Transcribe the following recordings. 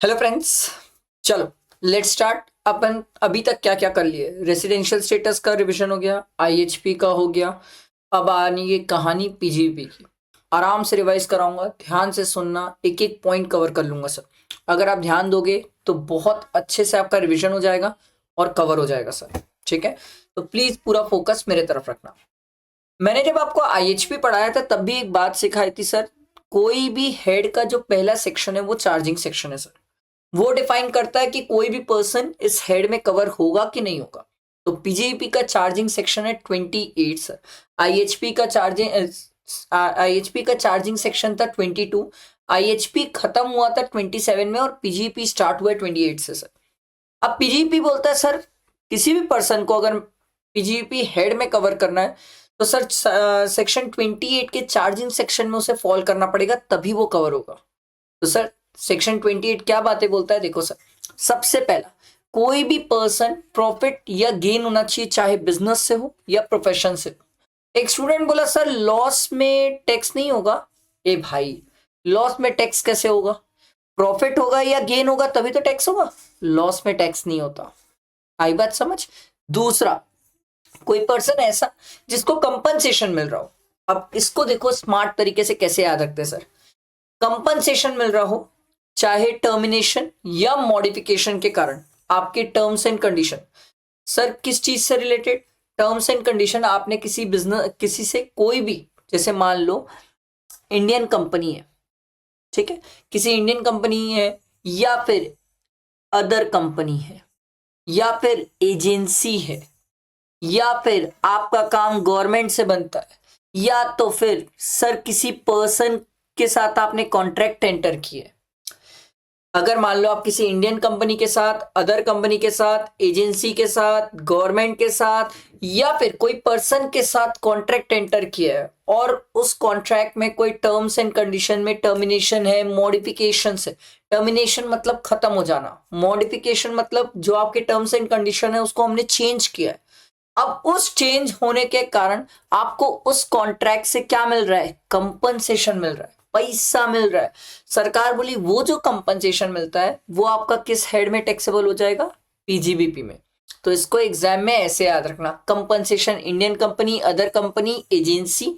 Hello friends, चलो let's start. अपन अभी तक क्या क्या कर लिए? रेसिडेंशियल स्टेटस का रिवीजन हो गया, आईएचपी का हो गया। अब आनी ये कहानी पीजीपी की। आराम से रिवाइज कराऊंगा, ध्यान से सुनना, एक एक पॉइंट कवर कर लूंगा सर। अगर आप ध्यान दोगे तो बहुत अच्छे से आपका रिवीजन हो जाएगा और कवर हो जाएगा सर। ठीक है, तो प्लीज पूरा फोकस मेरे तरफ रखना। मैंने जब आपको आईएचपी पढ़ाया था तब भी एक बात सिखाई थी सर। कोई भी हेड का जो पहला सेक्शन है वो चार्जिंग सेक्शन है सर। वो डिफाइन करता है कि कोई भी पर्सन इस हेड में कवर होगा कि नहीं होगा। तो पीजीपी का चार्जिंग सेक्शन है 28 सर। आईएचपी का चार्जिंग सेक्शन था 22। आईएचपी खत्म हुआ था 27 में और पीजीपी स्टार्ट हुआ है 28 से सर। अब पीजीपी बोलता है सर, किसी भी पर्सन को अगर पीजीपी हेड में कवर करना है तो सर सेक्शन 28 के चार्जिंग सेक्शन में उसे फॉल करना पड़ेगा, तभी वो कवर होगा। तो सर सेक्शन 28 क्या बातें बोलता है, देखो सर। सबसे पहला, कोई भी पर्सन प्रॉफिट या गेन होना चाहिए, चाहे बिजनेस से हो या प्रोफेशन से हो। एक स्टूडेंट बोला सर लॉस में टैक्स नहीं होगा। ए भाई, लॉस में टैक्स कैसे होगा? प्रॉफिट होगा या गेन होगा तभी तो टैक्स होगा। लॉस में टैक्स नहीं होता। आई बात समझ? दूसरा, कोई पर्सन ऐसा जिसको कंपनसेशन मिल रहा हो। अब इसको देखो स्मार्ट तरीके से कैसे याद रखते हैं सर। कंपनसेशन मिल रहा हो, चाहे टर्मिनेशन या मॉडिफिकेशन के कारण, आपके टर्म्स एंड कंडीशन। सर किस चीज से रिलेटेड? Terms and condition. आपने किसी बिजनेस, किसी से कोई भी, जैसे मान लो इंडियन कंपनी है, ठीक है, किसी इंडियन कंपनी है या फिर अदर कंपनी है या फिर एजेंसी है या फिर आपका काम गवर्नमेंट से बनता है या तो फिर सर किसी पर्सन के साथ आपने कॉन्ट्रैक्ट एंटर किया है। अगर मान लो आप किसी इंडियन कंपनी के साथ, अदर कंपनी के साथ, एजेंसी के साथ, गवर्नमेंट के साथ या फिर कोई पर्सन के साथ कॉन्ट्रैक्ट एंटर किया है और उस कॉन्ट्रैक्ट में कोई टर्म्स एंड कंडीशन में टर्मिनेशन है, मॉडिफिकेशन है। टर्मिनेशन मतलब खत्म हो जाना, मॉडिफिकेशन मतलब जो आपके टर्म्स एंड कंडीशन है उसको हमने चेंज किया है। अब उस चेंज होने के कारण आपको उस कॉन्ट्रैक्ट से क्या मिल रहा है? कंपनसेशन मिल रहा है, पैसा मिल रहा है। सरकार बोली वो जो कंपनसेशन मिलता है वो आपका किस हेड में टैक्सेबल हो जाएगा? पीजीबीपी में। तो इसको एग्जाम में ऐसे याद रखना, compensation Indian company, other company, agency,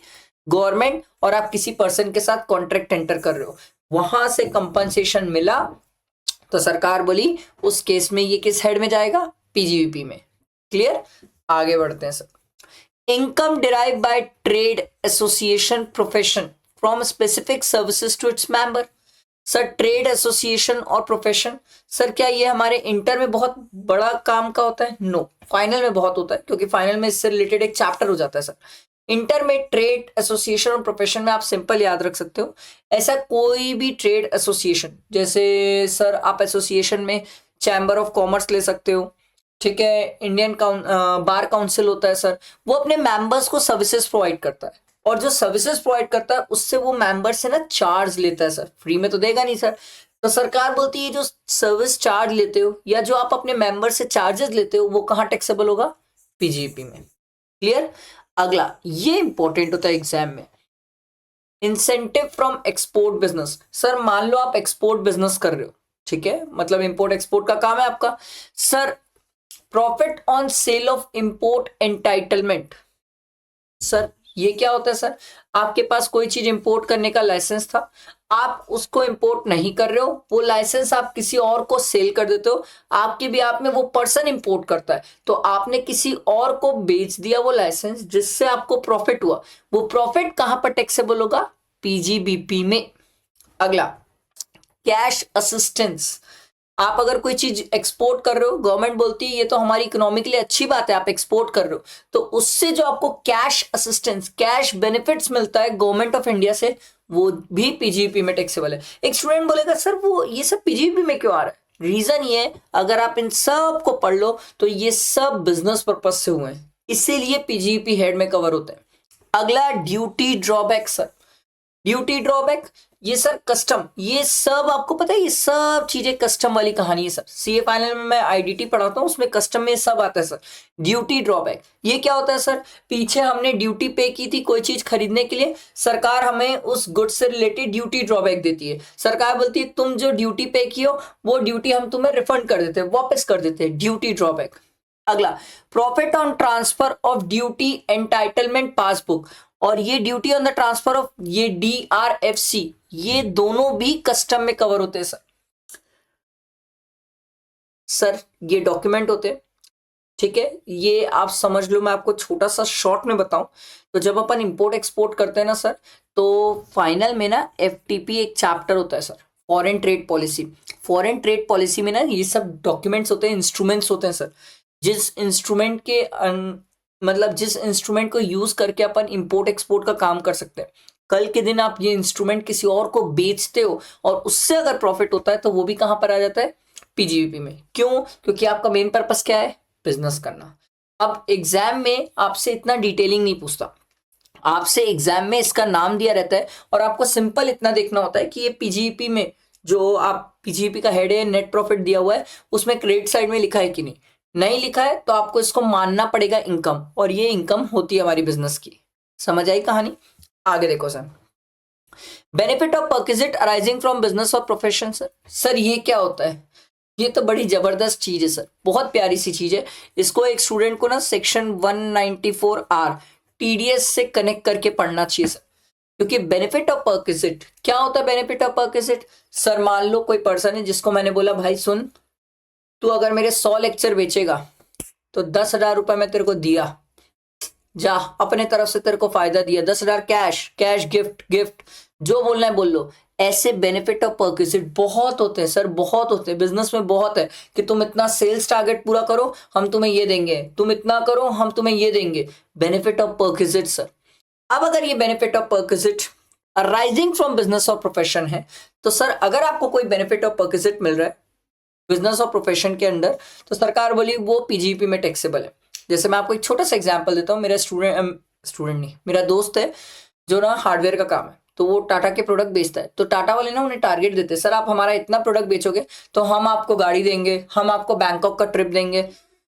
government और आप किसी पर्सन के साथ कॉन्ट्रैक्ट एंटर कर रहे हो, वहां से कंपनसेशन मिला तो सरकार बोली उस केस में ये किस हेड में जाएगा? पीजीबीपी में। क्लियर? आगे बढ़ते हैं sir. Income derive by trade association profession from specific services to its member. Sir trade association और प्रोफेशन, सर क्या ये हमारे इंटर में बहुत बड़ा काम का होता है? नो, फाइनल में बहुत होता है, क्योंकि फाइनल में इससे रिलेटेड एक चैप्टर हो जाता है सर। इंटर में ट्रेड एसोसिएशन और प्रोफेशन में आप सिंपल याद रख सकते हो, ऐसा कोई भी ट्रेड एसोसिएशन, जैसे सर आप एसोसिएशन में चैम्बर ऑफ कॉमर्स ले सकते हो, ठीक है, इंडियन बार काउंसिल होता है सर, वो अपने मेंबर्स को सर्विसेज प्रोवाइड करता है और जो सर्विसेज प्रोवाइड करता है उससे वो मेंबर से ना चार्ज लेता है सर, फ्री में तो देगा नहीं सर। तो सरकार बोलती है जो सर्विस चार्ज लेते हो या जो आप अपने मेंबर से चार्जेस लेते हो वो कहाँ टैक्सेबल होगा? पीजीपी में। क्लियर? अगला, ये इंपॉर्टेंट होता है एग्जाम में, incentive from export business. Sir मान लो आप एक्सपोर्ट बिजनेस कर रहे हो, ठीक है, मतलब इंपोर्ट एक्सपोर्ट का काम है आपका। Sir profit on sale of import entitlement, sir ये क्या होता है? सर आपके पास कोई चीज इंपोर्ट करने का लाइसेंस था, आप उसको इंपोर्ट नहीं कर रहे हो, वो लाइसेंस आप किसी और को सेल कर देते हो, आपके भी आप में वो पर्सन इंपोर्ट करता है तो आपने किसी और को बेच दिया वो लाइसेंस, जिससे आपको प्रॉफिट हुआ। वो प्रॉफिट कहां पर टैक्सेबल होगा? पीजीबीपी में। अगला, कैश असिस्टेंस। आप अगर कोई चीज एक्सपोर्ट कर रहे हो, गवर्नमेंट बोलती है ये तो हमारी इकोनॉमी के लिए अच्छी बात है, आप एक्सपोर्ट कर रहे हो, तो उससे जो आपको कैश असिस्टेंस, कैश बेनिफिट्स मिलता है गवर्नमेंट ऑफ इंडिया से, वो भी पीजीपी में टैक्सेबल है। एक स्टूडेंट बोलेगा सर वो ये सब पीजीपी में क्यों आ रहा है? रीजन ये है, अगर आप इन सब को पढ़ लो तो ये सब बिजनेस पर्पज से हुए हैं, इसीलिए पीजीपी हेड में कवर होते हैं। अगला, duty drawback sir. Duty drawback, ये सर कस्टम, ये सब आपको पता है, ये सब चीजें कस्टम वाली कहानी है सर। सीए फाइनल में मैं आईडीटी पढ़ाता हूँ, उसमें कस्टम में सब आता है सर। ड्यूटी ड्रॉबैक ये क्या होता है सर? पीछे हमने ड्यूटी पे की थी कोई चीज खरीदने के लिए, सरकार हमें उस गुड से रिलेटेड ड्यूटी ड्रॉबैक देती है। सरकार बोलती है तुम जो ड्यूटी पे की हो वो ड्यूटी हम तुम्हें रिफंड कर देते हैं, वापस कर देते हैं, ड्यूटी ड्रॉबैक। अगला, profit on transfer of duty entitlement passbook, और ये duty on the transfer of ये DRFC, ये दोनों भी कस्टम में कवर होते हैं सर। सर ये डॉक्यूमेंट होते हैं, ठीक है, ये आप समझ लो। मैं आपको छोटा सा शॉर्ट में बताऊं तो जब अपन इंपोर्ट एक्सपोर्ट करते हैं ना सर, तो फाइनल में ना FTP एक चैप्टर होता है sir, foreign trade policy. Foreign trade policy में ना ये सब डॉक्यूमेंट्स होते हैं, इंस्ट्रूमेंट्स होते हैं सर। जिस इंस्ट्रूमेंट के मतलब जिस इंस्ट्रूमेंट को यूज करके अपन इंपोर्ट एक्सपोर्ट का काम कर सकते हैं, कल के दिन आप ये इंस्ट्रूमेंट किसी और को बेचते हो और उससे अगर प्रॉफिट होता है तो वो भी कहां पर आ जाता है? PGBP में। क्यों? क्योंकि आपका मेन पर्पस क्या है? बिजनेस करना। अब एग्जाम में आपसे इतना डिटेलिंग नहीं पूछता, आपसे एग्जाम में इसका नाम दिया रहता है और आपको सिंपल इतना देखना होता है कि ये PGBP में जो आप PGBP का हेड है, नेट प्रॉफिट दिया हुआ है, उसमें क्रेडिट साइड में लिखा है कि नहीं। नहीं लिखा है तो आपको इसको मानना पड़ेगा इनकम, और ये इनकम होती है हमारी बिजनेस की। समझ आई कहानी? आगे देखो sir, benefit of perquisite arising from business और प्रोफेशन। सर ये क्या होता है? ये तो बड़ी जबरदस्त चीज है सर, बहुत प्यारी सी चीज है। इसको एक स्टूडेंट को ना सेक्शन 194R TDS से कनेक्ट करके पढ़ना चाहिए सर। क्योंकि बेनिफिट ऑफ परक्विजिट क्या होता है? बेनिफिट ऑफ परक्विजिट सर, मान लो कोई पर्सन है जिसको मैंने बोला भाई सुन, तू अगर मेरे 100 लेक्चर बेचेगा तो 10,000 रुपए मैं तेरे को दिया, जा अपने तरफ से तेरे को फायदा दिया, 10,000 कैश, कैश गिफ्ट, गिफ्ट जो बोलना है बोल लो। ऐसे बेनिफिट ऑफ परक्विजिट बहुत होते हैं सर, बहुत होते हैं। बिजनेस में बहुत है कि तुम इतना सेल्स टारगेट पूरा करो हम तुम्हें ये देंगे, तुम इतना करो हम तुम्हें ये देंगे। Benefit of perquisite sir. अब अगर ये benefit of perquisite arising from business और प्रोफेशन है तो सर अगर आपको कोई बेनिफिट ऑफ परक्विजिट मिल रहा है बिजनेस और प्रोफेशन के अंदर, तो सरकार बोली वो PGBP में टैक्सेबल है। जैसे मैं आपको एक छोटा सा एग्जांपल देता हूँ। मेरा स्टूडेंट नहीं, मेरा दोस्त है जो ना हार्डवेयर का काम है, तो वो टाटा के प्रोडक्ट बेचता है। तो टाटा वाले ना उन्हें टारगेट देते हैं, सर आप हमारा इतना प्रोडक्ट बेचोगे तो हम आपको गाड़ी देंगे, हम आपको बैंकॉक का ट्रिप देंगे।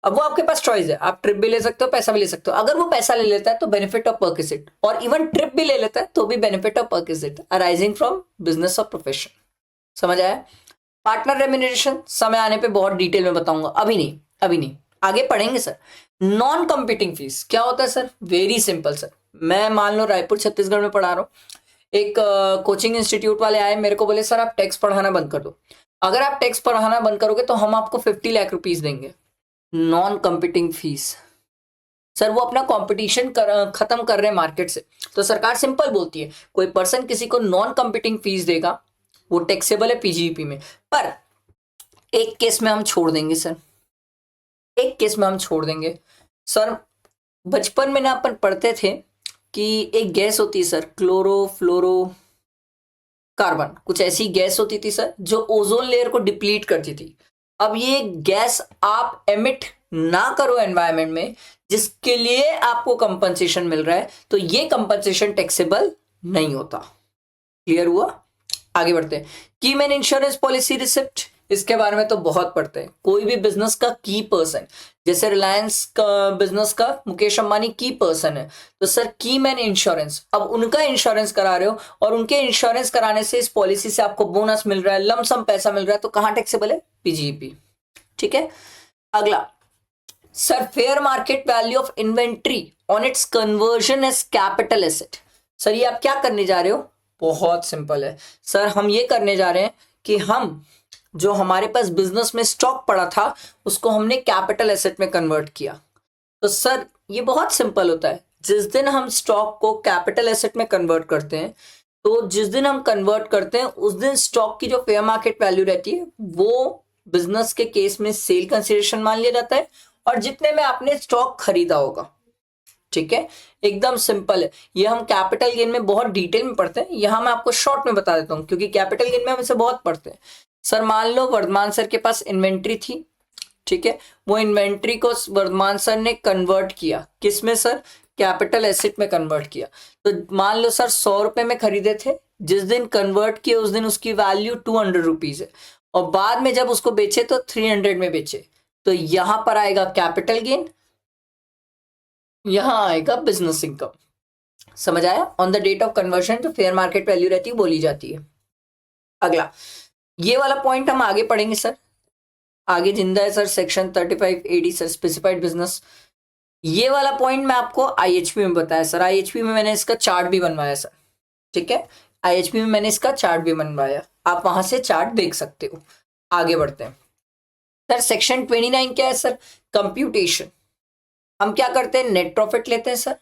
अब वो आपके पास चॉइस है, आप ट्रिप भी ले सकते हो, पैसा भी ले सकते हो। अगर वो पैसा ले लेता है तो बेनिफिट ऑफ परक्विजिट, और इवन ट्रिप भी ले लेता है तो भी benefit of perquisite arising from business और प्रोफेशन। समझ आया? पार्टनर रेम्यूनरेशन समय आने पे बहुत डिटेल में बताऊंगा, अभी नहीं, अभी नहीं, आगे पढ़ेंगे सर। नॉन कंपीटिंग फीस क्या होता है सर? Very simple sir. मैं मान लो रायपुर छत्तीसगढ़ में पढ़ा रहा हूँ, एक कोचिंग इंस्टीट्यूट वाले आए मेरे को बोले सर आप टैक्स पढ़ाना बंद कर दो, अगर आप टैक्स पढ़ाना बंद करोगे तो हम आपको 50 लाख रुपीज देंगे। नॉन कंपीटिंग फीस सर, वो अपना कंपटीशन खत्म कर रहे हैं मार्केट से। तो सरकार सिंपल बोलती है कोई पर्सन किसी को नॉन कंपीटिंग फीस देगा वो टैक्सेबल है PGBP में। पर एक केस में हम छोड़ देंगे सर, एक केस में हम छोड़ देंगे सर। बचपन में ना अपन पढ़ते थे कि एक गैस होती है सर, क्लोरोफ्लोरो कार्बन, कुछ ऐसी गैस होती थी सर जो ओजोन लेयर को डिप्लीट करती थी। अब ये गैस आप एमिट ना करो एनवायरनमेंट में, जिसके लिए आपको कंपनसेशन मिल रहा है, तो ये कंपनसेशन टैक्सेबल नहीं होता। क्लियर हुआ? आगे बढ़ते हैं। की मैन इंश्योरेंस पॉलिसी रिसिप्ट, इसके बारे में तो बहुत पढ़ते हैं। कोई भी बिजनेस का की पर्सन, जैसे रिलायंस का बिजनेस का मुकेश अंबानी की पर्सन है, तो सर की मैन इंश्योरेंस, अब उनका इंश्योरेंस करा रहे हो और उनके इंश्योरेंस कराने से इस पॉलिसी से आपको बोनस मिल रहा है, लमसम पैसा मिल रहा है, तो कहां टैक्सेबल है? PGBP। ठीक है। अगला sir, fair market value of inventory on its conversion as capital asset. Sir ये आप क्या करने जा रहे हो? बहुत सिंपल है सर, हम ये करने जा रहे हैं कि हम जो हमारे पास बिजनेस में स्टॉक पड़ा था उसको हमने कैपिटल एसेट में कन्वर्ट किया। तो सर ये बहुत सिंपल होता है, जिस दिन हम स्टॉक को कैपिटल एसेट में कन्वर्ट करते हैं, तो जिस दिन हम कन्वर्ट करते हैं उस दिन स्टॉक की जो फेयर मार्केट वैल्यू रहती है वो बिजनेस के केस में सेल कंसिडरेशन मान लिया जाता है, और जितने में आपने स्टॉक खरीदा होगा। ठीक है, एकदम सिंपल है। ये हम कैपिटल गेन में बहुत डिटेल में पढ़ते हैं, यहां मैं आपको शॉर्ट में बता देता हूं क्योंकि कैपिटल गेन में हम इसे बहुत पढ़ते हैं। सर मान लो वर्धमान सर के पास इन्वेंट्री थी, ठीक है, वो इन्वेंट्री को वर्धमान सर ने कन्वर्ट किया किस में सर? कैपिटल एसेट में कन्वर्ट किया। तो मान लो सर 100 रुपए में खरीदे थे, जिस दिन कन्वर्ट किए उस दिन उसकी वैल्यू 200 रुपीज है, और बाद में जब उसको बेचे तो 300 में बेचे, तो यहां पर आएगा कैपिटल गेन, यहां आएगा बिजनेस इनकम। समझ आया? On the date of conversion जो फेयर मार्केट वैल्यू रहती है बोली जाती है। अगला ये वाला पॉइंट हम आगे पढ़ेंगे सर, आगे जिंदा है sir section 35AD sir specified business. ये वाला पॉइंट मैं आपको आईएचपी में बताया सर, आईएचपी में मैंने इसका चार्ट भी बनवाया सर, ठीक है, आईएचपी में मैंने इसका चार्ट भी बनवाया, आप वहां से चार्ट देख सकते हो। आगे बढ़ते हैं सर, सेक्शन 29 क्या है सर? कंप्यूटेशन। हम क्या करते हैं, नेट प्रॉफिट लेते हैं सर,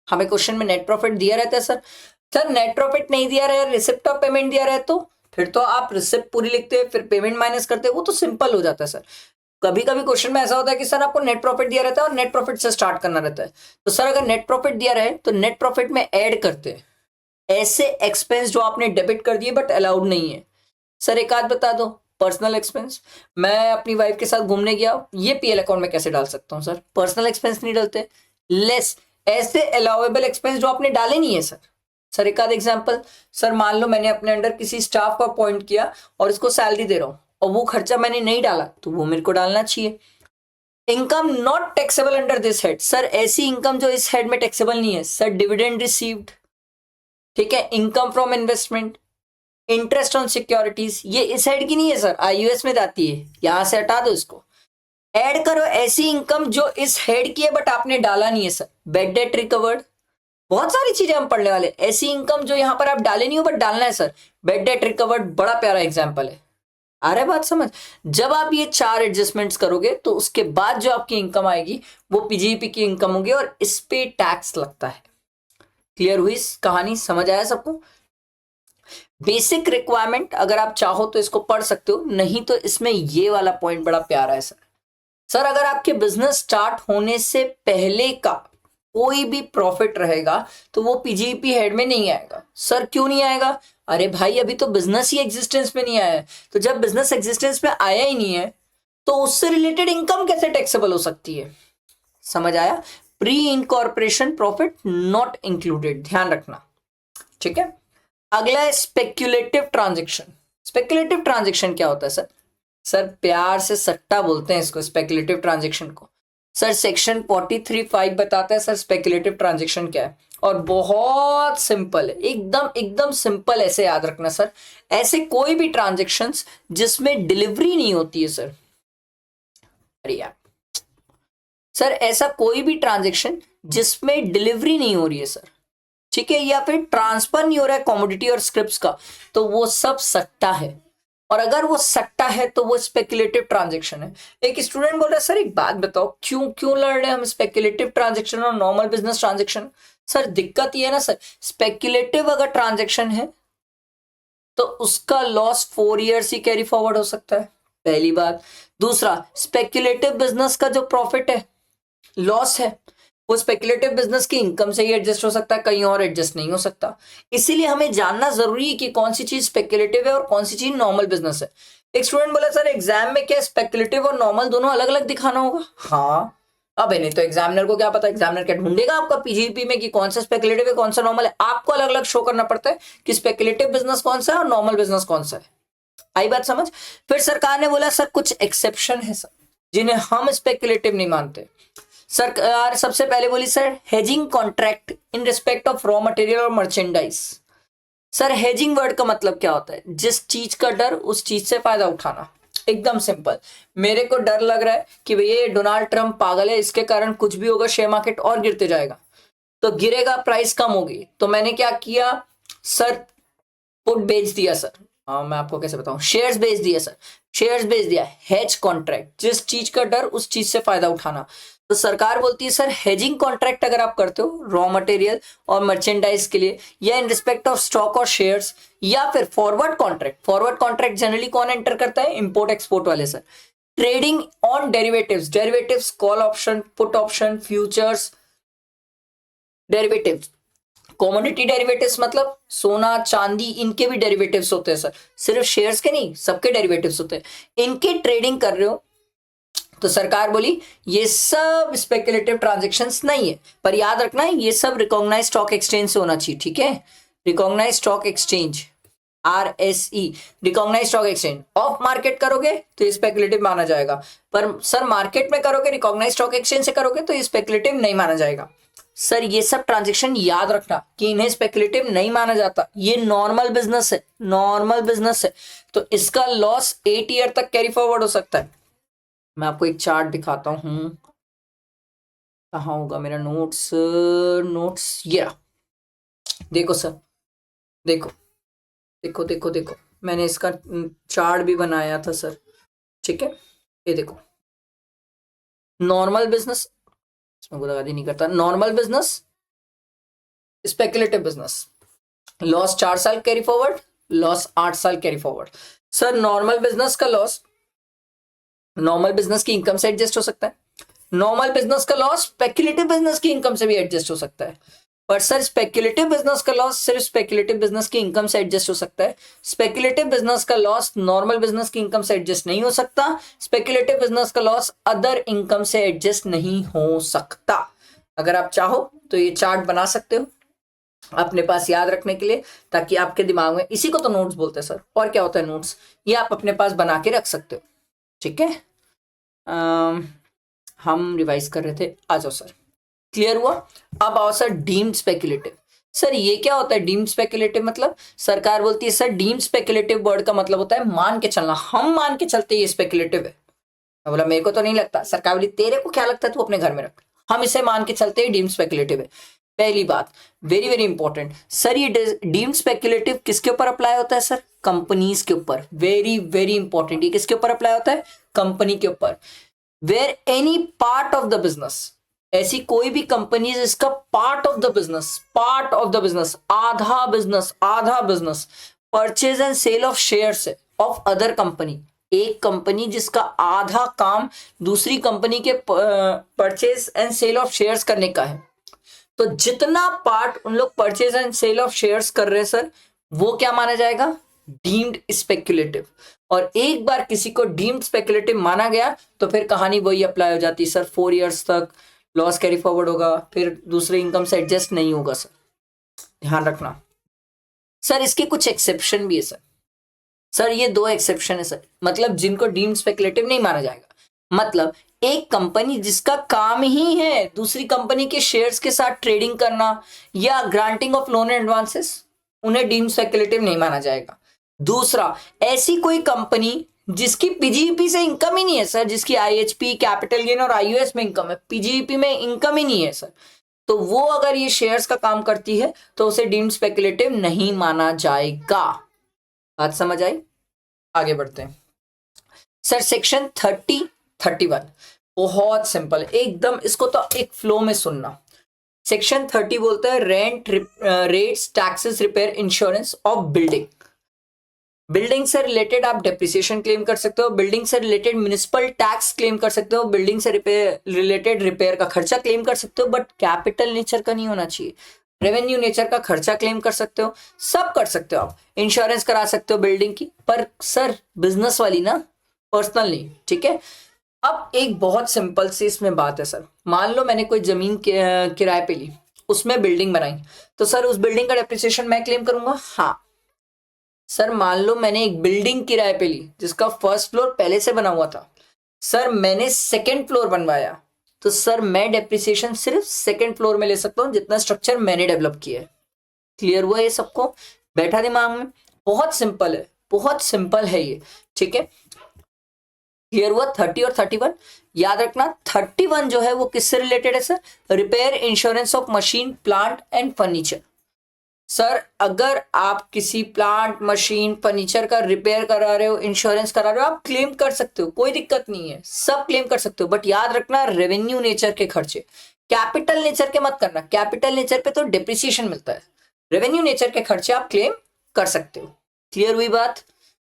हमें क्वेश्चन में नेट प्रॉफिट दिया रहता है सर नेट प्रॉफिट नहीं दिया रहा है, रिसिप्ट ऑफ पेमेंट दिया रहा है, तो फिर तो आप रिसिप्ट पूरी लिखते हैं फिर पेमेंट माइनस करते हैं, वो तो सिंपल हो जाता है सर। कभी कभी क्वेश्चन में ऐसा होता है कि सर आपको नेट प्रॉफिट दिया रहता है और नेट प्रॉफिट से स्टार्ट करना रहता है, तो सर अगर नेट प्रॉफिट दिया रहे तो नेट प्रॉफिट में ऐड करते हैं ऐसे एक्सपेंस जो आपने डेबिट कर दिए बट अलाउड नहीं है। सर एक आध बता दो, पर्सनल एक्सपेंस, मैं अपनी वाइफ के साथ घूमने गया, ये पीएल अकाउंट में कैसे डाल सकता हूँ सर? पर्सनल एक्सपेंस नहीं डालते। लेस ऐसे अलाउेबल एक्सपेंस जो आपने डाले नहीं है सर एक आध एग्जांपल, सर मान लो मैंने अपने अंडर किसी स्टाफ को अपॉइंट किया और इसको सैलरी दे रहा हूं और वो खर्चा मैंने नहीं डाला, तो वो मेरे को डालना चाहिए। Income not taxable under this head, sir ऐसी इनकम जो इस हेड में टैक्सेबल नहीं है सर, डिविडेंड रिसीव्ड, ठीक है, income from investment, interest on securities, ये इस हेड की नहीं है सर, आईयूएस में जाती है, यहां से हटा दो इसको। ऐड करो ऐसी इनकम जो इस हेड की है बट आपने डाला नहीं है सर, बेड डेट रिकवर्ड, बहुत सारी चीजें हम पढ़ने वाले, ऐसी इनकम जो यहां पर आप डाले नहीं हो बट डालना है सर, बेड डेट रिकवर्ड बड़ा प्यारा एग्जांपल है। आ रहा है बात समझ? जब आप ये 4 एडजस्टमेंट्स करोगे तो उसके बाद जो आपकी इनकम आएगी वो पीजीपी की इनकम होगी और इस पे टैक्स लगता है। क्लियर हुई कहानी? समझ आया सबको? बेसिक रिक्वायरमेंट अगर आप चाहो तो इसको पढ़ सकते हो, नहीं तो इसमें ये वाला पॉइंट बड़ा प्यारा है सर अगर आपके बिजनेस स्टार्ट होने से पहले का कोई भी प्रॉफिट रहेगा तो वो पीजीपी हेड में नहीं आएगा। सर क्यों नहीं आएगा? अरे भाई अभी तो बिजनेस ही एग्जिस्टेंस में नहीं आया है, तो जब बिजनेस एग्जिस्टेंस में आया ही नहीं है तो उससे रिलेटेड इनकम कैसे टैक्सेबल हो सकती है? समझ आया? Pre incorporation profit not included, ध्यान रखना, ठीक है। अगला है स्पेक्युलेटिव ट्रांजेक्शन। स्पेक्युलेटिव ट्रांजेक्शन क्या होता है सर प्यार से सट्टा बोलते हैं इसको, स्पेक्युलेटिव ट्रांजेक्शन को। सर सेक्शन 43(5) बताता है सर स्पेक्युलेटिव ट्रांजेक्शन क्या है, और बहुत सिंपल है, एकदम एकदम सिंपल, ऐसे याद रखना सर, ऐसे कोई भी ट्रांजेक्शन्स जिसमें डिलीवरी नहीं होती है सर, अरे यार सर ऐसा कोई भी ट्रांजेक्शन जिसमें डिलीवरी नहीं हो रही है सर, ठीक है, या फिर ट्रांसफर नहीं हो रहा है कमोडिटी और स्क्रिप्ट्स का, तो वो सब सट्टा है, और अगर वो सट्टा है तो वो स्पेक्युलेटिव ट्रांजैक्शन है। एक स्टूडेंट बोल रहा है सर एक बात बताओ, क्यों लड़ रहे हैं हम स्पेक्युलेटिव ट्रांजैक्शन और नॉर्मल बिजनेस ट्रांजैक्शन? सर दिक्कत ये है ना सर, स्पेक्युलेटिव अगर ट्रांजैक्शन है तो उसका loss 4 years he carry forward हो सकता है, पहली बात। दूसरा, स्पेक्युलेटिव बिजनेस का जो प्रॉफिट है, लॉस है, वो स्पेक्युलेटिव बिजनेस की इनकम से ही एडजस्ट हो सकता है, कहीं और एडजस्ट नहीं हो सकता। इसीलिए हमें जानना जरूरी है कि कौन सी चीज स्पेक्युलेटिव है और कौन सी चीज नॉर्मल बिजनेस है। एक स्टूडेंट बोला सर एग्जाम में क्या स्पेक्युलेटिव और नॉर्मल दोनों अलग अलग दिखाना होगा? हाँ, अब नहीं तो एग्जामिनर को क्या पता, एग्जामिनर क्या ढूंढेगा आपका पीजीपी में कि कौन सा स्पेक्युलेटिव है कौन सा नॉर्मल है? आपको अलग अलग शो करना पड़ता है कि स्पेक्युलेटिव बिजनेस कौन सा है और नॉर्मल बिजनेस कौन सा है। आई बात समझ? फिर सरकार ने बोला सर कुछ एक्सेप्शन है सर जिन्हें हम स्पेक्युलेटिव नहीं मानते। सरकार सबसे पहले बोली sir hedging contract in respect of raw material और मर्चेंडाइज। सर हेजिंग वर्ड का मतलब क्या होता है? जिस चीज का डर उस चीज से फायदा उठाना, एकदम सिंपल। मेरे को डर लग रहा है कि भैया डोनाल्ड ट्रंप पागल है, इसके कारण कुछ भी होगा शेयर मार्केट और गिरते जाएगा, तो गिरेगा, प्राइस कम होगी, तो मैंने क्या किया सर, पुट बेच दिया सर। हाँ मैं आपको कैसे बताऊं, शेयर्स बेच दिया सर, शेयर्स बेच दिया। हेज कॉन्ट्रैक्ट, जिस चीज का डर उस चीज से फायदा उठाना। तो सरकार बोलती है सर हेजिंग कॉन्ट्रैक्ट अगर आप करते हो रॉ मटेरियल और मर्चेंडाइज के लिए, या इन रिस्पेक्ट ऑफ स्टॉक और शेयर्स, या फिर forward contract. Forward contract generally कौन एंटर करता है? इंपोर्ट एक्सपोर्ट वाले sir. Trading on derivatives, derivatives call option, put option, futures, derivatives, commodity derivatives मतलब सोना चांदी, इनके भी डेरिवेटिव्स होते हैं सर, सिर्फ शेयर्स के नहीं, सबके डेरिवेटिव्स होते हैं। इनके ट्रेडिंग कर रहे हो तो सरकार बोली ये सब स्पेकुलेटिव ट्रांजेक्शन्स नहीं है, पर याद रखना है ये सब रिकॉग्नाइज स्टॉक एक्सचेंज से होना चाहिए, ठीक है। Recognise stock exchange, RSE, recognise stock exchange. Off market करोगे तो ये स्पेकुलेटिव माना जाएगा, पर सर मार्केट में करोगे, रिकॉग्नाइज स्टॉक एक्सचेंज से करोगे तो ये स्पेकुलेटिव नहीं माना जाएगा। सर ये सब ट्रांजेक्शन याद रखना कि इन्हें स्पेकुलेटिव नहीं माना जाता, ये नॉर्मल बिजनेस है, नॉर्मल बिजनेस है। तो इसका लॉस 8 ईयर तक कैरी फॉरवर्ड हो सकता है। मैं आपको एक चार्ट दिखाता हूं, कहाँ होगा मेरा नोट्स, नोट्स ये देखो सर, देखो देखो देखो देखो, मैंने इसका चार्ट भी बनाया था सर, ठीक है। ये देखो नॉर्मल बिजनेस, इसमें गुदागादी नहीं करता, normal business, speculative business, loss 4 साल कैरी फॉरवर्ड, लॉस 8 साल carry forward. Sir normal business का लॉस नॉर्मल बिजनेस की इनकम से एडजस्ट हो सकता है, नॉर्मल बिजनेस का लॉस स्पेकुलेटिव बिजनेस की इनकम से भी एडजस्ट हो सकता है, पर सर स्पेकुलेटिव बिजनेस का लॉस सिर्फ स्पेकुलेटिव बिजनेस की इनकम से एडजस्ट हो सकता है। स्पेकुलेटिव बिजनेस का लॉस नॉर्मल बिजनेस की इनकम से एडजस्ट नहीं हो सकता। स्पेकुलेटिव बिजनेस का लॉस अदर इनकम से एडजस्ट नहीं हो सकता। अगर आप चाहो तो ये चार्ट बना सकते हो अपने पास याद रखने के लिए, ताकि आपके दिमाग में, इसी को तो नोट्स बोलते हैं सर, और क्या होता है नोट्स, ये आप अपने पास बना के रख सकते हो, ठीक है। हम रिवाइज कर रहे थे, आ जाओ सर, क्लियर हुआ। अब आओ सर डीम्ड स्पेकुलेटिव। सर ये क्या होता है डीम्ड स्पेकुलेटिव, मतलब सरकार बोलती है सर डीम्ड स्पेकुलेटिव वर्ड का मतलब होता है मान के चलना, हम मान के चलते ये स्पेकुलेटिव है। मैं बोला मेरे को तो नहीं लगता, सरकार बोली तेरे को क्या लगता है तू अपने घर में रख, हम इसे मान के चलते हैं डीम्ड स्पेकुलेटिव है। पहली बात वेरी वेरी इंपॉर्टेंट सर, ये डीम्ड स्पेकुलेटिव किसके ऊपर अप्लाई होता है सर, कंपनीज के ऊपर। वेरी वेरी इंपॉर्टेंट, ये किसके ऊपर अप्लाई होता है, कंपनी के ऊपर। Where any part of the business, ऐसी कोई भी कंपनी जिसका पार्ट ऑफ द बिजनेस, आधा business purchase and sale of shares of other company, एक कंपनी जिसका आधा काम दूसरी कंपनी के purchase and sale of shares करने का है, तो जितना पार्ट उन लोग purchase and sale of shares कर रहे हैं सर, वो क्या माना जाएगा, डीम्ड स्पेकुलेटिव। और एक बार किसी को डीम्ड स्पेकुलेटिव माना गया तो फिर कहानी वही अप्लाई हो जाती है सर, 4 इयर्स तक लॉस कैरी फॉरवर्ड होगा, फिर दूसरे इनकम से एडजस्ट नहीं होगा सर, ध्यान रखना। सर इसके कुछ एक्सेप्शन भी है सर ये 2 एक्सेप्शन है सर, मतलब जिनको डीम्ड स्पेकुलेटिव नहीं माना जाएगा। मतलब एक कंपनी जिसका काम ही है दूसरी कंपनी के शेयर्स के साथ ट्रेडिंग करना या granting of loan and advances, उन्हें डीम्ड स्पेकुलेटिव नहीं माना जाएगा। दूसरा, ऐसी कोई कंपनी जिसकी पीजीईपी से इनकम ही नहीं है सर, जिसकी आईएचपी, कैपिटल गेन और आईयूएस में इनकम है, पीजीईपी में इनकम ही नहीं है सर, तो वो अगर ये शेयर्स का काम करती है तो उसे डीम्ड स्पेकुलेटिव नहीं माना जाएगा। बात समझ आई, आगे बढ़ते हैं सर। सेक्शन 30-31 बहुत सिंपल एकदम, इसको तो एक फ्लो में सुनना। सेक्शन 30 बोलता है rent, rates, taxes, repair, insurance of building. Building से रिलेटेड आप डेप्रिसिएशन क्लेम कर सकते हो, बिल्डिंग से रिलेटेड म्युनिसिपल टैक्स क्लेम कर सकते हो, बिल्डिंग से रिलेटेड रिपेयर का खर्चा क्लेम कर सकते हो, बट कैपिटल नेचर का नहीं होना चाहिए, रेवेन्यू नेचर का खर्चा क्लेम कर सकते हो, सब कर सकते हो आप, इंश्योरेंस करा सकते हो बिल्डिंग की, पर सर बिजनेस वाली ना, पर्सनल नहीं, ठीक है। अब एक बहुत सिंपल सी इसमें बात है सर, मान लो मैंने कोई जमीन किराए पे ली, उसमें बिल्डिंग बनाई, तो सर उस बिल्डिंग का डेप्रिसिएशन मैं क्लेम करूंगा, हाँ। सर मान लो मैंने एक बिल्डिंग किराए पे ली जिसका फर्स्ट फ्लोर पहले से बना हुआ था, सर मैंने सेकंड फ्लोर बनवाया, तो सर मैं डेप्रिसिएशन सिर्फ सेकंड फ्लोर में ले सकता हूं जितना स्ट्रक्चर मैंने डेवलप किया है। क्लियर हुआ ये सबको, बैठा दिमाग में, बहुत सिंपल है, बहुत सिंपल है ये, ठीक है। क्लियर हुआ 30 और 31, याद रखना 31 जो है वो किससे रिलेटेड है sir, repair insurance of machine, plant and furniture. Sir अगर आप किसी प्लांट, मशीन, फर्नीचर का रिपेयर करा रहे हो, इंश्योरेंस करा रहे हो, आप क्लेम कर सकते हो, कोई दिक्कत नहीं है, सब क्लेम कर सकते हो, बट याद रखना रेवेन्यू नेचर के खर्चे, कैपिटल नेचर के मत करना, कैपिटल नेचर पे तो डिप्रिसिएशन मिलता है, रेवेन्यू नेचर के खर्चे आप क्लेम कर सकते हो। क्लियर हुई बात,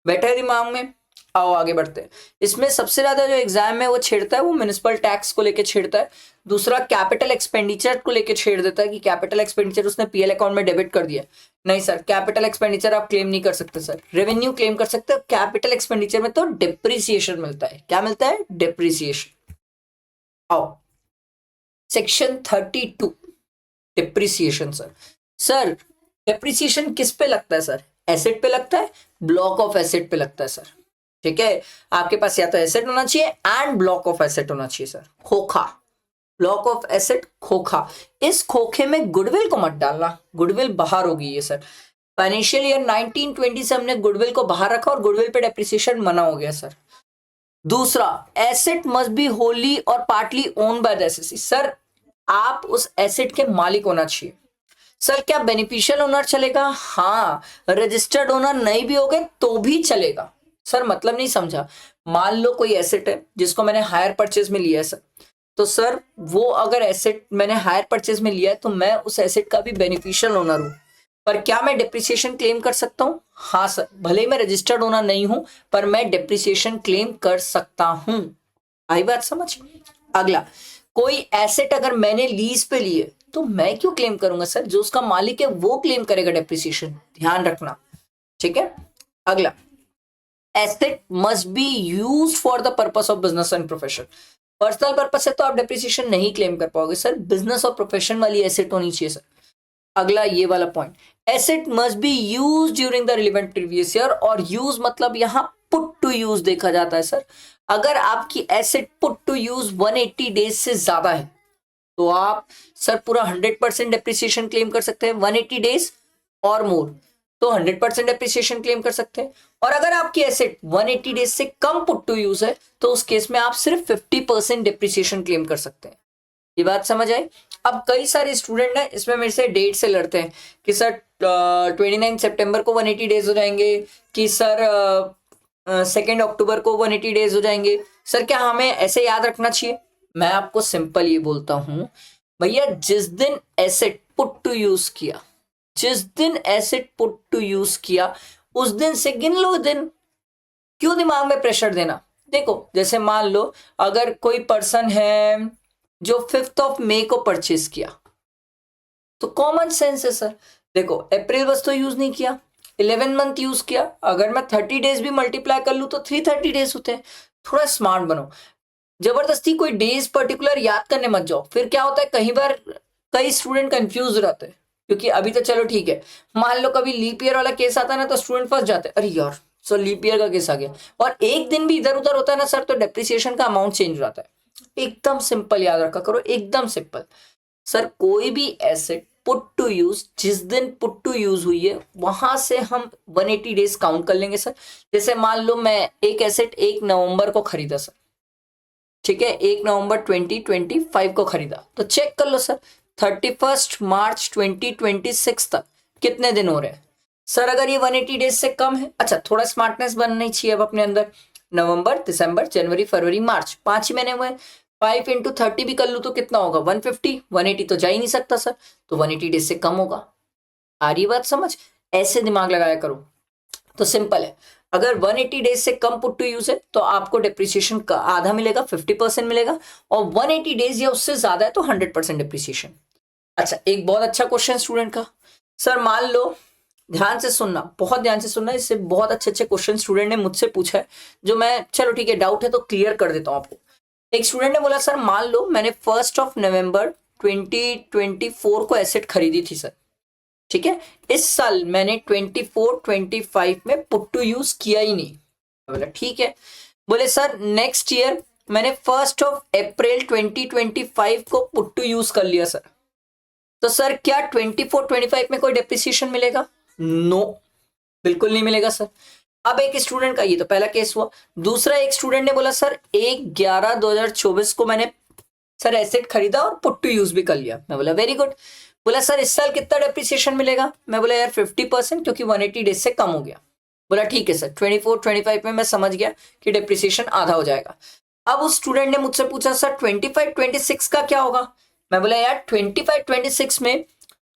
बैठे दिमाग में, आओ आगे बढ़ते हैं। इसमें सबसे ज्यादा जो एग्जाम में वो छेड़ता है वो म्युनिसिपल टैक्स को लेके छेड़ता है, दूसरा कैपिटल एक्सपेंडिचर को लेके छेड़ देता है कि कैपिटल एक्सपेंडिचर उसने पीएल अकाउंट में डेबिट कर दिया। नहीं सर, कैपिटल एक्सपेंडिचर आप क्लेम नहीं कर सकते सर, रेवेन्यू क्लेम कर सकते हो, कैपिटल एक्सपेंडिचर में तो डिप्रिसिएशन मिलता है, क्या मिलता है, डिप्रिसिएशन। आओ सेक्शन 32 डिप्रिसिएशन। सर डिप्रिसिएशन किस पे लगता है सर? एसेट पे लगता है, ब्लॉक ऑफ एसेट पे लगता है सर। ठीक है, आपके पास या तो एसेट होना चाहिए एंड ब्लॉक ऑफ एसेट होना चाहिए सर। खोखा, ब्लॉक ऑफ एसेट, खोखा। इस खोखे में गुडविल को मत डालना, गुडविल बाहर होगी ये सर। फाइनेंशियल ईयर 1920 से हमने गुडविल को बाहर रखा और गुडविल पे डेप्रिसिएशन मना हो गया सर। दूसरा, एसेट मस्ट बी होली और partly own by the एसेसी। Sir आप उस एसेट के मालिक होना चाहिए। सर क्या बेनिफिशियल ओनर चलेगा? हाँ, रजिस्टर्ड ओनर नहीं भी होगे तो भी चलेगा सर। मतलब नहीं समझा। मान लो कोई एसेट है जिसको मैंने हायर परचेज में लिया है सर, तो सर वो अगर एसेट मैंने हायर परचेज में लिया है तो मैं उस एसेट का भी बेनिफिशियल ओनर हूं, पर क्या मैं डिप्रिसिएशन क्लेम कर सकता हूं? हाँ सर, भले ही मैं रजिस्टर्ड ओनर नहीं हूं पर मैं डिप्रिसिएशन क्लेम कर सकता हूं। आई बात समझ? अगला, कोई एसेट अगर मैंने लीज पे लिए तो मैं क्यों क्लेम करूंगा सर? जो उसका मालिक है वो क्लेम करेगा डिप्रिसिएशन, ध्यान रखना। ठीक है, अगला, asset must be use for the purpose of business and profession. Personal purpose है तो आप डिप्रिसिएशन नहीं क्लेम कर पाओगे सर, बिजनेस और प्रोफेशन वाली एसेट होनी चाहिए सर। अगला ये वाला point, asset must be use during the relevant previous year. और यूज मतलब यहां पुट टू यूज देखा जाता है सर। अगर आपकी asset put to use 180 days से ज्यादा है तो आप सर पूरा 100% डेप्रिसिएशन क्लेम कर सकते हैं। 180 डेज और मोर तो 100% डेप्रिसिएशन क्लेम कर सकते हैं। और अगर आपकी एसेट 180 डेज से कम पुट टू यूज है तो उस केस में आप सिर्फ 50% डेप्रिसिएशन क्लेम कर सकते हैं। ये बात समझ आई? अब कई सारे स्टूडेंट हैं इसमें मेरे से डेट से लड़ते हैं कि सर 29 सितंबर को 180 डेज हो जाएंगे, कि सर 2 अक्टूबर को 180 डेज हो जाएंगे। सर क्या हमें ऐसे याद रखना चाहिए? मैं आपको सिंपल ये बोलता हूं भैया, जिस दिन एसेट पुट टू यूज किया, जिस दिन एसेट पुट टू यूज किया उस दिन से गिन लो दिन। क्यों दिमाग में प्रेशर देना? देखो जैसे मान लो अगर कोई पर्सन है जो 5 मई को परचेज किया तो कॉमन सेंस है सर। देखो अप्रैल बस तो यूज नहीं किया, 11 मंथ यूज किया, अगर मैं 30 डेज भी मल्टीप्लाई कर लूं तो 330 डेज होते हैं। थोड़ा स्मार्ट बनो, जबरदस्ती कोई डेज पर्टिकुलर याद करने मत जाओ। फिर क्या होता है, कई बार कई स्टूडेंट कंफ्यूज रहते हैं, क्योंकि अभी तो चलो ठीक है, मान लो कभी लीप ईयर वाला केस आता है ना तो स्टूडेंट फंस जाते हैं, अरे यार सर लीप ईयर का केस आ गया, और एक दिन भी इधर उधर होता है ना सर तो डेप्रिसिएशन का अमाउंट चेंज हो जाता है। एकदम सिंपल याद रखा करो, एकदम सिंपल। सर कोई भी एसेट पुट टू यूज, जिस दिन पुट टू यूज हुई है वहां से हम 180 डेज काउंट कर लेंगे सर। जैसे मान लो मैं एक एसेट 1 नवंबर को खरीदा सर, ठीक है, 1 नवंबर 2025 को खरीदा, तो चेक कर लो सर 31 मार्च 2026 तक कितने दिन हो रहे हैं सर। अगर ये 180 डेज से कम है, अच्छा थोड़ा स्मार्टनेस बननी चाहिए अब अपने अंदर, नवंबर दिसंबर जनवरी फरवरी मार्च 5 ही महीने हुए, 5 इंटू 30 भी कर लूँ तो कितना होगा 150, 180 तो जा ही नहीं सकता सर, तो 180 डेज से कम होगा। आ रही बात समझ? ऐसे दिमाग लगाया करो। तो सिंपल है, अगर 180 डेज से कम पुट टू यूज है तो आपको डिप्रिसिएशन का आधा मिलेगा, 50% मिलेगा, और 180 डेज या उससे ज्यादा है तो 100% डिप्रिसिएशन। अच्छा एक बहुत अच्छा क्वेश्चन स्टूडेंट का, सर मान लो, ध्यान से सुनना, बहुत ध्यान से सुनना, इससे बहुत अच्छे अच्छे क्वेश्चन स्टूडेंट ने मुझसे पूछा है, जो मैं चलो ठीक है डाउट है तो क्लियर कर देता हूं आपको। एक स्टूडेंट ने बोला सर मान लो मैंने 1 नवंबर 2024 को एसेट खरीदी थी सर, ठीक है, इस साल मैंने 24-25 में पुट टू यूज किया ही नहीं। बोला ठीक है। बोले सर नेक्स्ट ईयर मैंने 1 अप्रैल 2025 को पुट टू यूज कर लिया सर, तो सर क्या 24-25 में कोई डेप्रिसिएशन मिलेगा? नो, बिल्कुल नहीं मिलेगा सर। अब एक स्टूडेंट का, ये तो पहला केस हुआ। दूसरा एक स्टूडेंट ने बोला सर 1/11/2024 को मैंने सर एसेट खरीदा और पुट टू यूज भी कर लिया। मैं बोला वेरी गुड। बोला सर इस साल कितना डेप्रिसिएशन मिलेगा? मैं बोला यार 50%, क्योंकि 180 डेज से कम हो गया। बोला ठीक है सर, 24-25 में मैं समझ गया कि डेप्रिसिएशन आधा हो जाएगा। अब उस स्टूडेंट ने मुझसे पूछा सर 25-26 का क्या होगा? मैं बोला यार 25-26 में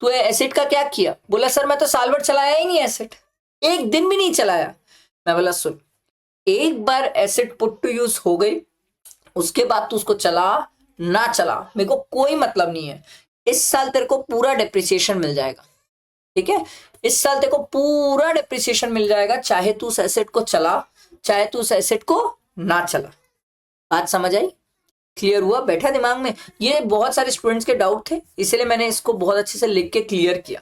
तू एसेट का क्या किया? बोला सर मैं तो साल भर चलाया ही नहीं एसेट, एक दिन भी नहीं चलाया। मैं बोला सुन, एक बार एसेट पुट टू यूज हो गई, उसके बाद तू उसको चला ना चला मेरे को कोई मतलब नहीं है। इस साल तेरे को पूरा डेप्रिसिएशन मिल जाएगा, ठीक है, इस साल तेरे को पूरा डेप्रिसिएशन मिल जाएगा, चाहे तू उस एसेट को चला चाहे तू उस एसेट को ना चला। बात समझ आई? क्लियर हुआ, बैठा दिमाग में? ये बहुत सारे स्टूडेंट्स के डाउट थे, इसलिए मैंने इसको बहुत अच्छे से लिख के क्लियर किया।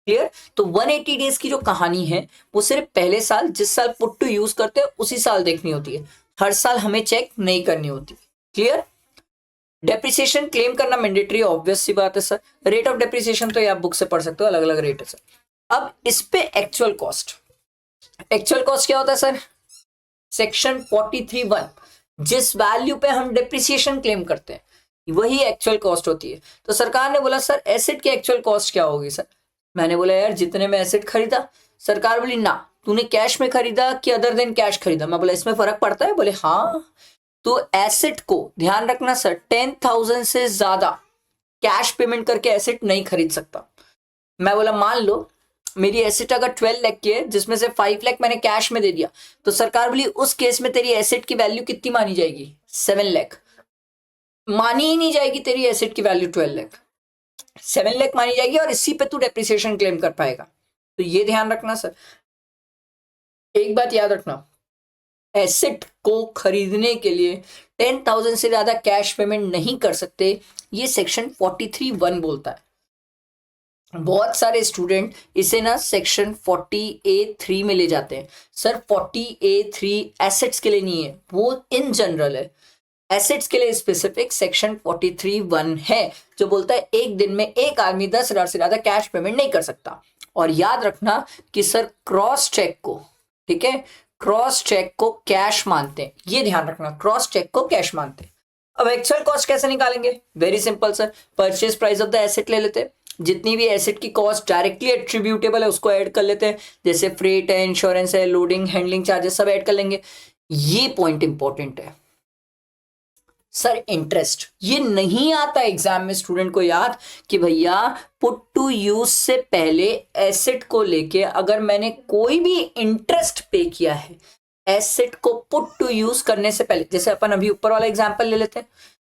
क्लियर? तो 180 डेज की जो कहानी है वो सिर्फ पहले साल, जिस साल पुट टू यूज करते हैं उसी साल देखनी होती है, हर साल हमें चेक नहीं करनी होती। क्लियर? डेप्रिसिएशन क्लेम करना मैंडेटरी, ऑब्वियस सी बात है सर। रेट ऑफ डेप्रिसिएशन तो ये आप बुक से पढ़ सकते हो, अलग अलग रेट है सर। अब इस पे एक्चुअल कॉस्ट, एक्चुअल कॉस्ट क्या होता है सर? सेक्शन 43(1) जिस वैल्यू पे हम डेप्रिसिएशन क्लेम करते हैं वही एक्चुअल कॉस्ट होती है। तो सरकार ने बोला सर एसेट की एक्चुअल कॉस्ट क्या होगी सर? मैंने बोला यार जितने में एसेट खरीदा। सरकार बोली ना, तूने कैश में खरीदा कि अदर देन कैश खरीदा? मैं बोला इसमें फर्क पड़ता है? बोले हाँ। तो एसेट को ध्यान रखना सर, 10,000 से ज्यादा कैश पेमेंट करके एसेट नहीं खरीद सकता। मैं बोला मान लो मेरी एसेट अगर 12 लाख की है जिसमें से 5 लाख मैंने कैश में दे दिया, तो सरकार बोली उस केस में तेरी एसेट की वैल्यू कितनी मानी जाएगी? 7 लाख। मानी ही नहीं जाएगी तेरी एसेट की वैल्यू 12 लाख, 7 लाख मानी जाएगी और इसी पे तू डेप्रिसिएशन क्लेम कर पाएगा। तो ये ध्यान रखना सर। एक बात याद रखना, एसेट को खरीदने के लिए 10,000 से ज्यादा कैश पेमेंट नहीं कर सकते, ये सेक्शन 43(1) बोलता है। बहुत सारे स्टूडेंट इसे ना सेक्शन 40A(3) में ले जाते हैं। सर 40A(3) एसेट्स के लिए नहीं है, वो इन जनरल है। एसेट्स के लिए स्पेसिफिक सेक्शन 43(1) है जो बोलता है एक दिन में एक आदमी 10,000 से ज्यादा कैश पेमेंट नहीं कर सकता। और याद रखना कि सर क्रॉस चेक को, ठीक है, क्रॉस चेक को कैश मानते हैं, ये ध्यान रखना, क्रॉस चेक को कैश मानते हैं। अब एक्चुअल कॉस्ट कैसे निकालेंगे? Very simple sir, purchase price of the asset ले लेते हैं, जितनी भी एसेट की कॉस्ट डायरेक्टली एट्रीब्यूटेबल है उसको ऐड कर लेते हैं, जैसे फ्रेट है, इंश्योरेंस है, लोडिंग हैंडलिंग चार्जेस सब ऐड कर लेंगे। ये पॉइंट इंपॉर्टेंट है सर। इंटरेस्ट ये नहीं आता एग्जाम में स्टूडेंट को याद कि भैया पुट टू यूज से पहले एसेट को लेके अगर मैंने कोई भी इंटरेस्ट पे किया है एसेट को पुट टू यूज करने से पहले, जैसे अपन अभी ऊपर वाला एग्जांपल ले लेते हैं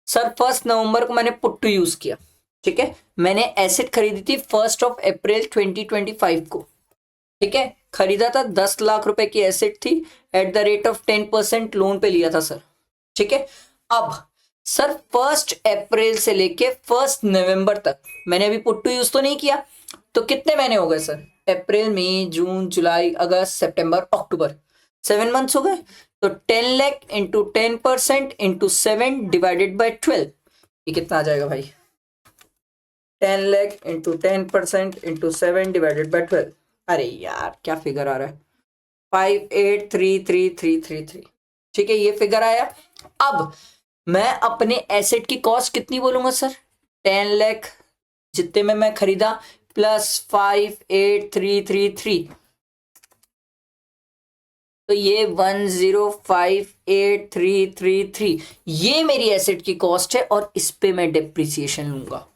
सर, 1 नवंबर को मैंने पुट टू यूज किया, ठीक है, मैंने एसेट खरीदी थी 1 अप्रैल 2025 को, ठीक है, खरीदा था 10 लाख रुपए की एसेट थी, at the rate of 10% loan पे लिया था सर, ठीक है। अब सर 1 अप्रैल से लेके 1 नवंबर तक मैंने अभी पुट टू यूज तो नहीं किया, तो कितने महीने हो गए सर? अप्रैल, मई, जून, जुलाई, अगस्त, सितंबर, अक्टूबर, 7 मंथ्स हो गए। तो 10 lakh into 10% into 7 divided by 12, ये कितना आ जाएगा भाई? 10 lakh into 10% into 7 divided by 12। अरे यार क्या फिगर आ रहा है? 583333, ठीक है, ये फिगर आया। अब मैं अपने एसेट की कॉस्ट कितनी बोलूंगा सर? 10 लाख जितने में मैं खरीदा प्लस 583333, तो ये 10583333, ये मेरी एसेट की कॉस्ट है और इस पे मैं डेप्रिसिएशन लूंगा।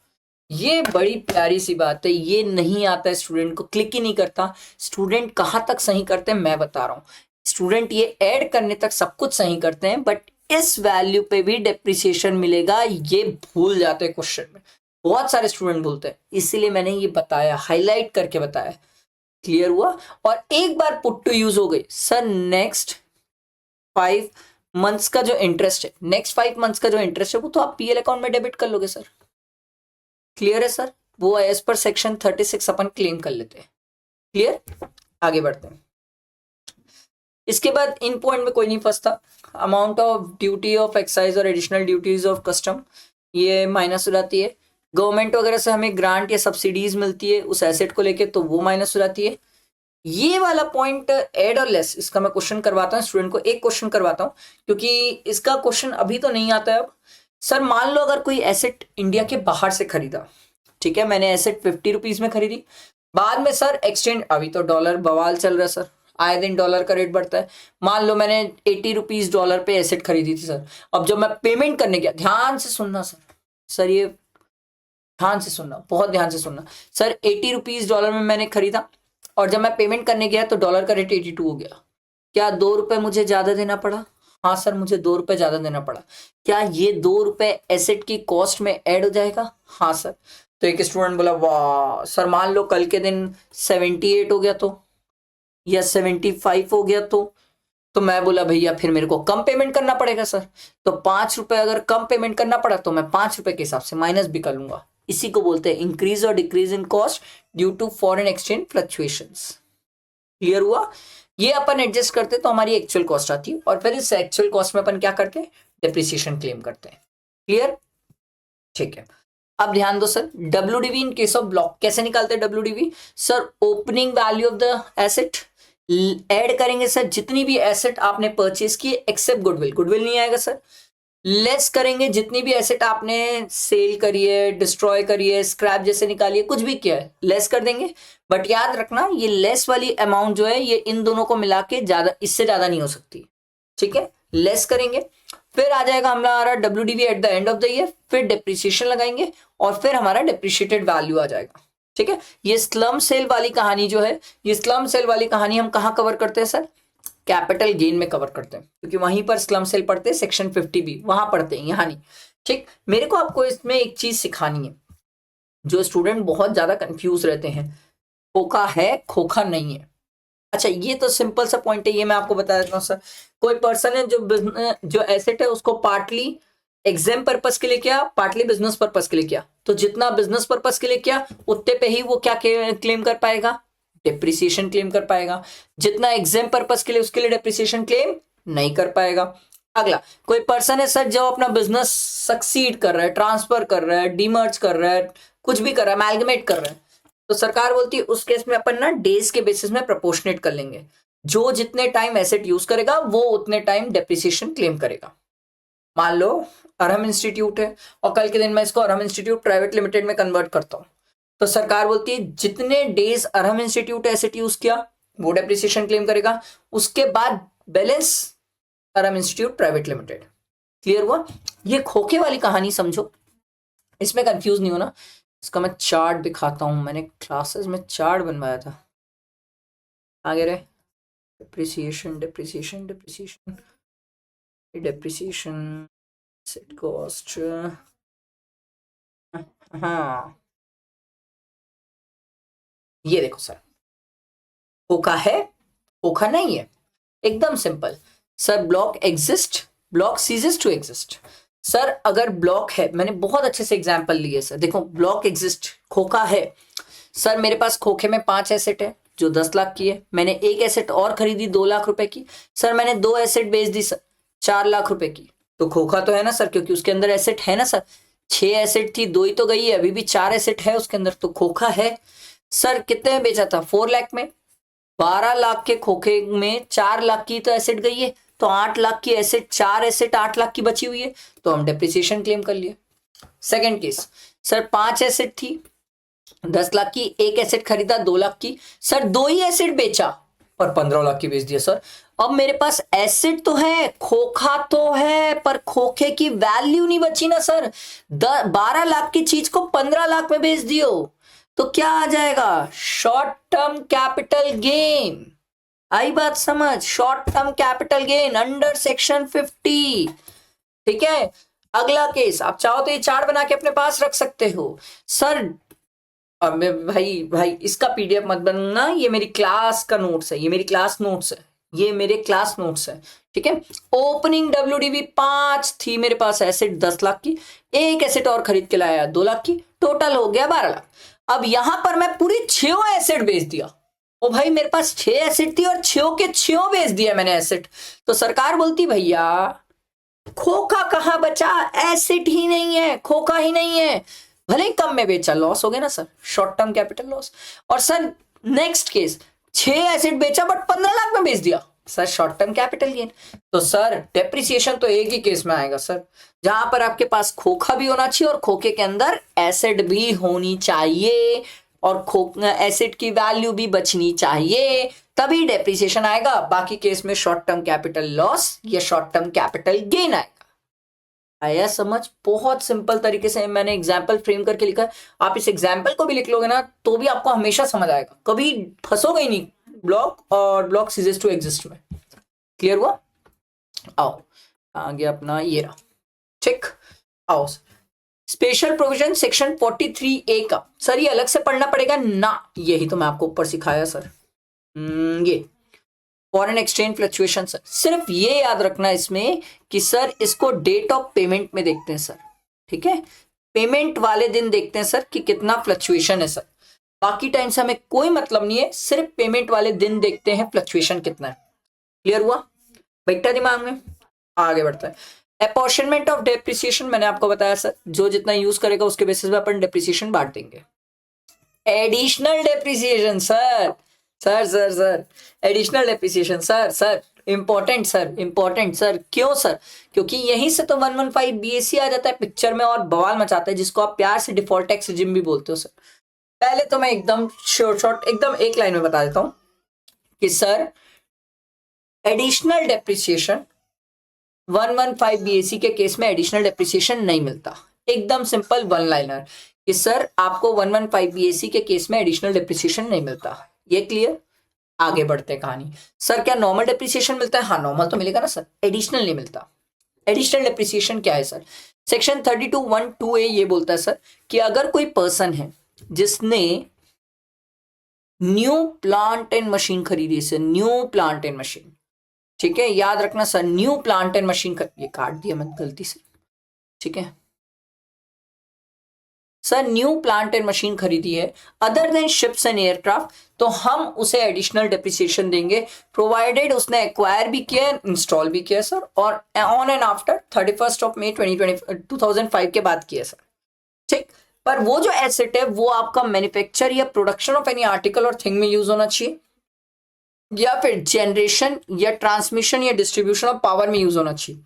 ये बड़ी प्यारी सी बात है, ये नहीं आता है स्टूडेंट को, क्लिक ही नहीं करता। स्टूडेंट कहां तक सही करते हैं मैं बता रहा हूं, स्टूडेंट ये ऐड करने तक सब कुछ सही करते हैं, बट इस वैल्यू पे भी डेप्रिसिएशन मिलेगा ये भूल जाते हैं क्वेश्चन में, बहुत सारे स्टूडेंट भूलते हैं, इसीलिए मैंने ये बताया, हाईलाइट करके बताया। क्लियर हुआ? और एक बार पुट टू यूज हो गई सर, नेक्स्ट 5 मंथ्स का जो इंटरेस्ट है, नेक्स्ट 5 मंथ्स का जो इंटरेस्ट है वो तो आप पीएल अकाउंट में डेबिट कर लोगे सर। क्लियर है सर? वो एज पर सेक्शन 36 अपन क्लेम कर लेते हैं। क्लियर? आगे बढ़ते हैं। इसके बाद इन पॉइंट में कोई नहीं फंसता, amount of duty of excise और एडिशनल ड्यूटीज ऑफ कस्टम ये माइनस हो जाती है। गवर्नमेंट वगैरह से हमें ग्रांट या सब्सिडीज मिलती है उस एसेट को लेके, तो वो माइनस हो जाती है। ये वाला पॉइंट एड और लेस, इसका मैं क्वेश्चन करवाता हूँ स्टूडेंट को, एक क्वेश्चन करवाता हूँ क्योंकि इसका क्वेश्चन अभी तो नहीं आता है। अब सर मान लो अगर कोई एसेट इंडिया के बाहर से खरीदा, ठीक है, मैंने एसेट 50 रुपीज में खरीदी, बाद में सर एक्सचेंज, अभी तो डॉलर बवाल चल रहा है सर, आए दिन डॉलर का रेट बढ़ता है, मान लो मैंने 80 रुपीज डॉलर पे एसेट खरीदी थी सर, अब जब मैं पेमेंट करने गया, ध्यान से सुनना सर ये ध्यान से सुनना, बहुत ध्यान से सुनना सर, 80 रुपीज डॉलर में मैंने खरीदा और जब मैं पेमेंट करने गया तो डॉलर का रेट 82 हो गया, क्या 2 रुपए मुझे ज्यादा देना पड़ा? हाँ सर मुझे 2 रुपए ज्यादा देना पड़ा। क्या ये 2 रुपए एसेट की कॉस्ट में ऐड हो जाएगा? हाँ सर। तो एक स्टूडेंट बोला वाह सर, मान लो कल के दिन 78 हो गया तो, या 75 हो गया तो, तो मैं बोला भैया फिर मेरे को कम पेमेंट करना पड़ेगा सर। तो 5 रुपए अगर कम पेमेंट करना पड़ा तो मैं 5 रुपए के हिसाब से माइनस भी कर लूंगा। इसी को बोलते हैं इंक्रीज और decrease in cost due to foreign exchange fluctuations. Clear हुआ? ये अपन एडजस्ट करते तो हमारी एक्चुअल कॉस्ट आती है, और फिर इस एक्चुअल कॉस्ट में अपन क्या करते हैं, डेप्रिसिएशन क्लेम करते हैं। क्लियर? ठीक है। अब ध्यान दो sir, WDV in case of block कैसे निकालते हैं? WDV sir opening value of the asset add करेंगे सर, जितनी भी एसेट आपने परचेज की एक्सेप्ट गुडविल, गुडविल नहीं आएगा सर, लेस करेंगे जितनी भी एसेट आपने सेल करी है, डिस्ट्रॉय करी है, स्क्रैप जैसे निकाली है, कुछ भी किया है लेस कर देंगे। बट याद रखना ये लेस वाली अमाउंट जो है ये इन दोनों को मिला के ज्यादा, इससे ज्यादा नहीं हो सकती। ठीक है, लेस करेंगे, फिर आ जाएगा हमारा WDV at the end of the year, फिर डेप्रिसिएशन लगाएंगे और फिर हमारा डेप्रिशिएटेड वैल्यू आ जाएगा। ठीक है, ये स्लम सेल वाली कहानी जो है, ये स्लम सेल वाली कहानी हम कहाँ कवर करते हैं सर? कैपिटल गेन में कवर करते हैं, क्योंकि वहीं पर स्लम सेल पढ़ते हैं, सेक्शन 50B वहां पढ़ते हैं, यहाँ नहीं। ठीक, मेरे को आपको इसमें एक चीज सिखानी है, जो स्टूडेंट बहुत ज्यादा कंफ्यूज रहते हैं, खोखा है खोखा नहीं है। अच्छा, ये तो सिंपल सा पॉइंट है, ये मैं आपको बता देता हूँ सर। कोई पर्सन है जो एसेट है उसको पार्टली एग्जाम पर्पस के लिए किया, पार्टली बिजनेस पर्पस के लिए किया, तो जितना बिजनेस पर्पस के लिए किया उतने पे ही वो क्या क्लेम कर पाएगा? डेप्रिसिएशन क्लेम कर पाएगा। जितना एग्जाम पर्पस के लिए, उसके लिए डेप्रिसिएशन क्लेम नहीं कर पाएगा। अगला, कोई पर्सन है सर जो अपना बिजनेस सक्सीड कर रहा है, ट्रांसफर कर रहा है, डीमर्ज कर रहा है, कुछ भी कर रहा है, अमैलगमेट कर रहा है, तो सरकार बोलती है उस केस में अपन ना डेज के बेसिस में प्रोपोर्शनेट कर लेंगे, जो जितने टाइम एसेट यूज करेगा वो उतने टाइम डेप्रिसिएशन क्लेम करेगा। मान लो अरहम इंस्टीट्यूट है और कल के दिन मैं इसको अरहम इंस्टीट्यूट प्राइवेट लिमिटेड में कन्वर्ट करता हूं, तो सरकार बोलती है जितने days Arham institute asset use किया वो डेप्रिसिएशन क्लेम करेगा, उसके बाद balance Arham institute private limited. Clear हुआ? ये खोखे वाली कहानी समझो, इसमें कंफ्यूज नहीं होना। इसका मैं चार्ट दिखाता हूं, मैंने क्लासेस में चार्ट बनवाया था। आगे रहे, depreciation depreciation depreciation depreciation set cost, हाँ ये देखो सर, खोखा है खोखा नहीं है, एकदम simple sir. Block exist, block ceases to exist. Sir अगर ब्लॉक है, मैंने बहुत अच्छे से एग्जांपल लिए सर, देखो ब्लॉक एग्जिस्ट, खोखा है सर, मेरे पास खोखे में 5 एसेट है जो 10 लाख की है, मैंने एक एसेट और खरीदी 2 लाख रुपए की, सर मैंने 2 एसेट बेच दी सर 4 लाख रुपए की, तो खोखा तो है ना सर, क्योंकि उसके अंदर एसेट है ना सर। 6 एसेट थी, 2 ही तो गई है, अभी भी 4 एसेट है उसके अंदर, तो खोखा है। सर कितने में बेचा था? 4 लाख में। 12 लाख के खोखे में 4 लाख की तो एसेट गई है, तो 8 लाख की एसेट, 4 एसेट 8 लाख की बची हुई है, तो हम डेप्रिसिएशन क्लेम कर लिए। सेकंड केस, सर 5 एसेट थी 10 लाख की, एक एसेट खरीदा 2 लाख की, सर 2 ही एसेट बेचा और 15 लाख की बेच दिया सर। अब मेरे पास एसेट तो है, खोखा तो है, पर खोखे की वैल्यू नहीं बची ना सर। 12 लाख की चीज को 15 लाख में बेच दियो, तो क्या आ जाएगा? Short term capital gain. आई बात समझ? Short term capital gain under section 50। ठीक है, अगला केस, आप चाहो तो ये चार्ट बना के अपने पास रख सकते हो सर। अब भाई इसका पीडीएफ मत बनना, ये मेरी क्लास का नोट्स है, ये मेरी क्लास नोट्स है, ये मेरे क्लास नोट्स है। ठीक है, ओपनिंग डब्ल्यूडीवी 5 थी मेरे पास एसेट 10 लाख की, एक एसेट और खरीद के लाया 2 लाख की, टोटल हो गया 12 लाख। अब यहां पर मैं पूरी 6 एसेट बेच दिया, ओ भाई मेरे पास 6 एसेट थी और 6 के 6 बेच दिया मैंने एसेट, तो सरकार बोलती भैया खोखा कहां बचा? एसेट ही नहीं है, खोखा ही नहीं है, भले ही कम में बेचा, लॉस हो गया ना sir, short term capital loss. और सर नेक्स्ट केस, 6 एसेट बेचा बट 15 लाख में बेच दिया, sir short term capital gain. तो सर डेप्रिसिएशन तो एक ही केस में आएगा सर, जहां पर आपके पास खोखा भी होना चाहिए और खोखे के अंदर एसेट भी होनी चाहिए, और एसेट की वैल्यू भी बचनी चाहिए, तभी डेप्रिसिएशन आएगा। बाकी केस में शॉर्ट टर्म कैपिटल लॉस या शॉर्ट टर्म कैपिटल गेन आएगा। आया समझ? बहुत सिंपल तरीके से मैंने एग्जाम्पल फ्रेम करके लिखा है, आप इस एग्जाम्पल को भी लिख लोगे ना तो भी आपको हमेशा समझ आएगा, कभी फंसोगे ही नहीं ब्लॉक और ब्लॉक सीजेस टू एग्जिस्ट में। क्लियर हुआ? आओ आगे अपना ये रहा, ठीक। आओ, स्पेशल प्रोविजन सेक्शन 43A का सर ये अलग से पढ़ना पड़ेगा ना, यही तो मैं आपको ऊपर सिखाया सर। ये फॉरेन एक्सचेंज फ्लक्चुएशन सर, सिर्फ ये याद रखना इसमें कि सर इसको डेट ऑफ पेमेंट में देखते हैं सर, ठीक है, पेमेंट वाले दिन देखते हैं सर कि कितना फ्लक्चुएशन है सर, बाकी टाइम से हमें कोई मतलब नहीं है, सिर्फ पेमेंट वाले दिन देखते हैं फ्लक्चुएशन कितना है। क्लियर हुआ, बैठा दिमाग में, आगे बढ़ता है। अपॉर्शनमेंट ऑफ डेप्रिसिएशन मैंने आपको बताया सर, जो जितना यूज करेगा उसके बेसिस पे अपन डेप्रिसिएशन बांट देंगे। Additional depreciation sir, sir sir sir additional depreciation sir important sir, क्यों सर? क्योंकि यहीं से तो 115 बीएसी आ जाता है पिक्चर में और बवाल मचाता है, जिसको आप प्यार से डिफॉल्ट टैक्स रिजिम भी बोलते हो सर। पहले तो मैं एकदम शॉर्ट एकदम एक लाइन में बता देता हूं कि सर एडिशनल डेप्रिसिएशन 115 बीएसी के केस में एडिशनल डेप्रिसिएशन नहीं मिलता। एकदम सिंपल वन लाइनर कि सर आपको 115 बीएसी के केस में एडिशनल डेप्रिसिएशन नहीं मिलता। ये क्लियर? आगे बढ़ते हैं कहानी। सर क्या नॉर्मल डेप्रिसिएशन मिलता है? हाँ नॉर्मल तो मिलेगा ना सर, एडिशनल नहीं मिलता। एडिशनल डेप्रिसिएशन क्या है सर? सेक्शन 32(1)(2)(a) ये बोलता है सर कि अगर कोई पर्सन है जिसने न्यू प्लांट एंड मशीन खरीदी है, न्यू प्लांट एंड मशीन, ठीक है, याद रखना sir, new plant and machine, ये काट दिया मैं गलती से, ठीक है sir, new plant and machine खरीदी है other than ships and aircraft, तो हम उसे एडिशनल डेप्रिसिएशन देंगे प्रोवाइडेड उसने एक्वायर भी किया है, इंस्टॉल भी किया सर, और ऑन एंड आफ्टर 31 मई 2005 के बाद किया सर, ठीक। पर वो जो एसेट है वो आपका मैन्युफैक्चर या प्रोडक्शन ऑफ एनी आर्टिकल और थिंग में यूज होना चाहिए, या फिर जनरेशन या ट्रांसमिशन या डिस्ट्रीब्यूशन ऑफ पावर में यूज होना चाहिए,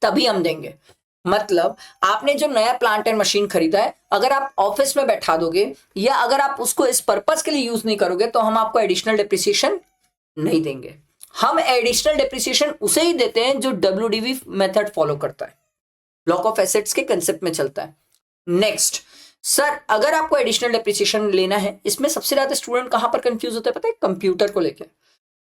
तभी हम देंगे। मतलब आपने जो नया प्लांट एंड मशीन खरीदा है, अगर आप ऑफिस में बैठा दोगे या अगर आप उसको इस पर्पस के लिए यूज नहीं करोगे तो हम आपको एडिशनल डेप्रिसिएशन नहीं देंगे। हम एडिशनल डेप्रिसिएशन उसे ही देते हैं जो WDV मेथड फॉलो करता है, ब्लॉक ऑफ एसेट्स के कंसेप्ट में चलता है। नेक्स्ट सर, अगर आपको एडिशनल डेप्रिसिएशन लेना है, इसमें सबसे ज्यादा स्टूडेंट कहां पर कंफ्यूज होता है पता है? कंप्यूटर को लेकर,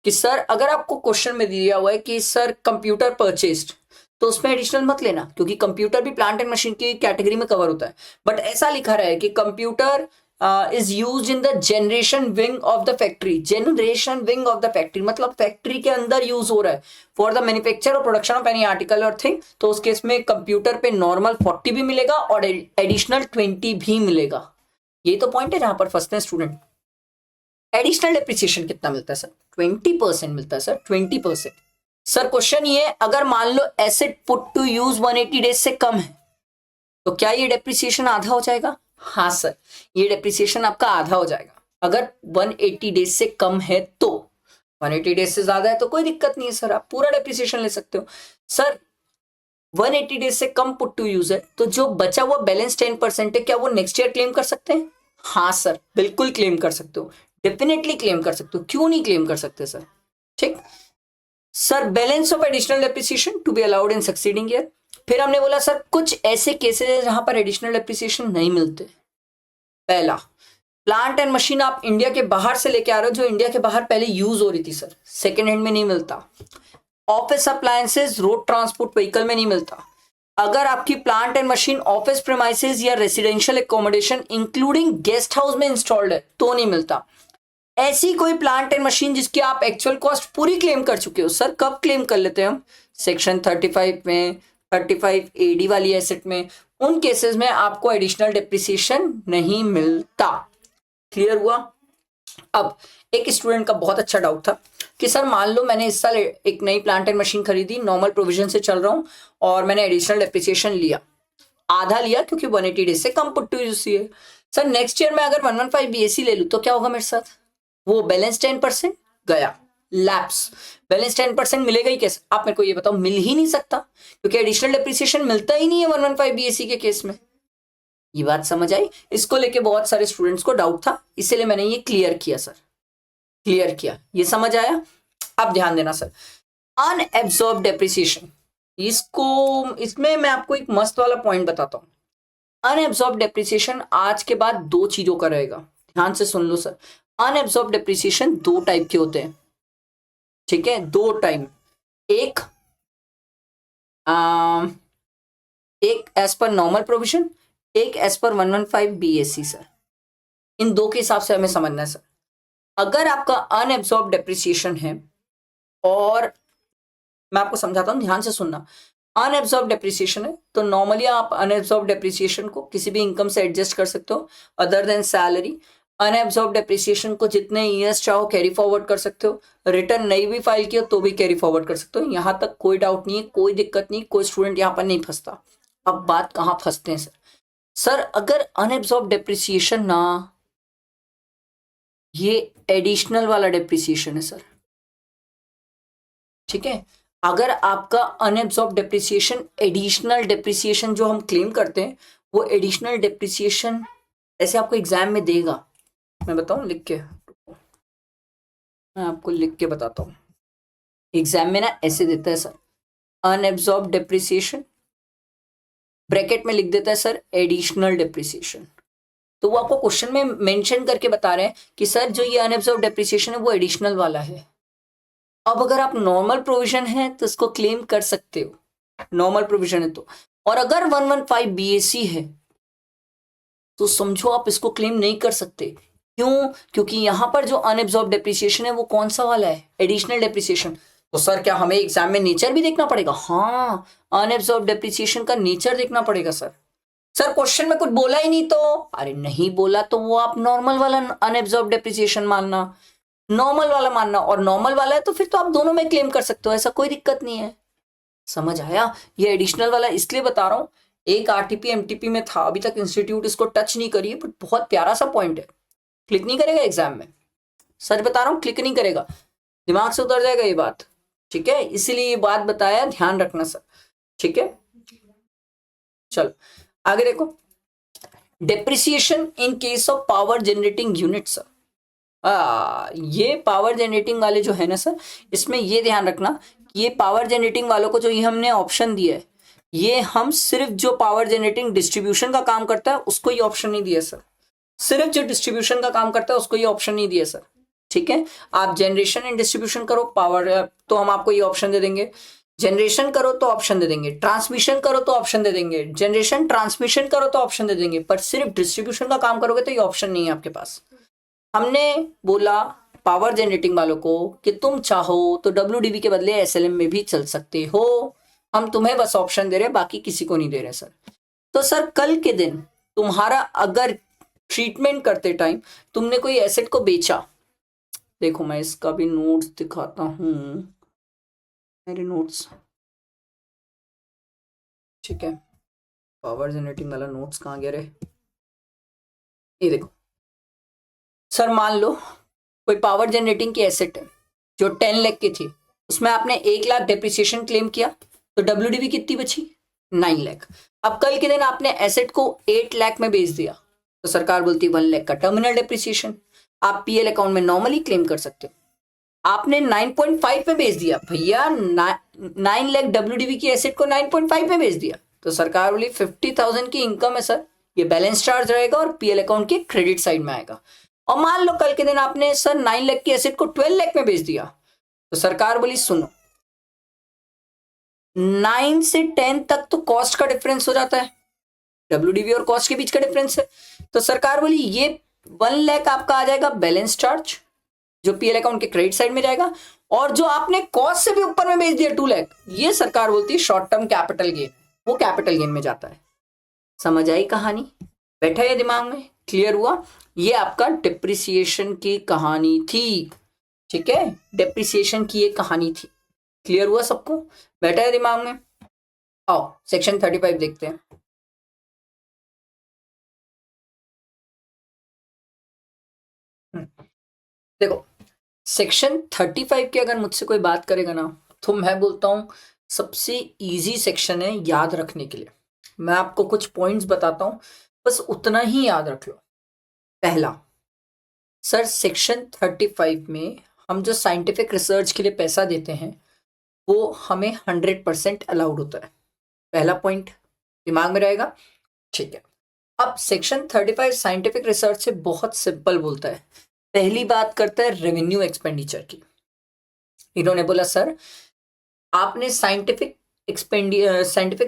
कि सर अगर आपको क्वेश्चन में दिया हुआ है कि सर कंप्यूटर परचेस्ड, तो उसमें एडिशनल मत लेना, क्योंकि कंप्यूटर भी प्लांट एंड मशीन की कैटेगरी में कवर होता है। बट ऐसा लिखा रहा है कि computer is used in the generation wing of the factory, generation wing of the factory मतलब फैक्ट्री के अंदर यूज हो रहा है फॉर द मैन्युफैक्चर और प्रोडक्शन ऑफ एनी आर्टिकल और थिंग, तो उस केस में कंप्यूटर पे नॉर्मल 40 भी मिलेगा और एडिशनल 20 भी मिलेगा। ये तो पॉइंट है जहां पर फंसते हैं स्टूडेंट। एडिशनल डेप्रिसिएशन कितना मिलता है सर? 20% मिलता है सर, 20%। सर क्वेश्चन ये है, अगर मान लो asset put to use 180 days से कम है, तो क्या ये डेप्रिसिएशन आधा हो जाएगा? हाँ सर, ये डेप्रिसिएशन आपका आधा हो जाएगा अगर 180 डेज से कम है तो। 180 डेज से ज्यादा है तो कोई दिक्कत नहीं है सर, आप पूरा डेप्रिसिएशन ले सकते हो। सर 180 डेज से कम पुट टू यूज है, तो जो बचा हुआ बैलेंस 10% है, क्या वो नेक्स्ट ईयर क्लेम कर सकते हैं? हाँ सर, बिल्कुल क्लेम कर सकते हो, डेफिनेटली क्लेम कर सकते हो, क्यों नहीं क्लेम कर सकते सर? ठीक sir, balance of additional depreciation to be allowed in succeeding year. फिर हमने बोला सर कुछ ऐसे केसेस है जहां पर एडिशनल डेप्रिसिएशन नहीं मिलते। पहला, प्लांट एंड मशीन आप इंडिया के बाहर से लेके आ रहे हो, जो इंडिया के बाहर पहले यूज हो रही थी सर, सेकेंड हैंड में नहीं मिलता। Office appliances road transport vehicle में नहीं मिलता। अगर आपकी plant and machine office premises या residential accommodation including guest house में इंस्टॉल्ड है तो नहीं मिलता। ऐसी कोई प्लांट एंड मशीन जिसकी आप एक्चुअल कॉस्ट पूरी क्लेम कर चुके हो, सर कब क्लेम कर लेते हैं हम? सेक्शन 35 में, 35 AD वाली एसेट में, उन केसेस में आपको एडिशनल डेप्रिसिएशन नहीं मिलता। क्लियर हुआ? अब एक स्टूडेंट का बहुत अच्छा डाउट था कि सर मान लो मैंने इस साल एक नई प्लांट एंड मशीन खरीदी, नॉर्मल प्रोविजन से चल रहा हूं और मैंने एडिशनल डेप्रिसिएशन लिया, आधा लिया क्योंकि 180 डेज से कम पुट टू यूज है। सर नेक्स्ट ईयर में अगर 115 BAC ले लूं तो क्या होगा मेरे साथ? वो बैलेंस 10% गया, लैप्स। बैलेंस 10% मिलेगा ही कैसे? आप मेरे को ये बताओ, मिल ही नहीं सकता क्योंकि एडिशनल डेप्रिसिएशन मिलता ही नहीं है 115 BAC के केस में। ये बात समझ आई? इसको लेके बहुत सारे स्टूडेंट्स को डाउट था, इसलिए मैंने ये क्लियर किया सर, क्लियर किया। ये समझ आया? अब ध्यान देना सर, अनएब्सॉर्ब डेप्रिसिएशन, इसमें मैं आपको एक मस्त वाला पॉइंट बताता हूं। अनएब्सॉर्ब डेप्रिसिएशन आज के बाद दो चीजों का रहेगा, ध्यान से सुन लो सर। अनएब्सॉर्ब डेप्रिसिएशन दो टाइप के होते हैं, ठीक है, दो टाइप। एक एज पर नॉर्मल प्रोविजन, एक एज पर 115 BAC सर। इन दो के हिसाब से हमें समझना है सर। अगर आपका अनएब्सॉर्ब डेप्रिसिएशन है और मैं आपको समझाता हूँ, ध्यान से सुनना। अनएब्जॉर्ब डेप्रिसिएशन है तो नॉर्मली आप अनएब्जॉर्ब डेप्रिसिएशन को किसी भी इनकम से एडजस्ट कर सकते हो other than salary. Unabsorbed depreciation को जितने ईयर्स चाहो कैरी फॉरवर्ड कर सकते हो, रिटर्न नहीं भी फाइल किया तो भी कैरी फॉरवर्ड कर सकते हो। यहाँ तक कोई डाउट नहीं है, कोई दिक्कत नहीं, कोई स्टूडेंट यहाँ पर नहीं फंसता। अब बात कहाँ फंसते हैं सर? सर अगर अनएब्जॉर्ब डेप्रिसिएशन ना, ये एडिशनल वाला डेप्रिसिएशन है सर, ठीक है। अगर आपका अनएब्जॉर्ब डेप्रिसिएशन एडिशनल डेप्रिसिएशन जो हम क्लेम करते हैं, वो एडिशनल डेप्रिसिएशन ऐसे आपको एग्जाम में देगा। मैं बताऊं लिख के, मैं आपको लिख के बताता हूँ। एग्जाम में ना ऐसे देता है सर, अनएब्जॉर्ब डेप्रिसिएशन ब्रैकेट में लिख देता है सर एडिशनल डेप्रिसिएशन। तो वो आपको क्वेश्चन में मेंशन करके बता रहे हैं कि सर जो ये अनएब्जॉर्ब डेप्रिसिएशन है वो एडिशनल वाला है। अब अगर आप नॉर्मल प्रोविजन है तो इसको क्लेम कर सकते हो, नॉर्मल प्रोविजन है तो। और अगर 115 बीएसी है तो समझो आप इसको क्लेम नहीं कर सकते। क्यों? क्योंकि यहां पर जो अनएब्जॉर्ब डेप्रिसिएशन है वो कौन सा वाला है? Additional depreciation. तो सर क्या हमें एग्जाम में नेचर भी देखना पड़ेगा? हाँ, अनएब्जॉर्ब डेप्रिसिएशन का नेचर देखना पड़ेगा सर। सर क्वेश्चन में कुछ बोला ही नहीं तो, अरे नहीं बोला तो वो आप नॉर्मल वाला अनएब्जॉर्ब डेप्रिसिएशन मानना, नॉर्मल वाला मानना, और नॉर्मल वाला है तो फिर तो आप दोनों में क्लेम कर सकते हो, ऐसा कोई दिक्कत नहीं है। समझ आया? ये एडिशनल वाला इसलिए बता रहा हूं, एक आरटीपी एमटीपी में था, अभी तक इंस्टीट्यूट इसको टच नहीं करी है, बट बहुत प्यारा सा पॉइंट है। क्लिक नहीं करेगा एग्जाम में, सच बता रहा हूं, क्लिक नहीं करेगा, दिमाग से उतर जाएगा ये बात, ठीक है। इसीलिए ये बात बताया, ध्यान रखना सर, ठीक है। चलो आगे देखो, depreciation in case of power generating unit sir. ये पावर जनरेटिंग वाले जो है ना सर, इसमें ये ध्यान रखना, ये पावर जनरेटिंग वालों को जो ये हमने ऑप्शन दिया है, ये हम सिर्फ जो पावर जनरेटिंग डिस्ट्रीब्यूशन का काम करता है उसको ये ऑप्शन नहीं दिया सर, सिर्फ जो डिस्ट्रीब्यूशन का काम करता है उसको ये ऑप्शन नहीं दिया सर, ठीक है। आप जनरेशन एंड डिस्ट्रीब्यूशन करो पावर तो हम आपको ये ऑप्शन दे देंगे, जनरेशन करो तो ऑप्शन दे देंगे, ट्रांसमिशन करो तो ऑप्शन दे देंगे, जनरेशन ट्रांसमिशन करो तो ऑप्शन दे देंगे, पर सिर्फ डिस्ट्रीब्यूशन का काम करोगे तो ये ऑप्शन नहीं है आपके पास। हमने बोला पावर जनरेटिंग वालों को कि तुम चाहो तो डब्ल्यूडीबी के बदले एसएलएम में भी चल सकते हो, हम तुम्हें बस ऑप्शन दे रहे हैं, बाकी किसी को नहीं दे रहे सर। तो सर कल के दिन तुम्हारा अगर ट्रीटमेंट करते टाइम तुमने कोई एसेट को बेचा, देखो मैं इसका भी नोट्स दिखाता हूं, मेरे नोट्स, ठीक है। पावर जनरेटिंग वाला नोट्स कहाँ गया रे? ये देखो सर, मान लो कोई पावर जनरेटिंग की एसेट है जो 10 लाख की थी, उसमें आपने 1 लाख डेप्रिसिएशन क्लेम किया, तो डब्ल्यूडीबी कितनी बची? 9 लाख। अब कल के दिन आपने एसेट को 8 लाख में बेच दिया, तो सरकार बोलती 1 लाख का टर्मिनल डेप्रिसिएशन, आप पीएल अकाउंट में नॉर्मली क्लेम कर सकते हो। आपने 9.5 में बेच दिया भैया, 9 लाख डब्ल्यूडीबी की एसेट को 9.5 में बेच दिया, तो सरकार बोली 50,000 की इनकम है सर, ये बैलेंस चार्ज रहेगा और पीएल अकाउंट के क्रेडिट साइड में आएगा। और मान लो कल के दिन आपने सर 9 लाख की एसेट को 12 लाख में बेच दिया, तो सरकार बोली सुनो, 9 से 10 तक तो कॉस्ट का डिफरेंस हो जाता है, डब्ल्यूडीबी और कॉस्ट के बीच का डिफरेंस है, तो सरकार बोली ये 1 लाख आपका आ जाएगा बैलेंस चार्ज जो पीएल अकाउंट के क्रेडिट साइड में जाएगा, और जो आपने कॉस्ट से भी ऊपर में बेच दिया 2 लाख, ये सरकार बोलती है शॉर्ट टर्म कैपिटल गेन, वो कैपिटल गेन में जाता है। समझ आई कहानी? बैठा है दिमाग में? क्लियर हुआ? ये आपका डिप्रिसिएशन की कहानी थी, ठीक है, डिप्रिसिएशन की ये कहानी थी। क्लियर हुआ सबको? बैठा है दिमाग में? आओ सेक्शन 35 देखते हैं। देखो सेक्शन 35 की अगर मुझसे कोई बात करेगा ना, तो मैं बोलता हूं सबसे इजी सेक्शन है याद रखने के लिए। मैं आपको कुछ पॉइंट्स बताता हूं, बस उतना ही याद रख लो। पहला सर, सेक्शन 35 में हम जो साइंटिफिक रिसर्च के लिए पैसा देते हैं वो हमें 100% अलाउड होता है। पहला पॉइंट दिमाग में रहेगा, ठीक है। अब सेक्शन 35 साइंटिफिक रिसर्च से बहुत सिंपल बोलता है। पहली बात करता है रेवेन्यू एक्सपेंडिचर की। इन्होंने बोला सर आपने साइंटिफिक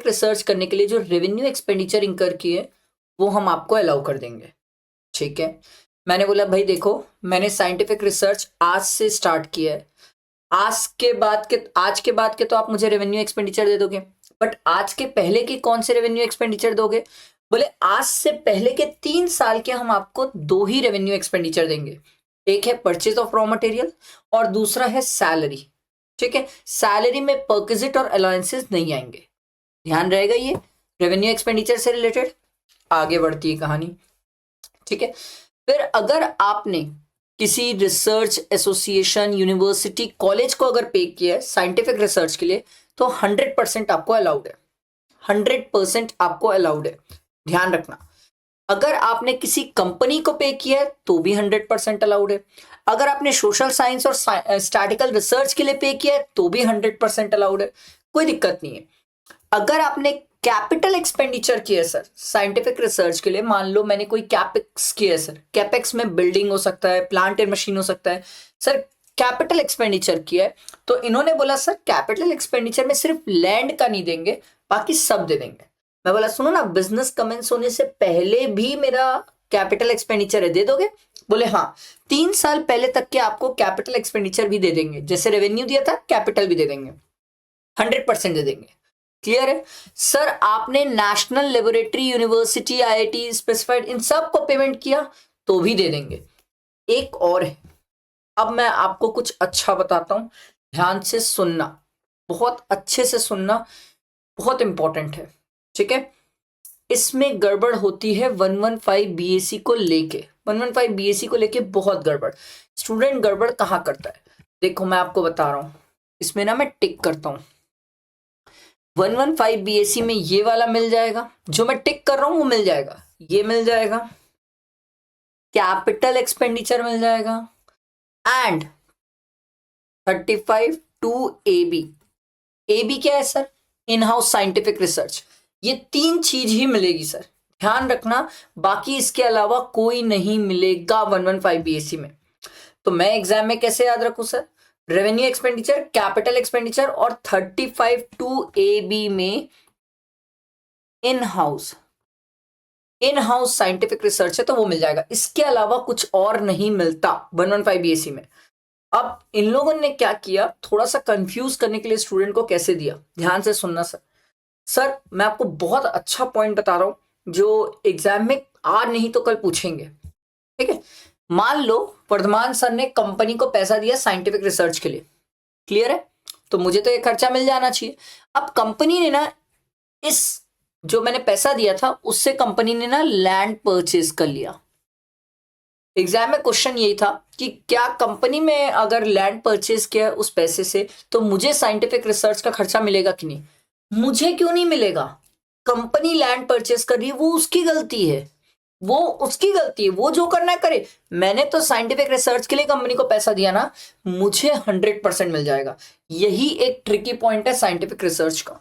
रिसर्च करने के लिए जो रेवेन्यू एक्सपेंडिचर इंकर किए वो हम आपको अलाउ कर देंगे, ठीक है। मैंने बोला भाई देखो, मैंने साइंटिफिक रिसर्च आज से स्टार्ट किया है, आज के बाद के तो आप मुझे रेवेन्यू एक्सपेंडिचर दे दोगे, बट आज के पहले के कौन से रेवेन्यू एक्सपेंडिचर दोगे? बोले आज से पहले के 3 साल के हम आपको 2 ही रेवेन्यू एक्सपेंडिचर देंगे। एक है परचेज ऑफ रॉ मटेरियल और दूसरा है सैलरी। ठीक है, सैलरी में परक्विजिट और अलाउंसेस नहीं आएंगे, ध्यान रहेगा ये रेवेन्यू एक्सपेंडिचर से रिलेटेड। आगे बढ़ती है कहानी। ठीक है, फिर अगर आपने किसी रिसर्च एसोसिएशन, यूनिवर्सिटी, कॉलेज को अगर पे किया है साइंटिफिक रिसर्च के लिए तो 100% आपको अलाउड है, 100% आपको अलाउड है, ध्यान रखना। अगर आपने किसी कंपनी को पे किया है तो भी 100% अलाउड है। अगर आपने सोशल साइंस और स्टैटिकल रिसर्च के लिए पे किया है तो भी 100% अलाउड है, कोई दिक्कत नहीं है। अगर आपने कैपिटल एक्सपेंडिचर किया है सर साइंटिफिक रिसर्च के लिए, मान लो मैंने कोई कैपेक्स किया है सर, कैपेक्स में बिल्डिंग हो सकता है, प्लांट एंड मशीन हो सकता है, सर कैपिटल एक्सपेंडिचर किया है, तो इन्होंने बोला सर कैपिटल एक्सपेंडिचर में सिर्फ लैंड का नहीं देंगे, बाकी सब दे देंगे। मैं बोला सुनो ना, बिजनेस कमेंस होने से पहले भी मेरा कैपिटल एक्सपेंडिचर है, दे दोगे? बोले हाँ, 3 साल पहले तक के आपको कैपिटल एक्सपेंडिचर भी दे देंगे, जैसे रेवेन्यू दिया था कैपिटल भी दे देंगे, 100% दे देंगे। क्लियर है सर? आपने national laboratory, university, IIT specified in सब को पेमेंट किया तो भी दे देंगे। एक और है, अब मैं आपको कुछ अच्छा बताता हूं, ध्यान से सुनना, बहुत अच्छे से सुनना, बहुत इंपॉर्टेंट है। ठीक है, इसमें गड़बड़ होती है 115 बीएससी को लेके, 115 बीएससी को लेके बहुत गड़बड़। स्टूडेंट गड़बड़ कहाँ करता है, देखो मैं आपको बता रहा हूं, इसमें ना मैं टिक करता हूं, 115 बीएससी में ये वाला मिल जाएगा, जो मैं टिक कर रहा हूं वो मिल जाएगा, ये मिल जाएगा, कैपिटल एक्सपेंडिचर मिल जाएगा, एंड 35 टू एबी। एबी क्या है sir? In house scientific research. ये 3 चीज ही मिलेगी सर, ध्यान रखना, बाकी इसके अलावा कोई नहीं मिलेगा 115 बीएससी में। तो मैं एग्जाम में कैसे याद रखूं sir? Revenue expenditure, capital expenditure और 35 टू एबी में इन हाउस साइंटिफिक रिसर्च है तो वो मिल जाएगा, इसके अलावा कुछ और नहीं मिलता 115 बीएससी में। अब इन लोगों ने क्या किया, थोड़ा सा कंफ्यूज करने के लिए स्टूडेंट को कैसे दिया, ध्यान से सुनना सर। सर मैं आपको बहुत अच्छा पॉइंट बता रहा हूं जो एग्जाम में आज नहीं तो कल पूछेंगे। ठीक है, मान लो वर्धमान सर ने कंपनी को पैसा दिया साइंटिफिक रिसर्च के लिए, क्लियर है, तो मुझे तो ये खर्चा मिल जाना चाहिए। अब कंपनी ने ना, इस जो मैंने पैसा दिया था उससे कंपनी ने ना लैंड परचेज कर लिया। एग्जाम में क्वेश्चन यही था कि क्या कंपनी में अगर लैंड परचेज किया उस पैसे से तो मुझे साइंटिफिक रिसर्च का खर्चा मिलेगा कि नहीं? मुझे क्यों नहीं मिलेगा? कंपनी लैंड परचेज कर रही है, वो उसकी गलती है, वो उसकी गलती है, वो जो करना है करे। मैंने तो साइंटिफिक रिसर्च के लिए कंपनी को पैसा दिया ना, मुझे 100% मिल जाएगा। यही एक ट्रिकी पॉइंट है साइंटिफिक रिसर्च का,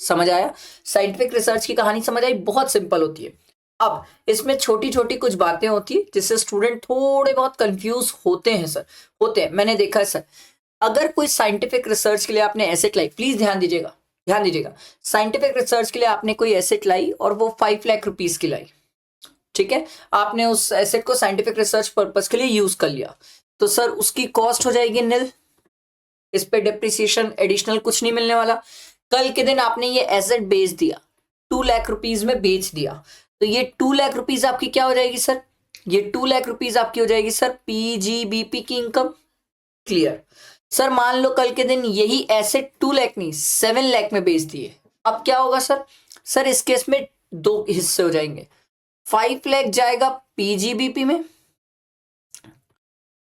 समझ आया? साइंटिफिक रिसर्च की कहानी समझ आई, बहुत सिंपल होती है। अब इसमें छोटी छोटी कुछ बातें होती है जिससे स्टूडेंट थोड़े बहुत कंफ्यूज होते हैं सर, होते हैं, मैंने देखा है सर। अगर कोई साइंटिफिक रिसर्च के लिए आपने एसेट लाई, प्लीज ध्यान दीजिएगा, ध्यान दीजिएगा, साइंटिफिक रिसर्च के लिए आपने कोई एसेट लाई और वो 5 लाख रुपीज की लाई, ठीक है, आपने उस एसेट को साइंटिफिक रिसर्च पर्पस के लिए यूज कर लिया, तो सर उसकी कॉस्ट हो जाएगी निल, इस पे डिप्रिसिएशन एडिशनल कुछ नहीं मिलने वाला। कल के दिन आपने ये एसेट बेच दिया, 2 लाख रुपीज में बेच दिया, तो ये 2 लाख रुपीज आपकी क्या हो जाएगी सर? ये 2 लाख रुपीज आपकी हो जाएगी सर पीजीबीपी की इनकम। Clear sir? मान लो कल के दिन यही एसेट 2 लाख नहीं 7 लाख में बेच दिए, अब क्या होगा सर? सर इस केस में 2 हिस्से हो जाएंगे, 5 लाख जाएगा पीजीबीपी में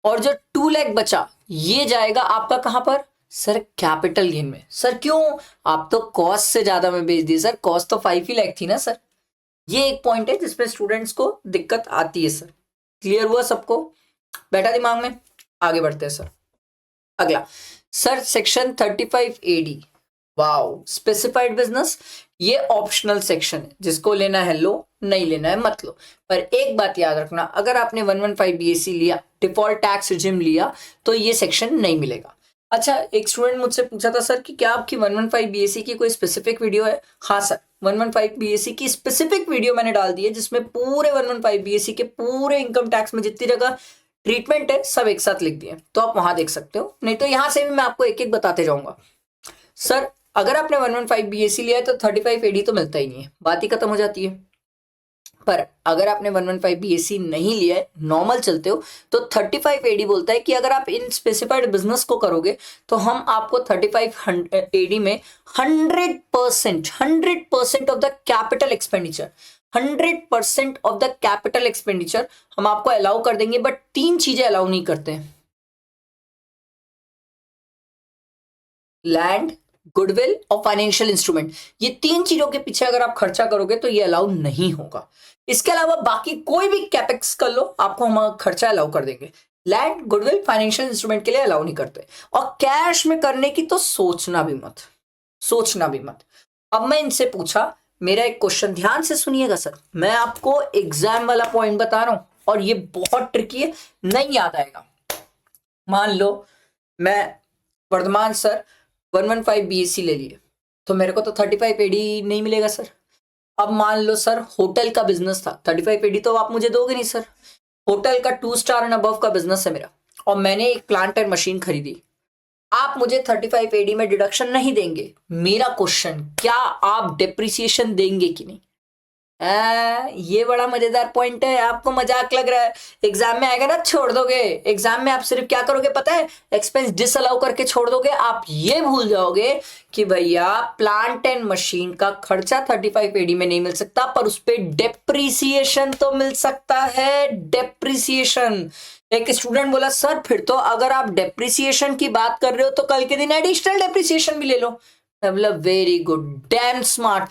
और जो 2 लाख बचा ये जाएगा आपका कहां पर सर? कैपिटल गेन में। सर क्यों? आप तो कॉस्ट से ज्यादा में बेच दिए सर, कॉस्ट तो 5 ही लाख थी ना सर। ये एक पॉइंट है जिसपे स्टूडेंट्स को दिक्कत आती है सर। क्लियर हुआ सबको? बैठा दिमाग में? आगे बढ़ते हैं सर। अगला sir section 35 AD, wow, specified business, ये ऑप्शनल सेक्शन है, जिसको लेना है लो, नहीं लेना है मत लो। पर एक बात याद रखना, अगर आपने 115 बीएससी लिया, डिफॉल्ट टैक्स रिजिम लिया, तो ये सेक्शन नहीं मिलेगा। अच्छा, एक स्टूडेंट मुझसे पूछा था सर कि क्या आपकी 115 बीएससी की कोई स्पेसिफिक वीडियो है? हाँ सर, 115 बीएससी की स्पेसिफिक वीडियो मैंने डाल दी है जिसमें पूरे 115 बीएससी के पूरे इनकम टैक्स में जितनी जगह ट्रीटमेंट है, सब एक साथ लिख दिए, तो आप वहां देख सकते हो, नहीं तो यहां से भी मैं आपको एक एक बताते जाऊंगा। सर अगर आपने 115 बीएससी लिया है तो 35 एडी तो मिलता ही नहीं है, बात ही खत्म हो जाती है। पर अगर आपने 115 बीएससी नहीं लिया है, नॉर्मल चलते हो, तो 35 एडी बोलता है कि अगर आप इन स्पेसिफाइड बिजनेस को करोगे तो हम आपको 35 एडी में 100% of the capital expenditure 100% of the capital expenditure हम आपको अलाउ कर देंगे। बट 3 चीजें अलाउ नहीं करते हैं, लैंड, गुडविल और फाइनेंशियल इंस्ट्रूमेंट। ये 3 चीजों के पीछे अगर आप खर्चा करोगे तो ये अलाउ नहीं होगा। इसके अलावा बाकी कोई भी कैपेक्स कर लो, आपको हम खर्चा अलाउ कर देंगे। लैंड, गुडविल, फाइनेंशियल इंस्ट्रूमेंट के लिए अलाउ नहीं करते, और कैश में करने की तो सोचना भी मत, सोचना भी मत। अब मैं इनसे पूछा, मेरा एक क्वेश्चन ध्यान से सुनिएगा सर, मैं आपको एग्जाम वाला पॉइंट बता रहा हूं और ये बहुत ट्रिकी है, नहीं याद आएगा। मान लो मैं वर्धमान सर 115 बीएससी ले लिए, तो मेरे को तो 35 एडी नहीं मिलेगा सर। अब मान लो सर होटल का बिजनेस था, 35 एडी तो आप मुझे दोगे नहीं सर। होटल का 2 स्टार एंड अबव का बिजनेस है मेरा, और मैंने एक प्लांट एंड मशीन खरीदी, आप मुझे 35 एडी में डिडक्शन नहीं देंगे। मेरा क्वेश्चन, क्या आप डेप्रिसिएशन देंगे कि नहीं? ये बड़ा मजेदार पॉइंट है, आपको मजाक लग रहा है, एग्जाम में आएगा ना छोड़ दोगे। एग्जाम में आप सिर्फ क्या करोगे पता है, एक्सपेंस डिसअलाउ करके छोड़ दोगे। आप ये भूल जाओगे कि भैया प्लांट एंड मशीन का खर्चा 35 एडी में नहीं मिल सकता, पर उस पर डेप्रिसिएशन तो मिल सकता है। डेप्रिसिएशन, एक स्टूडेंट बोला सर फिर तो अगर आप डेप्रिसिएशन की बात कर रहे हो तो कल के दिन एडिशनल डेप्रिसिएशन भी ले लो। मतलब वेरी गुड, डैम स्मार्ट।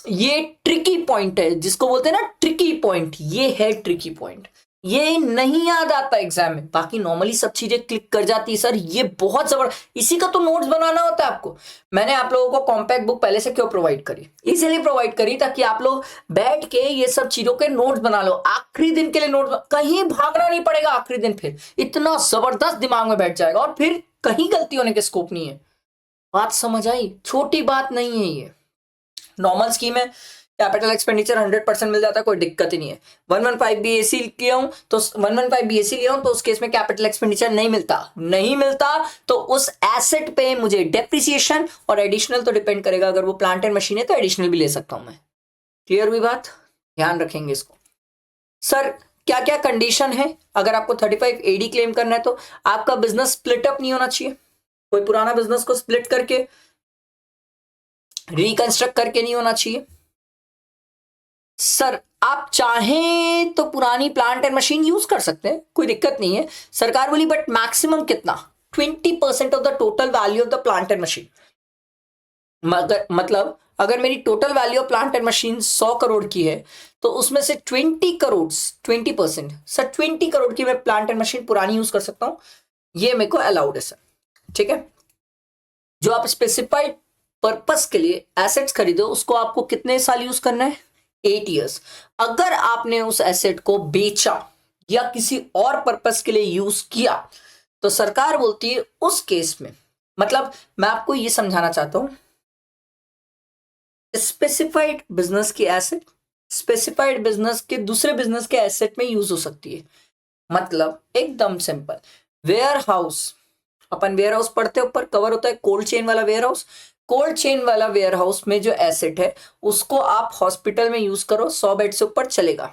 ये ट्रिकी पॉइंट है, जिसको बोलते हैं ना ट्रिकी पॉइंट, ये है ट्रिकी पॉइंट, ये नहीं याद आता एग्जाम में। बाकी नॉर्मली सब चीजें क्लिक कर जाती है सर, ये बहुत जबरदस्त। इसी का तो नोट्स बनाना होता है आपको। मैंने आप लोगों को कॉम्पैक्ट बुक पहले से क्यों प्रोवाइड करी, इसलिए प्रोवाइड करी ताकि आप लोग बैठ के ये सब चीजों के नोट्स बना लो। आखिरी दिन के लिए नोट्स, कहीं भागना नहीं पड़ेगा आखिरी दिन, फिर इतना जबरदस्त दिमाग में बैठ जाएगा और फिर कहीं गलती होने के स्कोप नहीं है। बात समझ आई? छोटी बात नहीं है ये, नॉर्मल स्कीम है, कैपिटल एक्सपेंडिचर 100% मिल जाता है, कोई दिक्कत ही नहीं है। 115 बीएससी लिया हूं तो 115 बीएससी लिया हूं तो उस केस में कैपिटल एक्सपेंडिचर नहीं मिलता तो उस एसेट पे मुझे डेप्रिसिएशन और एडिशनल तो डिपेंड करेगा, अगर वो प्लांट एंड मशीन है तो एडिशनल भी ले सकता हूं मैं। क्लियर हुई बात? ध्यान रखेंगे इसको। सर क्या क्या कंडीशन है अगर आपको 35 एडी क्लेम करना है? तो आपका बिजनेस स्प्लिट अप नहीं होना चाहिए, कोई पुराना बिजनेस को स्प्लिट करके रिकंस्ट्रक्ट करके नहीं होना चाहिए। सर आप चाहें तो पुरानी प्लांट एंड मशीन यूज कर सकते हैं, कोई दिक्कत नहीं है। सरकार बोली बट मैक्सिमम कितना? 20% of the total value of the plant and machine. मतलब अगर मेरी total value of plant and machine 100 crore की है तो उसमें से 20% सर 20 करोड़ की मैं प्लांट एंड मशीन पुरानी यूज कर सकता हूं, ये मेरे को अलाउड है सर। ठीक है, जो आप स्पेसिफाइड पर्पस के लिए एसेट्स खरीदो उसको आपको कितने साल यूज करना है? 8 ईयर्स। अगर आपने उस एसेट को बेचा या किसी और पर्पस के लिए यूज किया तो सरकार बोलती है उस केस में, मतलब मैं आपको यह समझाना चाहता हूं, स्पेसिफाइड बिजनेस की एसेट स्पेसिफाइड बिजनेस के दूसरे बिजनेस के एसेट में यूज हो सकती है। मतलब एकदम सिंपल, वेयर हाउस, अपन वेयर हाउस पढ़ते ऊपर कवर होता है कोल्ड चेन वाला वेयर हाउस। कोल्ड चेन वाला वेयर हाउस में जो एसेट है उसको आप हॉस्पिटल में यूज करो, 100 बेड से ऊपर चलेगा।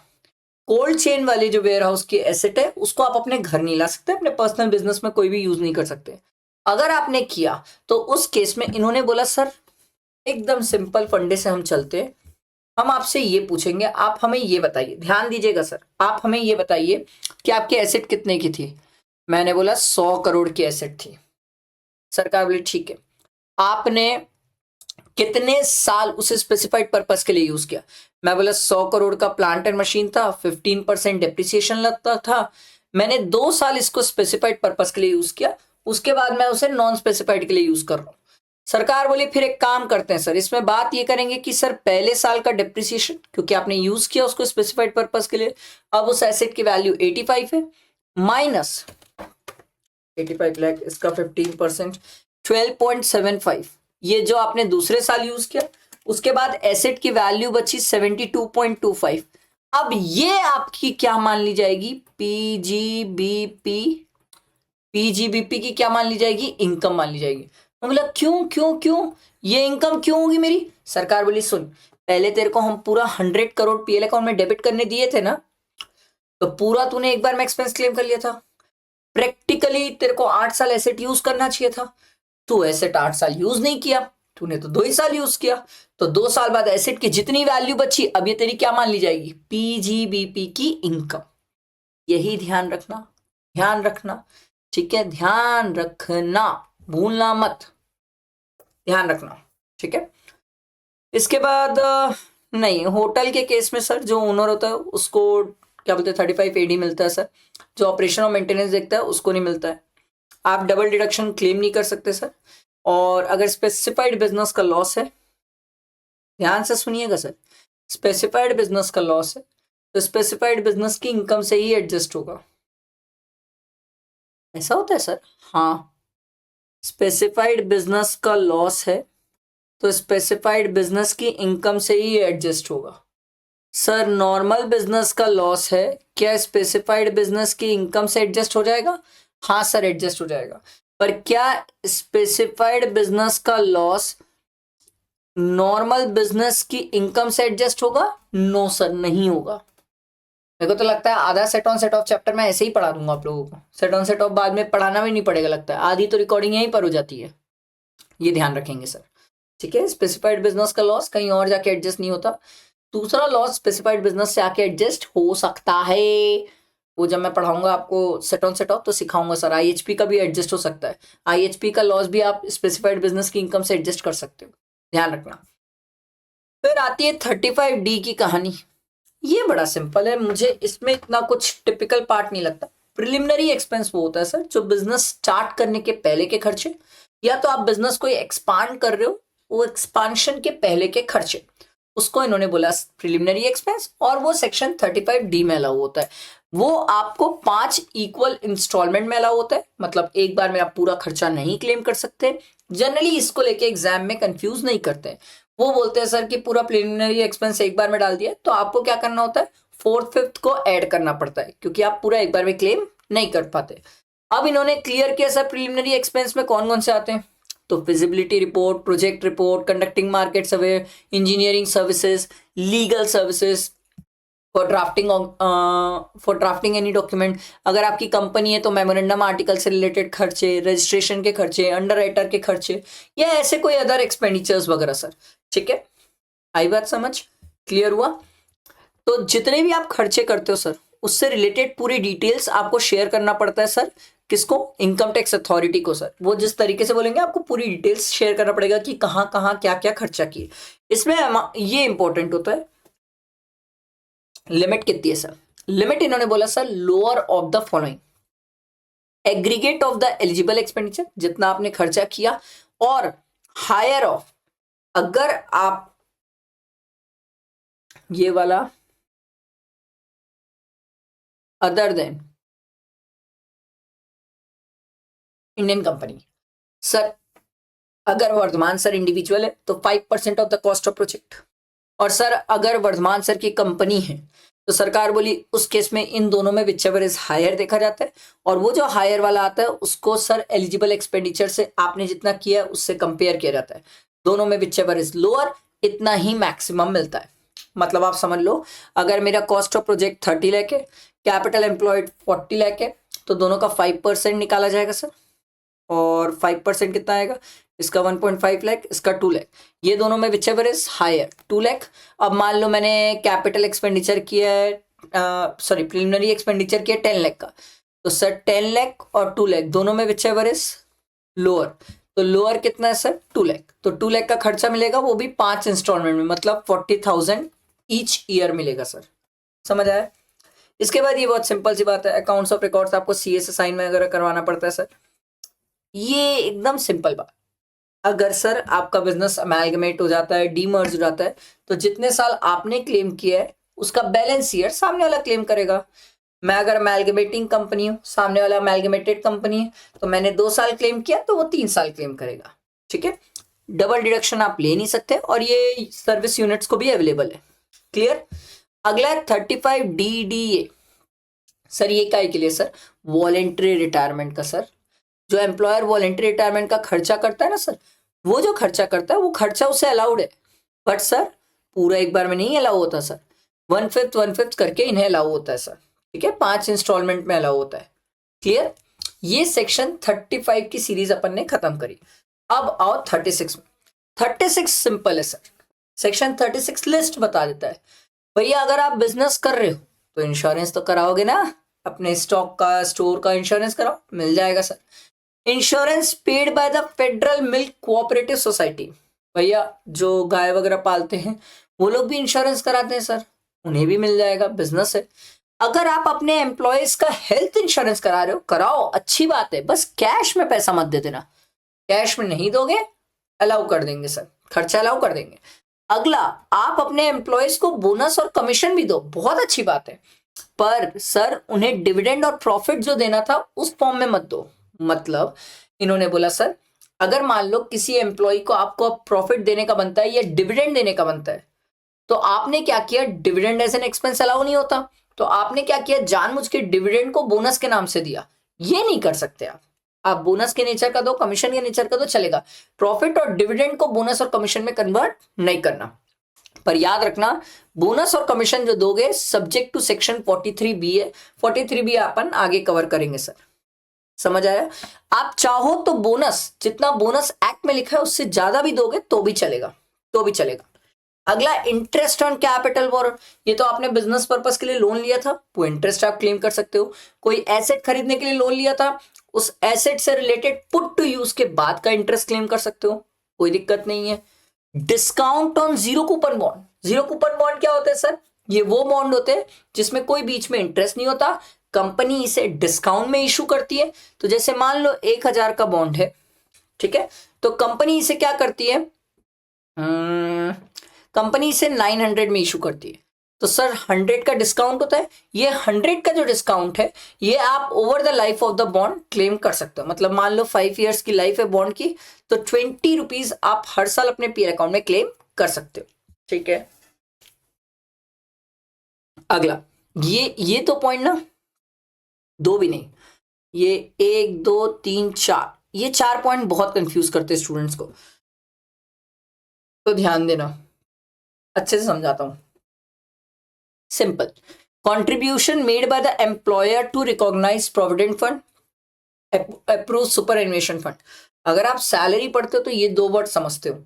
कोल्ड चेन वाली जो वेयर हाउस की एसेट है उसको आप अपने घर नहीं ला सकते, अपने पर्सनल बिजनेस में कोई भी यूज नहीं कर सकते। अगर आपने किया तो उस केस में इन्होंने बोला सर एकदम सिंपल फंडे से हम चलते हैं, हम आपसे ये पूछेंगे, आप हमें ये बताइए, ध्यान दीजिएगा सर, आप हमें ये बताइए कि आपकी एसेट कितने की थी? मैंने बोला 100 करोड़ की एसेट थी। सरकार बोली ठीक है, आपने कितने साल उसे स्पेसिफाइड पर्पस के लिए यूज किया? मैं बोला 100 करोड़ का प्लांट एंड मशीन था, 15% डेप्रिसिएशन लगता था, मैंने 2 साल इसको स्पेसिफाइड पर्पस के लिए यूज किया, उसके बाद मैं उसे नॉन स्पेसिफाइड के लिए यूज कर रहा हूं। सरकार बोली फिर एक काम करते हैं सर, इसमें बात ये करेंगे कि सर पहले साल का डेप्रिसिएशन, क्योंकि आपने यूज किया उसको स्पेसिफाइड पर्पस के लिए, अब उस एसेट की वैल्यू 85 है, माइनस 85 लाख, इसका 15% 12.75, ये जो आपने दूसरे साल यूज किया, उसके बाद एसेट की वैल्यू बची 72.25। अब ये आपकी क्या मान ली जाएगी, पीजीबीपी, पीजीबीपी की क्या मान ली जाएगी, इनकम मान ली जाएगी। मैं बोला क्यों क्यों क्यों, ये इनकम क्यों होगी मेरी? सरकार बोली सुन, पहले तेरे को हम पूरा 100 करोड़ पीएल अकाउंट में डेबिट करने दिए थे ना, तो पूरा तूने एक बार में एक्सपेंस क्लेम कर लिया था। प्रैक्टिकली तेरे को 8 साल एसेट यूज करना चाहिए था, तू एसेट 8 साल यूज नहीं किया, तूने तो 2 ही साल यूज किया। तो 2 साल बाद एसेट की जितनी वैल्यू बची, अब ये तेरी क्या मान ली जाएगी, पीजीबीपी की इनकम। यही ध्यान रखना, ध्यान रखना, ठीक है, ध्यान रखना, भूलना मत, ध्यान रखना, ठीक है। इसके बाद नहीं, होटल के केस में सर जो ओनर होता है उसको क्या बोलते हैं 35 एडी मिलता है सर, जो ऑपरेशन और मेंटेनेंस देखता है उसको नहीं मिलता है। आप डबल डिडक्शन क्लेम नहीं कर सकते सर। और अगर स्पेसिफाइड बिजनेस का लॉस है, ध्यान से सुनिएगा सर, स्पेसिफाइड बिजनेस का लॉस है तो स्पेसिफाइड बिजनेस की इनकम से ही एडजस्ट होगा। ऐसा होता है सर, हाँ, स्पेसिफाइड बिजनेस का लॉस है तो स्पेसिफाइड बिजनेस की इनकम से ही एडजस्ट होगा। सर नॉर्मल बिजनेस का लॉस है, क्या स्पेसिफाइड बिजनेस की इनकम से एडजस्ट हो जाएगा? हाँ सर एडजस्ट हो जाएगा। पर क्या स्पेसिफाइड बिजनेस का लॉस नॉर्मल बिजनेस की इनकम से एडजस्ट होगा? नो सर, नहीं होगा। मेरे को तो लगता है आधा set on set of chapter में ऐसे ही पढ़ा दूंगा आप लोगों को, सेट ऑन सेट ऑफ बाद में पढ़ाना भी नहीं पड़ेगा, लगता है आधी तो रिकॉर्डिंग यहीं पर हो जाती है। ये ध्यान रखेंगे सर, ठीक है। स्पेसिफाइड बिजनेस का लॉस कहीं और जाके एडजस्ट नहीं होता। दूसरा लॉस स्पेसिफाइड बिजनेस से आके एडजस्ट हो सकता है, वो जब मैं पढ़ाऊंगा आपको सेट ऑन सेट ऑफ तो सिखाऊंगा सर। आईएचपी का भी एडजस्ट हो सकता है, आईएचपी का लॉस भी आप स्पेसिफाइड बिजनेस की इनकम से एडजस्ट कर सकते हो, ध्यान रखना। फिर आती है 35D की कहानी। ये बड़ा सिंपल है, मुझे इसमें इतना कुछ टिपिकल पार्ट नहीं लगता। प्रिलिमिनरी एक्सपेंस वो होता है सर जो बिजनेस स्टार्ट करने के पहले के खर्चे, या तो आप बिजनेस को एक्सपांड कर रहे हो, वो एक्सपांशन के पहले के खर्चे, उसको इन्होंने बोला प्रिलिमिनरी एक्सपेंस, और वो सेक्शन 35D में अलाउ होता है। वो आपको 5 इक्वल इंस्टॉलमेंट में अलाउ होता है, मतलब एक बार में आप पूरा खर्चा नहीं क्लेम कर सकते। जनरली इसको लेके एग्जाम में कंफ्यूज नहीं करते हैं, वो बोलते हैं सर कि पूरा प्रिलिमिनरी एक्सपेंस एक बार में डाल दिया तो आपको क्या करना होता है, 4th 5th को ऐड करना पड़ता है, क्योंकि आप पूरा एक बार में क्लेम नहीं कर पाते। अब इन्होंने क्लियर किया सर प्रिलिमिनरी एक्सपेंस में कौन कौन से आते हैं, तो feasibility report, project report, conducting market survey, engineering services, legal services, for drafting any document, अगर आपकी कंपनी है तो मेमोरेंडम आर्टिकल से रिलेटेड खर्चे, रजिस्ट्रेशन के खर्चे, अंडर राइटर के खर्चे, या ऐसे कोई अदर एक्सपेंडिचर्स वगैरह सर, ठीक है। आई बात समझ, क्लियर हुआ? तो जितने भी आप खर्चे करते हो सर उससे रिलेटेड पूरी डिटेल्स आपको शेयर करना पड़ता है सर, किसको, इनकम टैक्स अथॉरिटी को सर। वो जिस तरीके से बोलेंगे आपको पूरी डिटेल्स शेयर करना पड़ेगा कि कहाँ कहाँ क्या क्या खर्चा किए। इसमें ये इंपॉर्टेंट होता है, लिमिट कितनी है सर, लिमिट इन्होंने बोला sir lower of the following, aggregate of the eligible expenditure, जितना आपने खर्चा किया, और हायर ऑफ, अगर आप ये वाला other than Indian company sir, अगर वर्धमान सर इंडिविजुअल है तो 5% of the cost of project, और सर अगर वर्धमान सर की कंपनी है तो सरकार बोली उस केस में इन दोनों में विचएवर इज हायर देखा जाता है, और वो जो हायर वाला आता है उसको सर एलिजिबल एक्सपेंडिचर से आपने जितना किया है उससे कंपेयर किया जाता है। दोनों में विचएवर इज लोअर, इतना ही मैक्सिमम मिलता है। मतलब आप समझ लो, अगर मेरा कॉस्ट ऑफ प्रोजेक्ट 30 लाख है, कैपिटल एम्प्लॉयड 40 लाख है, तो दोनों का 5% निकाला जाएगा सर, और 5% कितना आएगा, इसका 1.5 लाख, इसका 2 लाख, ये दोनों में विचएवर इज हायर 2 लाख। अब मान लो मैंने कैपिटल एक्सपेंडिचर किया है, सॉरी प्रिलिमिनरी एक्सपेंडिचर किया 10 लाख का, तो सर 10 लाख और 2 लाख दोनों में विचएवर इज लोअर, तो लोअर कितना है सर 2 लाख, तो 2 लाख का खर्चा मिलेगा, वो भी 5 इंस्टॉलमेंट में, मतलब 40,000 ईच ईयर मिलेगा सर, समझ आया? इसके बाद ये बहुत सिंपल सी बात है, अकाउंट्स ऑफ रिकॉर्ड्स आपको सीएस साइन में अगर करवाना पड़ता है सर, ये एकदम सिंपल बात। अगर सर आपका बिजनेस अमेलगमेट हो जाता है, डीमर्ज हो जाता है, तो जितने साल आपने क्लेम किया है उसका बैलेंस ईयर सामने वाला क्लेम करेगा। मैं अगर अमेलगमेटिंग कंपनी हूं, सामने वाला अमेलगमेटेड कंपनी है, तो मैंने 2 साल क्लेम किया तो वो 3 साल क्लेम करेगा, ठीक है। डबल डिडक्शन आप ले नहीं सकते, और ये सर्विस यूनिट्स को भी अवेलेबल है, क्लियर? अगला है 35 DDA। सर ये काय के लिए सर? वॉलेंट्री रिटायरमेंट का सर। जो एम्प्लॉयर वॉलेंट्री रिटायरमेंट का खर्चा करता है ना सर, वो जो खर्चा करता है वो खर्चा उसे अलाउड है, बट सर पूरा एक बार में नहीं अलाउ होता सर, 1/5 करके इन्हें अलाउ होता है सर। ठीक है, 5 इंस्टॉलमेंट में अलाउ होता है। क्लियर? ये सेक्शन 35 की सीरीज अपन ने खत्म करी। अब आओ 36 में। 36 सिंपल है सर। सेक्शन 36 लिस्ट बता देता है, भैया अगर आप बिजनेस कर रहे हो तो इंश्योरेंस तो कराओगे ना, अपने स्टॉक का, स्टोर का इंश्योरेंस कराओ, मिल जाएगा sir. Insurance paid by the federal milk cooperative society. भैया जो गाय वगैरह पालते हैं वो लोग भी इंश्योरेंस कराते हैं सर, उन्हें भी मिल जाएगा, बिजनेस है। अगर आप अपने एम्प्लॉयज का हेल्थ इंश्योरेंस करा रहे हो, कराओ, अच्छी बात है, बस कैश में पैसा मत दे देना। कैश में नहीं दोगे, अलाउ कर देंगे सर, खर्चा अलाउ कर देंगे। अगला, आप अपने एम्प्लॉयज को बोनस और कमीशन भी दो, बहुत अच्छी बात है, पर सर उन्हें डिविडेंड और प्रॉफिट जो देना था उस फॉर्म में मत दो। मतलब इन्होंने बोला सर अगर मान लो किसी एम्प्लॉय को आपको प्रॉफिट देने का बनता है या डिविडेंड देने का बनता है, तो आपने क्या किया, dividend as an expense allow नहीं होता, तो आपने क्या किया, जानबूझ के डिविडेंड को बोनस के नाम से दिया। ये नहीं कर सकते आप बोनस के नेचर का दो, कमीशन के नेचर का दो, चलेगा। प्रॉफिट और डिविडेंड को बोनस और कमीशन में कन्वर्ट नहीं करना। पर याद रखना, बोनस और कमीशन जो दोगे सब्जेक्ट टू सेक्शन 43B है। 43B अपन आगे कवर करेंगे सर, समझ आया? आप चाहो तो बोनस, जितना बोनस एक्ट में लिखा है उससे ज्यादा भी दोगे तो भी चलेगा, तो भी चलेगा। अगला, इंटरेस्ट ऑन कैपिटल बोरोड। ये तो आपने बिजनेस पर्पस के लिए लोन लिया था, वो इंटरेस्ट आप क्लेम कर सकते हो। कोई एसेट खरीदने के लिए लोन लिया था, उस एसेट से रिलेटेड पुट टू यूज के बाद का इंटरेस्ट क्लेम कर सकते हो, कोई दिक्कत नहीं है। Discount on zero coupon bond. Zero coupon bond क्या होते हैं सर? ये वो बॉन्ड होते हैं जिसमें कोई बीच में इंटरेस्ट नहीं होता, कंपनी इसे डिस्काउंट में इशू करती है। तो जैसे मान लो 1000 का बॉन्ड है, ठीक है, तो कंपनी इसे क्या करती है, कंपनी इसे 900 में इशू करती है, तो सर 100 का डिस्काउंट होता है। ये 100 का जो डिस्काउंट है ये आप over the life of the bond claim कर सकते हो। मतलब मान लो 5 इयर्स की लाइफ है बॉन्ड की, तो 20 रुपीज आप हर साल अपने पीएल अकाउंट में क्लेम कर सकते हो। ठीक है, अगला, ये तो पॉइंट ना, दो भी नहीं, ये 1 2 3 4, ये 4 पॉइंट बहुत कंफ्यूज करते हैं स्टूडेंट्स को, तो ध्यान देना, अच्छे से समझाता हूं। Simple, contribution made by the employer to recognize provident fund, approve superannuation fund. अगर आप सैलरी पढ़ते हो तो ये दो वर्ड समझते हो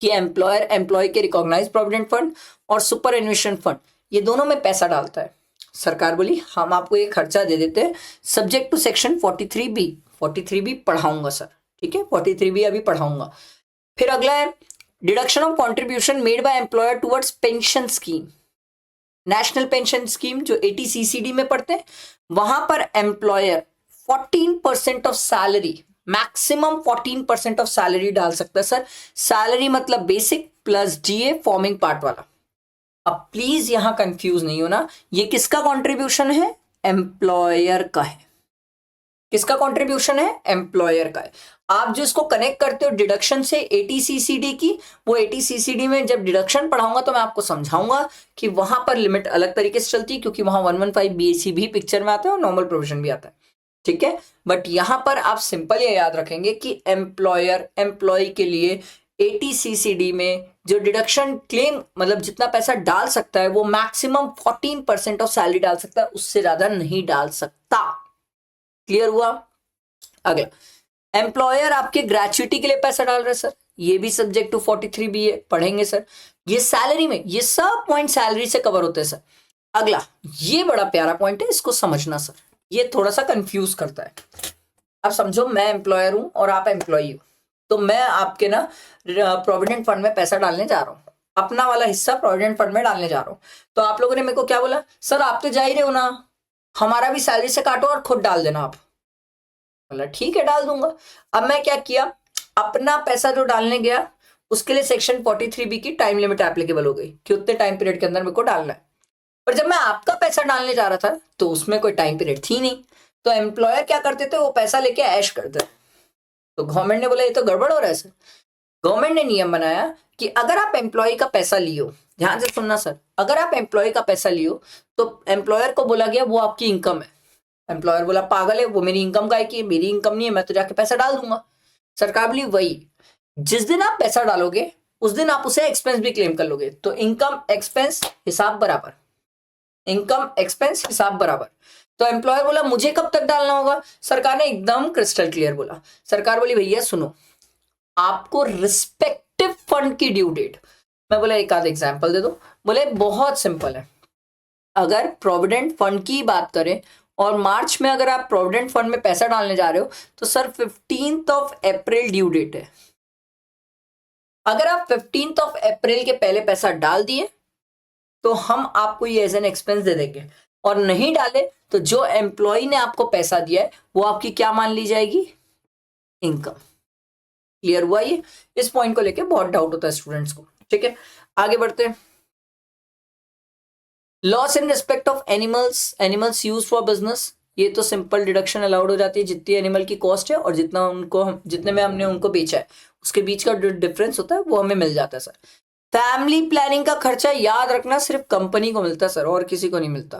कि एम्प्लॉयर एम्प्लॉय के रिकॉग्नाइज प्रोविडेंट फंड और सुपरएनुएशन फंड, ये दोनों में पैसा डालता है। सरकार बोली हम आपको ये खर्चा दे देते हैं subject to section 43B। 43B पढ़ाऊंगा सर, ठीक है, 43B अभी पढ़ाऊंगा। फिर अगला है deduction of contribution made by employer towards pension scheme. National pension scheme जो 80CCD में पढ़ते हैं, वहां per employer 14% of salary, maximum 14% of salary डाल सकता है सर। सैलरी मतलब basic plus DA forming part वाला। अब प्लीज यहां कंफ्यूज नहीं होना, ये किसका कंट्रीब्यूशन है? एम्प्लॉयर का है। किसका कंट्रीब्यूशन है? एम्प्लॉयर का है। आप जो इसको कनेक्ट करते हो डिडक्शन से 80CCD की, वो 80CCD में जब डिडक्शन पढ़ाऊंगा तो मैं आपको समझाऊंगा कि वहां पर लिमिट अलग तरीके से चलती है, क्योंकि वहां 115BAC भी पिक्चर में आता है और नॉर्मल प्रोविजन भी आता है, ठीक है। बट यहां पर आप सिंपल ये याद रखेंगे कि एम्प्लॉयर एम्प्लॉय के लिए 80CCD में जो डिडक्शन क्लेम, मतलब जितना पैसा डाल सकता है वो मैक्सिमम 14% ऑफ सैलरी डाल सकता है, उससे ज्यादा नहीं डाल सकता। क्लियर हुआ? अगला, एम्प्लॉयर आपके ग्रेचुइटी के लिए पैसा डाल रहा है सर, ये भी सब्जेक्ट टू 43B है, पढ़ेंगे सर। ये सैलरी में, ये सब पॉइंट सैलरी से कवर होते हैं सर। अगला, ये बड़ा प्यारा पॉइंट है, इसको समझना सर, ये थोड़ा सा कंफ्यूज करता है। अब समझो मैं एम्प्लॉयर हूं और आप एम्प्लॉई हो, तो मैं आपके ना प्रोविडेंट फंड में पैसा डालने जा रहा हूं, अपना वाला हिस्सा प्रोविडेंट फंड में डालने जा रहा हूं। तो आप लोगों ने मेरे को क्या बोला, सर आप तो जा ही रहे हो ना, हमारा भी सैलरी से काटो और खुद डाल देना आप। बोला ठीक है डाल दूंगा। अब मैं क्या किया, अपना पैसा जो डालने गया उसके लिए सेक्शन 43B की टाइम लिमिट एप्लीकेबल हो गई कि उतने टाइम पीरियड के अंदर मेरे को डालना है। पर जब मैं आपका पैसा डालने जा रहा था तो उसमें कोई टाइम पीरियड थी नहीं, तो एम्प्लॉयर क्या करते थे, वो पैसा लेके ऐश करते। तो गवर्नमेंट ने बोला ये तो गड़बड़ हो रहा है सर। गवर्नमेंट ने नियम बनाया कि अगर आप एम्प्लॉय का पैसा लियो ध्यान से सुनना सर, अगर आप एम्प्लॉय का पैसा लियो तो एम्प्लॉयर को बोला गया वो आपकी इनकम है, एम्प्लॉयर बोला पागल है वो मेरी इनकम का है कि मेरी इनकम नहीं है, मैं तो जाके पैसा डाल दूंगा। सरकार बोली वही, जिस दिन आप पैसा डालोगे उस दिन आप उसे एक्सपेंस भी क्लेम कर लोगे, तो इनकम एक्सपेंस हिसाब बराबर, इनकम एक्सपेंस हिसाब बराबर। तो एम्प्लॉयर बोला मुझे कब तक डालना होगा, सरकार ने एकदम क्रिस्टल क्लियर बोला, सरकार बोली भैया सुनो, आपको रिस्पेक्टिव फंड की ड्यू डेट, मैं बोला एक आध एग्जांपल दे दो, बोले बहुत सिंपल है, अगर प्रोविडेंट फंड की बात करें और मार्च में अगर आप प्रोविडेंट फंड में पैसा डालने जा रहे हो तो सर 15 अप्रैल ड्यू डेट है। अगर आप 15 अप्रैल के पहले पैसा डाल दिए तो हम आपको ये एज एन एक्सपेंस दे देंगे, और नहीं डाले तो जो एम्प्लॉय ने आपको पैसा दिया है वो आपकी क्या मान ली जाएगी, इनकम। क्लियर हुआ ये? इस पॉइंट को लेके बहुत डाउट होता है स्टूडेंट्स को। ठीक है, आगे बढ़ते हैं। Loss in respect of animals use for business, ये तो सिंपल डिडक्शन अलाउड हो जाती है, जितनी एनिमल की कॉस्ट है और जितने में हमने उनको बेचा है उसके बीच का डिफरेंस होता है वो हमें मिल जाता है सर। फैमिली प्लानिंग का खर्चा याद रखना सिर्फ कंपनी को मिलता है सर, और किसी को नहीं मिलता।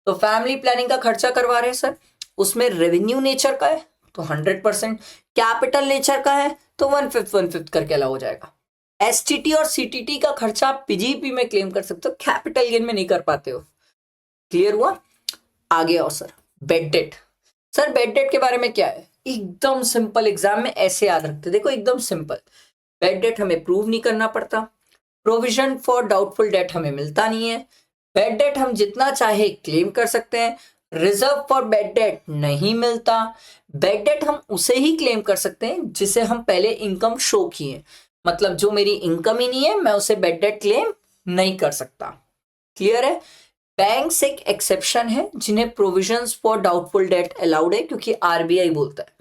तो फैमिली प्लानिंग का खर्चा करवा रहे हैं सर, उसमें रेवेन्यू नेचर का है तो 100%, कैपिटल नेचर का है तो 1/5 करके अलाउ हो जाएगा। एसटीटी और सीटीटी का खर्चा आप पीजीपी में क्लेम कर सकते हो, कैपिटल गेन में नहीं कर पाते हो। क्लियर हुआ? आगे आओ sir, bed date. Sir bed date के बारे में क्या है, एकदम सिंपल, एग्जाम में ऐसे याद रखते, देखो एकदम सिंपल, बेड डेट हमें प्रूव नहीं करना पड़ता, प्रोविजन फॉर डाउटफुल डेट हमें मिलता नहीं है, बेड डेट हम जितना चाहे क्लेम कर सकते हैं, रिजर्व फॉर बेड डेट नहीं मिलता, बेड डेट हम उसे ही क्लेम कर सकते हैं जिसे हम पहले इनकम शो किए, मतलब जो मेरी इनकम ही नहीं है मैं उसे बेड डेट क्लेम नहीं कर सकता। क्लियर है? बैंक्स एक एक्सेप्शन है जिन्हें provisions for doubtful debt allowed है, क्योंकि आरबीआई बोलता है।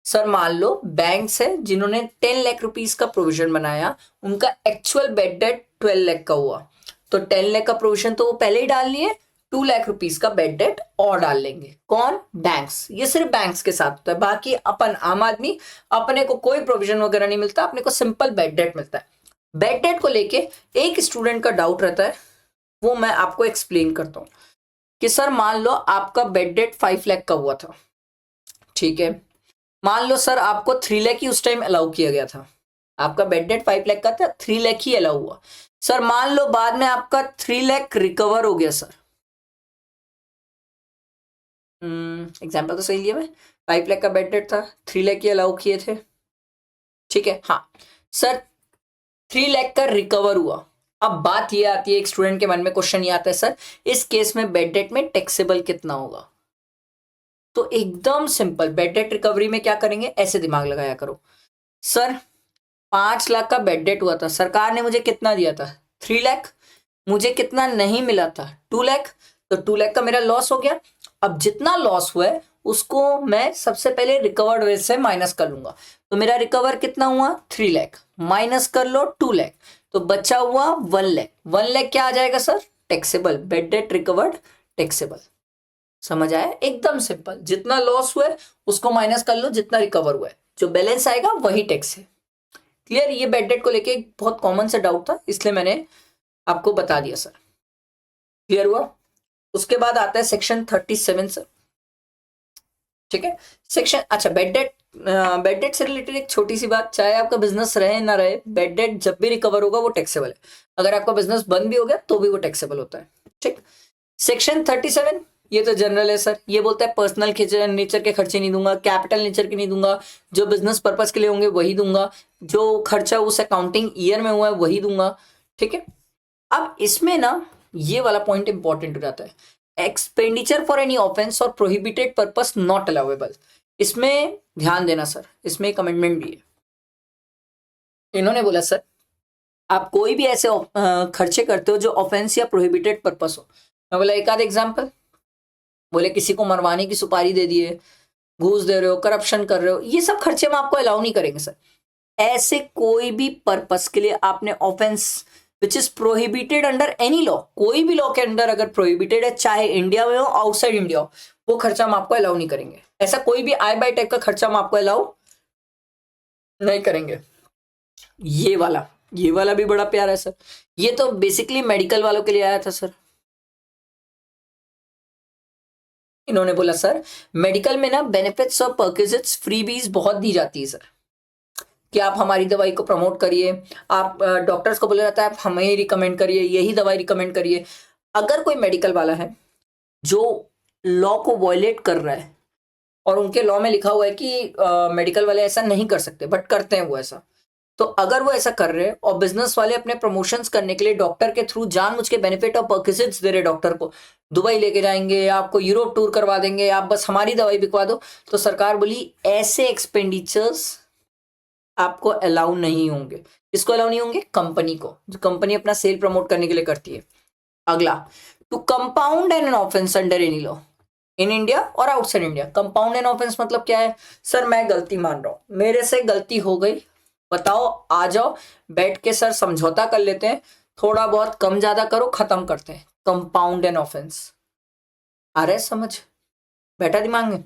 सर मान लो बैंक्स है जिन्होंने 10 लाख रुपीस का प्रोविजन बनाया, उनका एक्चुअल बेड डेट 12 लाख का हुआ, तो 10 लाख का प्रोविजन तो वो पहले ही डाल लिए, 2 लाख रुपीस का बेड डेट और डाल लेंगे। कौन? बैंक्स। ये सिर्फ बैंक्स के साथ होता है, बाकी अपन आम आदमी अपने को कोई प्रोविजन वगैरह नहीं मिलता, अपने को सिंपल बेड डेट मिलता है। बेड डेट को लेके एक स्टूडेंट का डाउट रहता है, वो मैं आपको एक्सप्लेन करता हूं कि सर मान लो आपका बेड डेट 5 लाख का हुआ था, ठीक है, मान लो सर आपको 3 लाख ही उस टाइम अलाउ किया गया था, आपका बेड डेट 5 लाख का था, 3 लाख ही अलाउ हुआ। सर मान लो बाद में आपका 3 लाख रिकवर हो गया सर, एग्जाम्पल तो सही लिया मैं, 5 लाख का बेड डेट था, 3 लाख ही अलाउ किए थे, ठीक है, हाँ सर 3 लाख का रिकवर हुआ। अब बात ये आती है, एक स्टूडेंट के मन में क्वेश्चन ये आता है सर इस केस में बेड डेट में टैक्सेबल कितना होगा, तो एकदम सिंपल, बेड डेट रिकवरी में क्या करेंगे, ऐसे दिमाग लगाया करो, सर 5 लाख का बेड डेट हुआ था, सरकार ने मुझे कितना दिया था, 3 लाख, मुझे कितना नहीं मिला था, 2 लाख, तो 2 लाख का मेरा लॉस हो गया। अब जितना लॉस हुआ है उसको मैं सबसे पहले रिकवर्ड रेट से माइनस कर लूंगा, तो मेरा रिकवर कितना हुआ, 3 लाख, माइनस कर लो 2 लाख, तो बचा हुआ 1 लाख। 1 लाख क्या आ जाएगा sir, taxable, bed debt recovered taxable. समझ आया? एकदम सिंपल, जितना लॉस हुआ है उसको माइनस कर लो, जितना रिकवर हुआ है, जो बैलेंस आएगा वही टैक्स है। क्लियर? ये बेड डेट को लेके बहुत कॉमन सा डाउट था, इसलिए मैंने आपको बता दिया सर। क्लियर हुआ? उसके बाद आता है सेक्शन 37 सर, ठीक है, सेक्शन, अच्छा बेड डेट से रिलेटेड एक छोटी सी बात, चाहे आपका बिजनेस रहे ना रहे, बेड डेट जब भी रिकवर होगा वो टैक्सेबल है, अगर आपका बिजनेस बंद भी हो गया तो भी वो टैक्सेबल होता है। ठीक, सेक्शन 37 ये तो जनरल है सर, ये बोलता है पर्सनल नेचर के खर्चे नहीं दूंगा, कैपिटल नेचर के नहीं दूंगा, जो बिजनेस पर्पज के लिए होंगे वही दूंगा, जो खर्चा उस अकाउंटिंग ईयर में हुआ है वही दूंगा। ठीक है, अब इसमें ना ये वाला पॉइंट इंपॉर्टेंट हो जाता है, एक्सपेंडिचर फॉर एनी ऑफेंस और प्रोहिबिटेड पर्पस नॉट अलाउेबल। इसमें ध्यान देना सर, इसमें एक अमेंडमेंट भी है, इन्होंने बोला सर आप कोई भी ऐसे खर्चे करते हो जो ऑफेंस या प्रोहिबिटेड पर्पस हो, मैं बोला एक आध एग्जाम्पल, बोले किसी को मरवाने की सुपारी दे दिए, घूस दे रहे हो, करप्शन कर रहे हो, ये सब खर्चे हम आपको अलाउ नहीं करेंगे सर। ऐसे कोई भी पर्पस के लिए आपने offence which is prohibited under any law, कोई भी लॉ के अंदर अगर प्रोहिबिटेड है, चाहे इंडिया में हो आउटसाइड इंडिया हो, वो खर्चा हम आपको अलाउ नहीं करेंगे। ऐसा कोई भी आई बाई टाइप का खर्चा हम आपको अलाउ नहीं करेंगे। ये वाला ये वाला भी बड़ा प्यारा है सर। ये तो बेसिकली मेडिकल वालों के लिए आया था सर। इन्होंने बोला सर मेडिकल में ना बेनिफिट्स और परक्विजिट्स फ्रीबीज बहुत दी जाती है सर, कि आप हमारी दवाई को प्रमोट करिए, आप डॉक्टर्स को बोला जाता है आप हमें ही रिकमेंड करिए, यही दवाई रिकमेंड करिए। अगर कोई मेडिकल वाला है जो लॉ को वायलेट कर रहा है, और उनके लॉ में लिखा हुआ है कि मेडिकल वाले ऐसा नहीं कर सकते बट करते हैं वो ऐसा, तो अगर वो ऐसा कर रहे हैं और बिजनेस वाले अपने प्रमोशंस करने के लिए डॉक्टर के थ्रू जानबूझ के बेनिफिट और परक्विजिट्स दे रहे डॉक्टर को, दुबई लेके जाएंगे, आपको यूरोप टूर करवा देंगे, आप बस हमारी दवाई बिकवा दो, तो सरकार बोली ऐसे एक्सपेंडिचर्स आपको अलाउ नहीं होंगे। किसको अलाउ नहीं होंगे? कंपनी को, जो कंपनी अपना सेल प्रमोट करने के लिए करती है। अगला, to compound an offence under any law in India और outside India. Compound an offence मतलब क्या है? सर मैं गलती मान रहा हूं, मेरे से गलती हो गई, बताओ, आ जाओ, बैठ के सर समझौता कर लेते हैं, थोड़ा बहुत कम ज्यादा करो, खत्म करते हैं। Compound an offence. आ रहा है समझ? बैठा दिमाग में?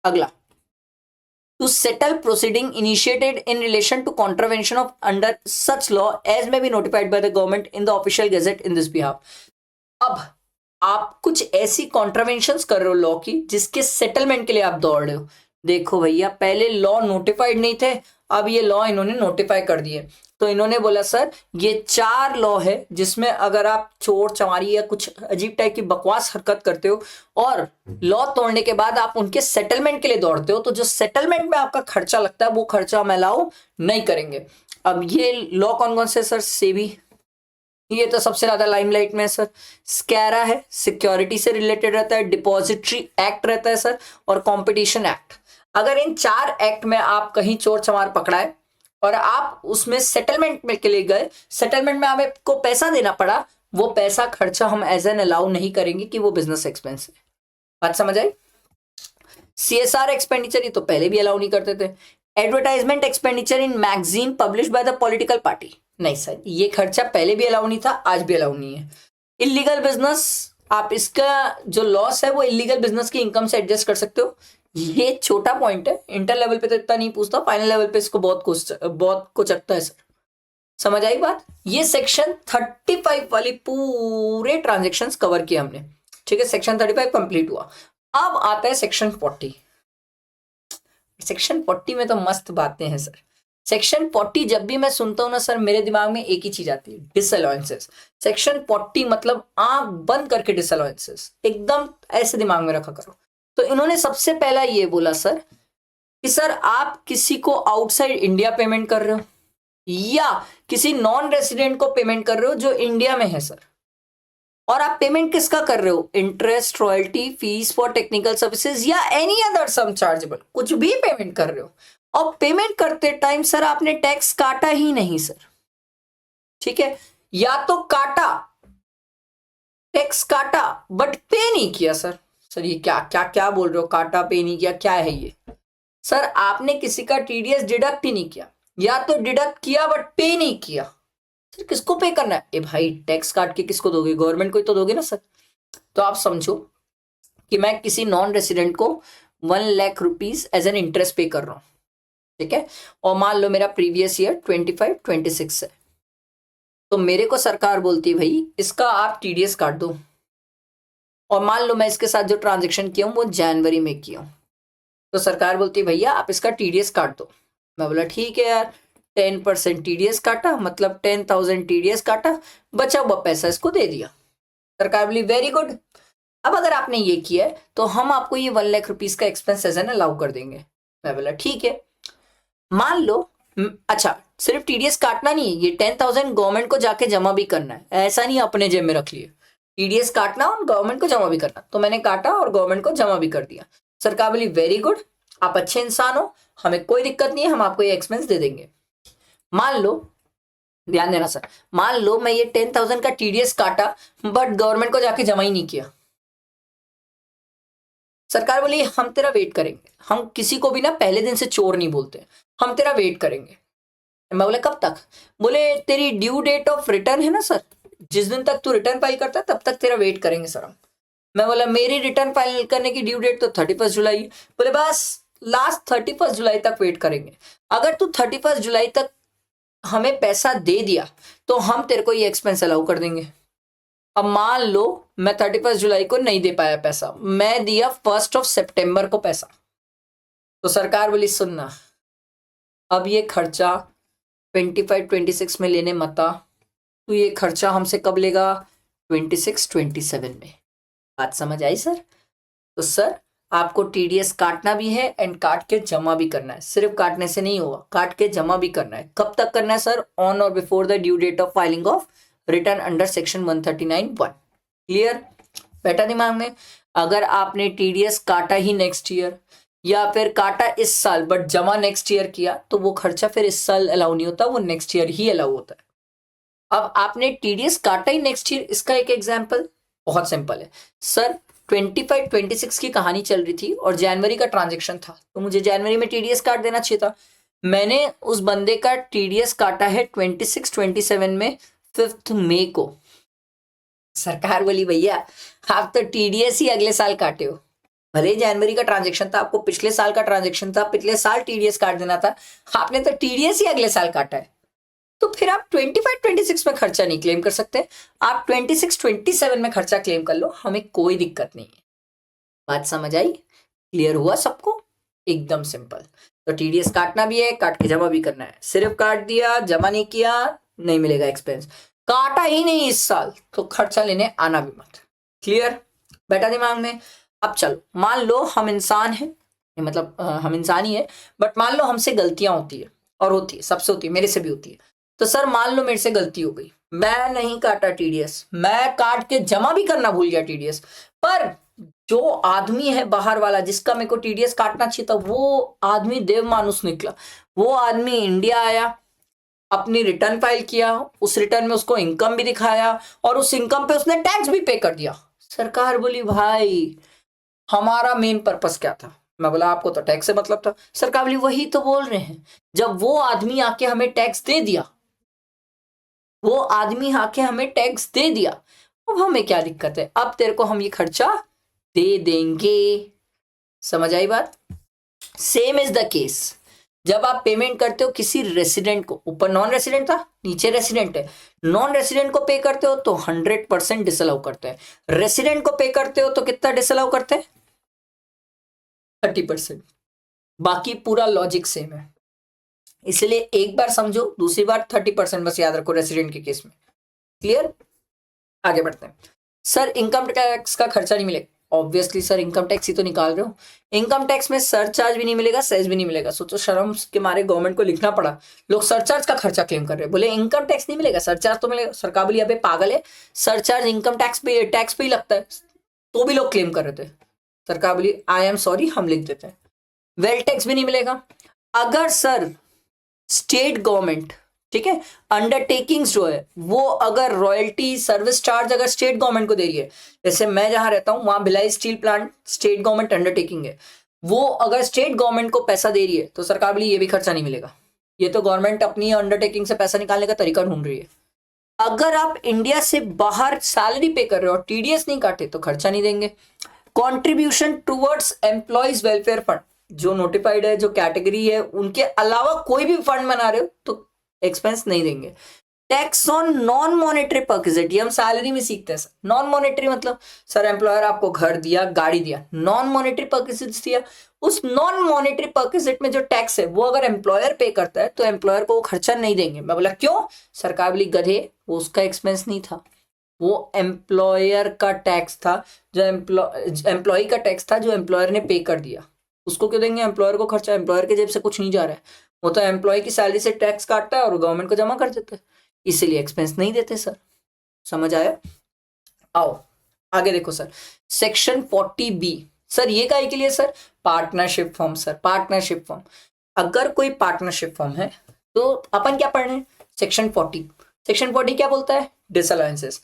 अगला, to settle proceeding initiated in relation to contravention of under such law as may be notified by the government in the official gazette in this behalf। अब आप कुछ ऐसी कॉन्ट्रावेंशंस कर रहे हो लॉ की जिसके सेटलमेंट के लिए आप दौड़ रहे हो। देखो भैया, पहले लॉ नोटिफाइड नहीं थे, अब ये लॉ इन्होंने नोटिफाई कर दिए। तो इन्होंने बोला सर ये 4 लॉ है जिसमें अगर आप चोर चमारी या कुछ अजीब टाइप की बकवास हरकत करते हो और लॉ तोड़ने के बाद आप उनके सेटलमेंट के लिए दौड़ते हो, तो जो सेटलमेंट में आपका खर्चा लगता है वो खर्चा हम अलाउ नहीं करेंगे। अब ये लॉ कौन कौन से सर? सेबी, ये तो सबसे ज्यादा लाइमलाइट में है सर। स्कैरा है, सिक्योरिटी से रिलेटेड रहता है। डिपॉजिटरी एक्ट रहता है सर, और कंपटीशन एक्ट। अगर इन 4 एक्ट में आप कहीं चोर चमार पकड़ाए और आप उसमें सेटलमेंट में के लिए गए, सेटलमेंट में आपको पैसा देना पड़ा, वो पैसा खर्चा हम एज एन अलाउ नहीं करेंगे कि वो बिजनेस एक्सपेंस है। बात समझ आई? सीएसआर एक्सपेंडिचर ये तो पहले भी अलाउ नहीं करते थे। Advertisement expenditure in magazine publish by the political party, नहीं सर, ये खर्चा पहले भी अलाउ नहीं था, आज भी अलाउ नहीं है। इलीगल बिजनेस, आप इसका जो लॉस है वो इलीगल बिजनेस की इनकम से एडजस्ट कर सकते हो। ये छोटा पॉइंट है, इंटर लेवल पे तो इतना नहीं पूछता, फाइनल लेवल पे इसको बहुत कुछ लगता है सर। समझ आई बात? ये सेक्शन 35 वाली पूरे ट्रांजेक्शन्स कवर किए हमने, ठीक है। सेक्शन 35 कंप्लीट हुआ। अब आता है सेक्शन 40। सेक्शन 40 में तो मस्त बातें हैं सर। सेक्शन 40 जब भी मैं सुनता हूं ना सर, मेरे दिमाग में एक ही चीज आती है, डिसअलाउंसेस। सेक्शन 40 मतलब आंख बंद करके डिसअलाउंसेस, एकदम ऐसे दिमाग में रखा करो। तो इन्होंने सबसे पहला ये बोला सर कि सर आप किसी को आउटसाइड इंडिया पेमेंट कर रहे हो या किसी नॉन रेसिडेंट को पेमेंट कर रहे हो जो इंडिया में है सर, और आप पेमेंट किसका कर रहे हो? Interest, royalty, fees for technical services या एनी अदर सम चार्जेबल, कुछ भी पेमेंट कर रहे हो, और पेमेंट करते टाइम सर आपने टैक्स काटा ही नहीं सर, ठीक है, या तो काटा, टैक्स काटा बट पे नहीं किया सर। सर ये क्या क्या क्या बोल रहे हो? काटा पे नहीं किया, क्या है ये? सर आपने किसी का टीडीएस डिडक्ट ही नहीं किया, या तो डिडक्ट किया बट पे नहीं किया। सर किसको पे करना है? ए भाई, टैक्स काट के किसको दोगे? गवर्नमेंट को ही तो दोगे ना सर। तो आप समझो कि मैं किसी नॉन रेसिडेंट को 1 lakh rupees as an interest pay कर रहा हूं, ठीक है, और मान लो मेरा प्रीवियस ईयर 25-26 है, तो मेरे को सरकार बोलती है भाई इसका आप टीडीएस काट दो, और मान लो मैं इसके साथ जो ट्रांजेक्शन किया हूं वो जनवरी में किया हूं, तो सरकार बोलती है भैया आप इसका टीडीएस काट दो। मैं बोला ठीक है यार, 10% टीडीएस काटा, मतलब 10,000 टीडीएस काटा, बचा हुआ पैसा इसको दे दिया। सरकार बोली वेरी गुड, अब अगर आपने ये किया है तो हम आपको ये 1 लाख रुपीज का एक्सपेंस एज एन अलाउ कर देंगे। मैं बोला ठीक है। मान लो अच्छा, सिर्फ टीडीएस काटना नहीं है, ये 10,000 गवर्नमेंट को जाके जमा भी करना है, ऐसा नहीं अपने जेब में रख लिए, टीडीएस काटना और गवर्नमेंट को जमा भी करना। तो मैंने काटा और गवर्नमेंट को जमा भी कर दिया। सरकार बोली वेरी गुड, आप अच्छे इंसान हो, हमें कोई दिक्कत नहीं है, हम आपको ये एक्सपेंस दे देंगे। मान लो, ध्यान देना सर, मान लो मैं ये 10,000 का टीडीएस काटा बट गवर्नमेंट को जाके जमा ही नहीं किया। सरकार बोली हम तेरा वेट करेंगे, हम किसी को भी ना पहले दिन से चोर नहीं बोलते, हम तेरा वेट करेंगे। मैं बोले कब तक? बोले तेरी ड्यू डेट ऑफ रिटर्न है ना सर, जिस दिन तक तू रिटर्न फाइल करता है तब तक तेरा वेट करेंगे सर हम। मैं बोला मेरी रिटर्न फाइल करने की ड्यू डेट तो 31 जुलाई है। बोले बस लास्ट 31 जुलाई तक वेट करेंगे। अगर तू 31 जुलाई तक हमें पैसा दे दिया तो हम तेरे को ये एक्सपेंस अलाउ कर देंगे। अब मान लो मैं 31 जुलाई को नहीं दे पाया पैसा, मैं दिया 1 सितंबर को पैसा, तो सरकार बोली सुनना, अब ये खर्चा 25-26 में लेने मता, तो ये खर्चा हमसे कब लेगा? 26-27 में। बात समझ आई सर? तो सर आपको टीडीएस काटना भी है एंड काट के जमा भी करना है। सिर्फ काटने से नहीं होगा, काट के जमा भी करना है। कब तक करना है सर? ऑन और before the due date of filing of return under section 139(1). Clear? बैठा दिमाग में? अगर आपने टीडीएस काटा ही नेक्स्ट ईयर या फिर काटा इस साल बट जमा नेक्स्ट ईयर किया, तो वो खर्चा फिर इस साल अलाउ नहीं होता, वो नेक्स्ट ईयर ही अलाउ होता है। अब आपने टीडीएस काटा ही नेक्स्ट ईयर, इसका एक एग्जांपल बहुत सिंपल है सर। 25-26 की कहानी चल रही थी और जनवरी का ट्रांजेक्शन था, तो मुझे जनवरी में टीडीएस काट देना चाहिए था। मैंने उस बंदे का टीडीएस काटा है 26-27 में 5 मई को। सरकार बोली भैया आप तो टीडीएस ही अगले साल काटे हो, भले जनवरी का ट्रांजेक्शन था, आपको पिछले साल का ट्रांजेक्शन था, पिछले साल टीडीएस काट देना था, आपने तो टीडीएस ही अगले साल काटा है। तो फिर आप 25-26 में खर्चा नहीं क्लेम कर सकते, आप 26-27 में खर्चा क्लेम कर लो, हमें कोई दिक्कत नहीं है। बात समझ आई? क्लियर हुआ सबको? एकदम सिंपल। तो टीडीएस काटना भी है, काट के जमा भी करना है। सिर्फ काट दिया, जमा नहीं किया, नहीं मिलेगा एक्सपेंस। काटा ही नहीं इस साल, तो खर्चा लेने आना भी मत। क्लियर? बैठा दिमाग में? अब चलो, मान लो हम इंसान हैं, मतलब हम इंसान ही है, बट मान लो हमसे गलतियां होती है, और होती है, सबसे होती है, मेरे से भी होती है। तो सर मान लो मेरे से गलती हो गई, मैं नहीं काटा टीडीएस, मैं काट के जमा भी करना भूल गया टीडीएस, पर जो आदमी है बाहर वाला जिसका मेरे को टीडीएस काटना चाहिए था, वो आदमी देव मानुस निकला। वो आदमी इंडिया आया, अपनी रिटर्न फाइल किया, उस रिटर्न में उसको इनकम भी दिखाया और उस इनकम पे उसने टैक्स भी पे कर दिया। सरकार बोली भाई हमारा मेन पर्पस क्या था? मैं बोला आपको तो टैक्स से मतलब था। सरकार बोली वही तो बोल रहे हैं, जब वो आदमी आके हमें टैक्स दे दिया, वो आदमी आके हमें टैक्स दे दिया, अब हमें क्या दिक्कत है? अब तेरे को हम ये खर्चा दे देंगे। समझ आई बात? सेम इज द केस जब आप पेमेंट करते हो किसी रेसिडेंट को, ऊपर नॉन रेसिडेंट था, नीचे रेसिडेंट है, नॉन रेसिडेंट को पे करते हो तो 100% डिसअलाउ करते हैं, रेसिडेंट को पे करते हो तो कितना डिसअलाउ करते हैं? 30%। बाकी पूरा लॉजिक सेम है, इसलिए एक बार समझो, दूसरी बार 30% बस याद रखो रेसिडेंट के केस में। क्लियर? आगे बढ़ते हैं। सर इनकम टैक्स का खर्चा नहीं मिलेगा। ऑब्वियसली सर इनकम टैक्स ही तो निकाल रहे हो, इनकम टैक्स में सरचार्ज भी नहीं मिलेगा, सेस भी नहीं मिलेगा। सोचो शर्म के मारे गवर्नमेंट को लिखना पड़ा, लोग सरचार्ज का खर्चा क्लेम कर रहे हैं, बोले इनकम टैक्स नहीं मिलेगा, सरचार्ज तो मिलेगा। सरकार बोली अबे पागल है, सरचार्ज इनकम टैक्स पे ही लगता है, तो भी लोग क्लेम कर रहे थे। सरकार बोली आई एम सॉरी, हम लिख देते हैं। वेल टैक्स भी नहीं मिलेगा। अगर सर स्टेट गवर्नमेंट, ठीक है, अंडरटेकिंग्स जो है वो अगर रॉयल्टी सर्विस चार्ज अगर स्टेट गवर्नमेंट को दे रही है, जैसे मैं जहां रहता हूं वहां Bhilai steel plant state government undertaking है, वो अगर स्टेट गवर्नमेंट को पैसा दे रही है तो सरकार बोली ये भी खर्चा नहीं मिलेगा, ये तो गवर्नमेंट अपनी अंडरटेकिंग से पैसा निकालने का तरीका ढूंढ रही है। अगर आप इंडिया से बाहर सैलरी पे कर रहे हो और टीडीएस नहीं काटे तो खर्चा नहीं देंगे। Contribution towards employees welfare fund, जो नोटिफाइड है, जो कैटेगरी है, उनके अलावा कोई भी फंड बना रहे हो तो एक्सपेंस नहीं देंगे। Tax on non monetary perquisite, ये हम सैलरी में सीखते हैं सर। नॉन मॉनेटरी मतलब सर एम्प्लॉयर आपको घर दिया, गाड़ी दिया, नॉन मॉनेटरी परक्विजिट दिया, उस नॉन मॉनेटरी परक्विजिट में जो टैक्स है वो अगर एम्प्लॉयर पे करता है तो एम्प्लॉयर को वो खर्चा नहीं देंगे। मैं बोला क्यों? सरकार बोली गधे, वो उसका एक्सपेंस नहीं था, वो एम्प्लॉयर का टैक्स था, जो एम्प्लॉय का टैक्स था जो एम्प्लॉयर ने पे कर दिया, उसको क्यों देंगे एम्प्लॉयर को खर्चा? एम्प्लॉयर के जेब से कुछ नहीं जा रहा है, वो तो एम्प्लॉय की सैलरी से टैक्स काटता है और गवर्नमेंट को जमा कर देता है, इसीलिए एक्सपेंस नहीं देते सर। समझ आया? आओ आगे देखो सर, सेक्शन 40B सर ये काहे के लिए sir? Partnership firm sir, partnership firm. अगर कोई पार्टनरशिप फर्म है तो अपन क्या पढ़ रहे हैं? सेक्शन 40। सेक्शन 40 क्या बोलता है? डिसअलाउंसेस।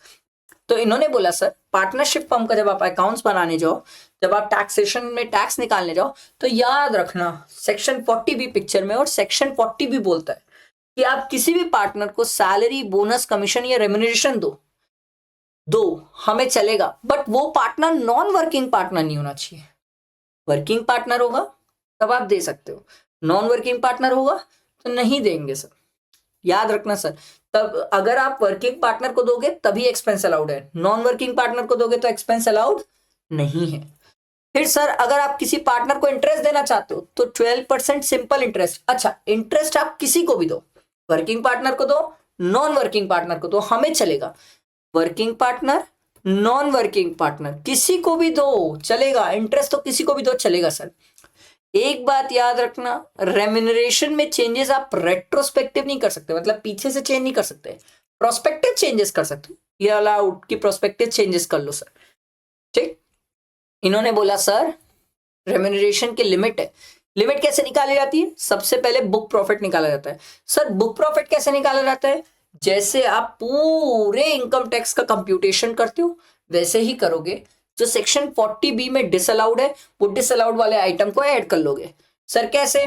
तो इन्होंने बोला सर पार्टनरशिप फर्म का जब आप अकाउंट्स बनाने जाओ, जब आप टैक्सेशन में टैक्स निकालने जाओ, तो याद रखना सेक्शन 40B पिक्चर में, और सेक्शन 40B बोलता है कि आप किसी भी पार्टनर को सैलरी, बोनस, कमीशन या रेम्युनरेशन दो हमें चलेगा, बट वो पार्टनर नॉन वर्किंग पार्टनर नहीं होना चाहिए। वर्किंग पार्टनर होगा तब आप दे सकते हो, नॉन वर्किंग पार्टनर होगा तो नहीं देंगे सर। याद रखना सर। तब अगर आप वर्किंग पार्टनर को दोगे तभी एक्सपेंस अलाउड है, नॉन वर्किंग पार्टनर को दोगे तो एक्सपेंस अलाउड नहीं है। फिर सर अगर आप किसी पार्टनर को इंटरेस्ट देना चाहते हो तो 12% सिंपल इंटरेस्ट। अच्छा, इंटरेस्ट आप किसी को भी दो, वर्किंग पार्टनर को दो, नॉन वर्किंग पार्टनर को दो, हमें चलेगा। Working partner, non working partner, किसी को भी दो चलेगा, इंटरेस्ट तो किसी को भी दो चलेगा सर। एक बात याद रखना, रेम्यूनरेशन में चेंजेस आप रेट्रोस्पेक्टिव नहीं कर सकते, मतलब पीछे से चेंज नहीं कर सकते, प्रोस्पेक्टिव चेंजेस कर सकते हो। ये अलाउड कि प्रोस्पेक्टिव चेंजेस कर लो सर, ठीक। इन्होंने बोला सर रेम्यूनरेशन की लिमिट है, लिमिट कैसे निकाली जाती है? सबसे पहले बुक प्रॉफिट निकाला जाता है। सर बुक प्रॉफिट कैसे निकाला जाता है? जैसे आप पूरे इनकम टैक्स का कंप्यूटेशन करते हो वैसे ही करोगे। जो सेक्शन 40B में डिसअलाउड है वो डिसअलाउड वाले आइटम को ऐड कर लोगे। सर कैसे?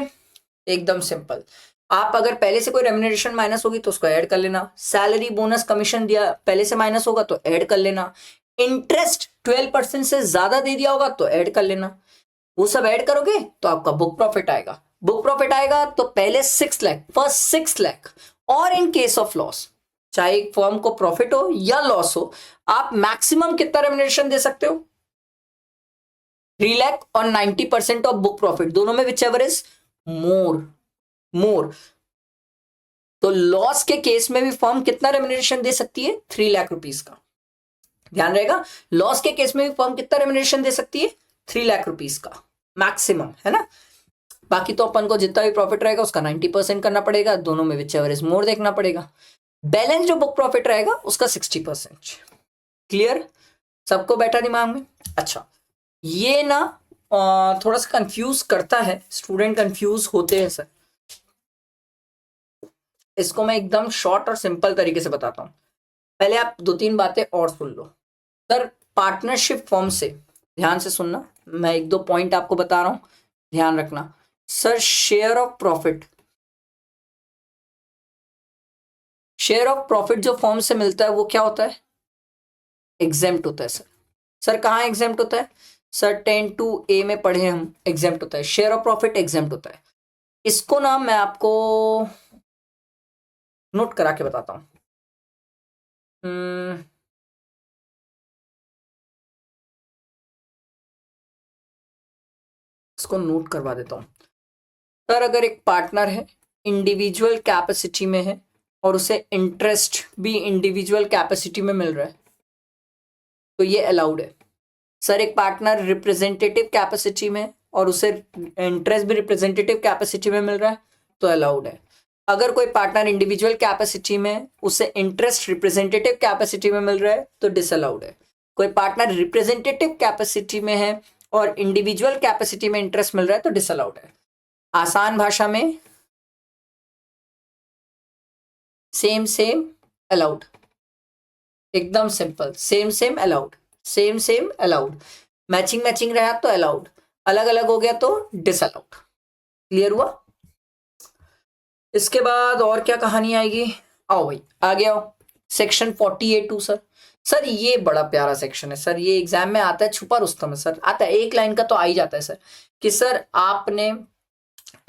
एकदम सिंपल, आप अगर पहले से कोई रेम्यूनरेशन माइनस होगी तो उसको ऐड कर लेना, सैलरी बोनस कमीशन दिया पहले से माइनस होगा तो ऐड कर लेना, इंटरेस्ट 12% से ज्यादा दे दिया होगा तो ऐड कर लेना। वो सब ऐड करोगे तो आपका बुक प्रॉफिट आएगा। बुक प्रॉफिट आएगा तो पहले 6 लाख, फर्स्ट 6 लाख, और इन केस ऑफ लॉस, चाहे एक फर्म को प्रॉफिट हो या लॉस हो, आप मैक्सिमम कितना रेम्यूनरेशन दे सकते हो? 3 लाख और 90% ऑफ बुक प्रॉफिट, दोनों में विच एवर इज मोर। तो लॉस के केस में भी फर्म कितना रेम्यूनरेशन दे सकती है? 3 लाख रुपीस का। ध्यान रहेगा, लॉस के केस में भी फर्म कितना रेम्यूनरेशन दे सकती है? 3 लाख रुपीस का मैक्सिमम, है ना। बाकी तो अपन को जितना भी प्रॉफिट रहेगा उसका 90% करना पड़ेगा, दोनों में विच एवर इज मोर देखना पड़ेगा। बैलेंस जो बुक प्रॉफिट रहेगा उसका 60%। क्लियर? सबको बैठा दिमाग में? अच्छा, ये ना थोड़ा सा कंफ्यूज करता है, स्टूडेंट कंफ्यूज होते हैं सर। इसको मैं एकदम शॉर्ट और सिंपल तरीके से बताता हूं। पहले आप 2-3 बातें और सुन लो सर। पार्टनरशिप फॉर्म से, ध्यान से सुनना, मैं 1-2 पॉइंट आपको बता रहा हूं, ध्यान रखना सर। शेयर ऑफ प्रॉफिट जो फॉर्म से मिलता है वो क्या होता है? एग्जेम्प्ट होता है सर। सर कहाँ एग्जेम्प्ट होता है? सर 10(2)A में पढ़े हम, एग्जेम्प्ट होता है, शेयर ऑफ प्रॉफिट एग्जेम्प्ट होता है। इसको ना मैं आपको नोट करा के बताता हूं। इसको नोट करवा देता हूं सर। अगर एक पार्टनर है, इंडिविजुअल कैपेसिटी में है और उसे इंटरेस्ट भी इंडिविजुअल कैपेसिटी में मिल रहा है तो ये अलाउड है। सर एक पार्टनर रिप्रेजेंटेटिव कैपेसिटी में और उसे इंटरेस्ट भी रिप्रेजेंटेटिव कैपेसिटी में मिल रहा है तो अलाउड है। अगर कोई पार्टनर इंडिविजुअल कैपेसिटी में, उसे इंटरेस्ट रिप्रेजेंटेटिव कैपेसिटी में मिल रहा है तो डिसअलाउड है। कोई पार्टनर रिप्रेजेंटेटिव कैपेसिटी में है और इंडिविजुअल कैपेसिटी में इंटरेस्ट मिल रहा है तो डिसअलाउड है। आसान भाषा में सेम अलाउड, एकदम simple, same allowed, same allowed. Matching रहा तो अलाउड, अलग अलग हो गया तो डिसअलाउड। क्लियर हुआ? इसके बाद और क्या कहानी आएगी? आओ भाई आगे आओ, सेक्शन 48(2) सर ये बड़ा प्यारा सेक्शन है सर, ये एग्जाम में आता है, छुपा रुस्तम है सर, आता है, एक लाइन का तो आ ही जाता है सर, कि सर आपने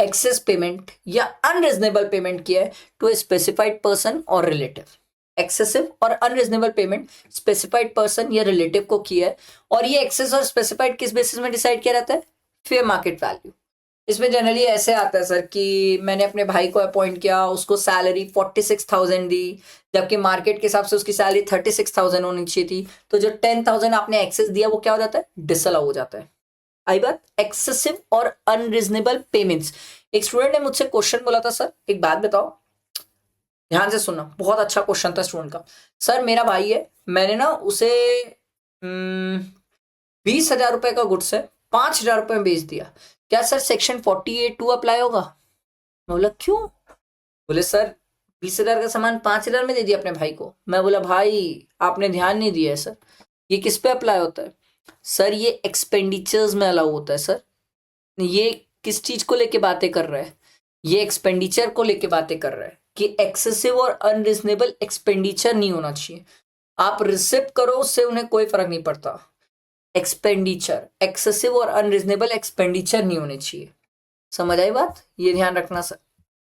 एक्सेस पेमेंट या अनरिजनेबल पेमेंट किया है टू ए स्पेसिफाइड पर्सन और रिलेटिव। एक्सेसिव और अनरिजनेबल पेमेंट स्पेसिफाइड पर्सन या रिलेटिव को किया है, और ये एक्सेस और स्पेसिफाइड किस बेसिस में डिसाइड किया जाता है? Fair market value. इसमें जनरली ऐसे आता है सर कि मैंने अपने भाई को अपॉइंट किया, उसको सैलरी 46,000 दी, जबकि मार्केट के हिसाब से उसकी सैलरी 36,000 होनी चाहिए थी, तो जो 10,000 आपने एक्सेस दिया वो क्या हो जाता है? डिसअलाउ हो जाता है। आई बात? एक्सेसिव और अनरिजनेबल पेमेंट्स। एक स्टूडेंट ने मुझसे क्वेश्चन बोला था, सर एक बात बताओ, ध्यान से सुनना, बहुत अच्छा क्वेश्चन था स्टूडेंट का। सर मेरा भाई है, मैंने ना उसे 20,000 रुपए का गुड्स है 5,000 रुपए में बेच दिया, क्या सर सेक्शन 48(2) अप्लाई होगा? मैं बोला क्यों? बोले सर 20,000 का सामान 5,000 में दे दिया अपने भाई को। मैं बोला भाई आपने ध्यान नहीं दिया है सर, ये किस पे अप्लाई होता है? सर ये एक्सपेंडिचर्स में अलाउ होता है सर। ये किस चीज को लेके बातें कर रहा है? ये एक्सपेंडिचर को लेके बातें कर रहा है कि एक्सेसिव और अनरिजनेबल एक्सपेंडिचर नहीं होना चाहिए। आप रिसिप्ट करो उससे उन्हें कोई फर्क नहीं पड़ता, एक्सपेंडिचर, एक्सेसिव और अनरिजनेबल एक्सपेंडिचर नहीं होने चाहिए। समझ आई बात? ये ध्यान रखना सर।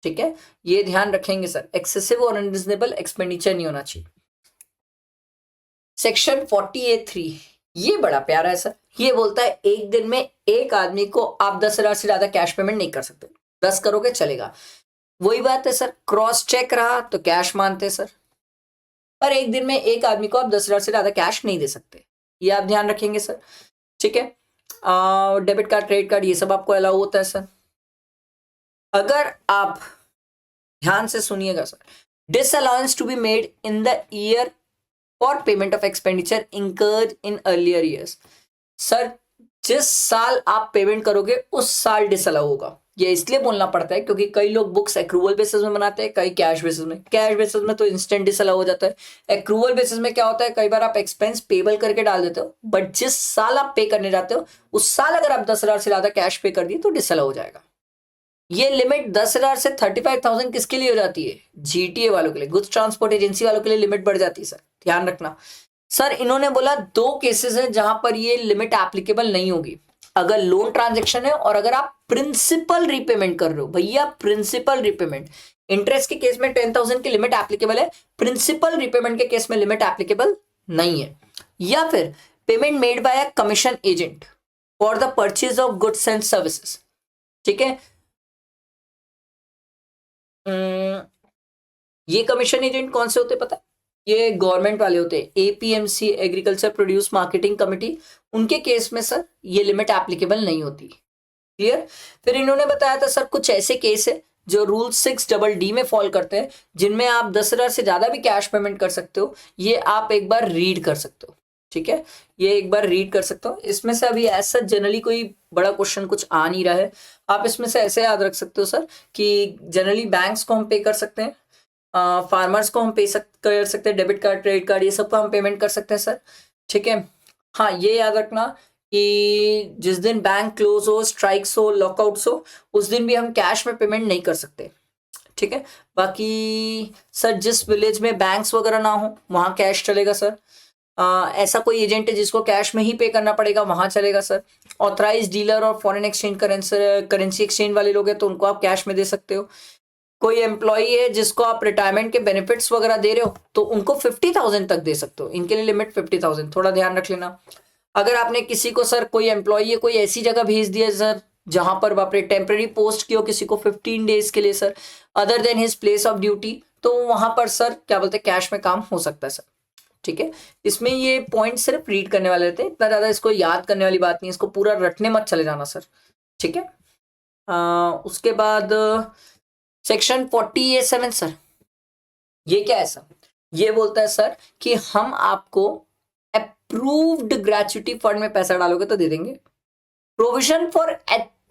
ठीक है, ये ध्यान रखेंगे सर, एक्सेसिव और अनरीजनेबल एक्सपेंडिचर नहीं होना चाहिए। सेक्शन 48(3) ये बड़ा प्यारा है सर, ये बोलता है एक दिन में एक आदमी को आप 10,000 से ज्यादा कैश पेमेंट नहीं कर सकते, 10 करोगे चलेगा। वही बात है सर, क्रॉस चेक रहा तो कैश मानते हैं सर, पर एक दिन में एक आदमी को आप 10,000 से ज्यादा कैश नहीं दे सकते, ये आप ध्यान रखेंगे सर। ठीक है, डेबिट कार्ड, क्रेडिट कार्ड, ये सब आपको अलाउ होता है सर। अगर आप ध्यान से सुनिएगा sir, disallowance to be made in the year for payment of expenditure incurred in earlier years. Sir जिस साल आप पेमेंट करोगे उस साल डिसअलाउ होगा। ये इसलिए बोलना पड़ता है क्योंकि कई लोग बुक्स एक्रूवल बेसिस में बनाते हैं, कई कैश बेसिस में। कैश बेसिस में तो इंस्टेंट डिसअलाउ हो जाता है। एक्रूवल बेसिस में क्या होता है, कई बार आप एक्सपेंस पेबल करके डाल देते हो, बट जिस साल आप पे करने जाते हो उस साल अगर आप 10,000 से ज्यादा कैश पे कर दिए तो डिसअलाउ हो जाएगा। ये लिमिट 10,000 से 35,000 किसके लिए हो जाती है, जीटीए वालों के लिए, गुड्स ट्रांसपोर्ट एजेंसी वालों के लिए लिमिट बढ़ जाती है सर, ध्यान रखना। सर इन्होंने बोला 2 केसेस हैं जहां पर ये लिमिट एप्लीकेबल नहीं होगी, अगर लोन ट्रांजेक्शन है और अगर आप प्रिंसिपल रीपेमेंट कर रहे हो। भैया प्रिंसिपल रीपेमेंट, इंटरेस्ट के केस में 10,000 की लिमिट एप्लीकेबल है, प्रिंसिपल रीपेमेंट के केस में लिमिट एप्लीकेबल नहीं है। या फिर payment made by a commission agent for the purchase of goods and services. ठीक है, ये कमीशन एजेंट कौन से होते पता है, ये गवर्नमेंट वाले होते हैं, APMC, agriculture produce marketing committee, उनके केस में सर ये लिमिट एप्लीकेबल नहीं होती। क्लियर। फिर इन्होंने बताया था सर कुछ ऐसे केस है जो रूल 6DD में फॉल करते हैं, जिनमें आप 10,000 से ज्यादा भी कैश पेमेंट कर सकते हो, ये आप एक बार रीड कर सकते हो। ठीक है, ये एक बार रीड कर सकते हो। इसमें से अभी ऐसा जनरली कोई बड़ा क्वेश्चन कुछ आ नहीं रहा है, आप इसमें से ऐसे याद रख सकते हो सर कि जनरली बैंक्स को हम पे कर सकते हैं, फार्मर्स को हम कर सकते हैं, डेबिट कार्ड, क्रेडिट कार्ड, ये सबको हम पेमेंट कर सकते हैं सर। ठीक है, हाँ ये याद रखना कि जिस दिन बैंक क्लोज हो, स्ट्राइक्स हो, लॉकआउट्स हो, उस दिन भी हम कैश में पेमेंट नहीं कर सकते। ठीक है, बाकी सर जिस विलेज में बैंक्स वगैरह ना हो वहाँ कैश चलेगा सर। ऐसा कोई एजेंट है जिसको कैश में ही पे करना पड़ेगा, वहां चलेगा सर। ऑथराइज डीलर और फॉरेन एक्सचेंज करेंसी एक्सचेंज वाले लोग हैं तो उनको आप कैश में दे सकते हो। कोई एम्प्लॉई है जिसको आप रिटायरमेंट के बेनिफिट्स वगैरह दे रहे हो तो उनको 50,000 तक दे सकते हो, इनके लिए लिमिट 50,000, थोड़ा ध्यान रख लेना। अगर आपने किसी को सर, कोई एम्प्लॉई है कोई ऐसी जगह भेज दिया सर जहां पर बाप रे टेम्पररी पोस्ट की हो किसी को 15 डेज के लिए sir, other than his place of duty, तो वहां पर सर क्या बोलते हैं कैश में काम हो सकता है सर। ठीक है, इसमें ये पॉइंट सिर्फ रीड करने वाले रहते हैं, इतना ज्यादा इसको याद करने वाली बात नहीं, इसको पूरा रटने मत चले जाना सर। ठीक है, उसके बाद सेक्शन 47 सर, ये क्या है सर, ये बोलता है सर कि हम आपको अप्रूव्ड ग्रेच्युटी फंड में पैसा डालोगे तो दे देंगे। प्रोविजन फॉर,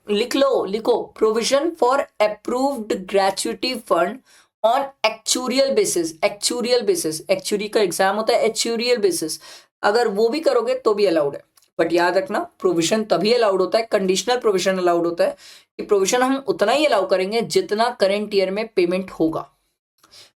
लिखो provision for approved gratuity fund on actuarial basis. Actuarial basis, actuary का एग्जाम होता है, एक्चुरियल बेसिस अगर वो भी करोगे तो भी अलाउड है। बट याद रखना प्रोविजन तभी अलाउड होता है, कंडीशनल प्रोविजन अलाउड होता है कि प्रोविजन हम उतना ही अलाउ करेंगे जितना करंट ईयर में पेमेंट होगा।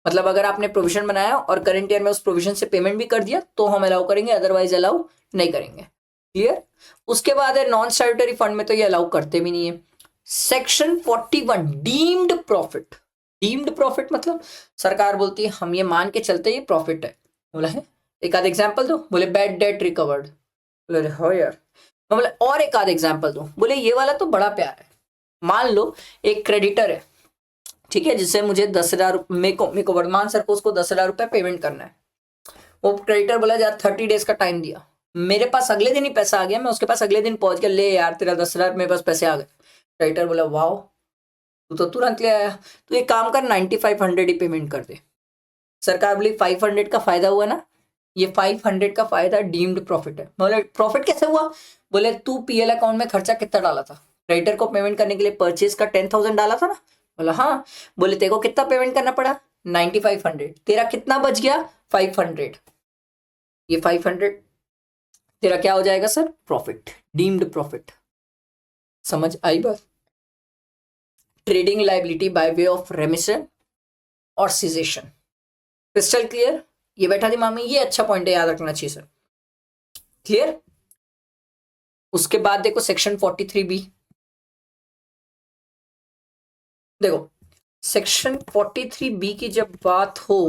मतलब अगर आपने प्रोविजन बनाया और करंट ईयर में उस प्रोविजन से पेमेंट भी कर दिया तो हम अलाउ करेंगे, अदरवाइज अलाउ नहीं करेंगे। क्लियर। उसके बाद है नॉन स्टैट्यूटरी फंड में तो ये अलाउ करते भी नहीं है। Section 41 deemed profit. Deemed profit मतलब सरकार बोलती है हम ये मान के चलते ये प्रॉफिट है, बोला है एक आध एग्जांपल दो, बोले बैड डेट रिकवर्ड, बोले हो यार, मैं बोले और एक आध एग्जांपल दो, बोले ये वाला तो बड़ा प्यार है। मान लो एक क्रेडिटर है, ठीक है, जिससे मुझे 10,000 मेरे को वर्तमान सर को उसको 10,000 रुपए पेमेंट करना है। वो क्रेडिटर बोला यार 30 डेज का टाइम दिया, मेरे पास अगले दिन ही पैसा आ गया, मैं उसके पास अगले दिन पहुंच गया, ले यार तेरा 10,000 मेरे पास पैसे आ गए। क्रेडिटर बोला वाह तू तो तुरंत ले आया, तू एक काम कर 9500 ही पेमेंट कर दे। सरकार बोली 500 का फायदा हुआ ना, ये 500 का फायदा डीम्ड प्रॉफिट है। बोले प्रॉफिट कैसे हुआ, बोले तू पीएल अकाउंट में खर्चा कितना डाला था, क्रेडिटर को पेमेंट करने के लिए परचेज का 10,000 डाला था ना, बोला हाँ, बोले तेरे को कितना पेमेंट करना पड़ा 9500, तेरा कितना बच गया 500, ये 500 तेरा क्या हो जाएगा सर प्रॉफिट, डीम्ड प्रॉफिट। समझ आई बात। Trading liability bye way of रेमिशन और सीजेशन, क्रिस्टल क्लियर, ये बैठा दिमाग में, ये अच्छा पॉइंट है, याद रखना चाहिए सर। क्लियर। उसके बाद देखो सेक्शन 43B, देखो सेक्शन 43B की जब बात हो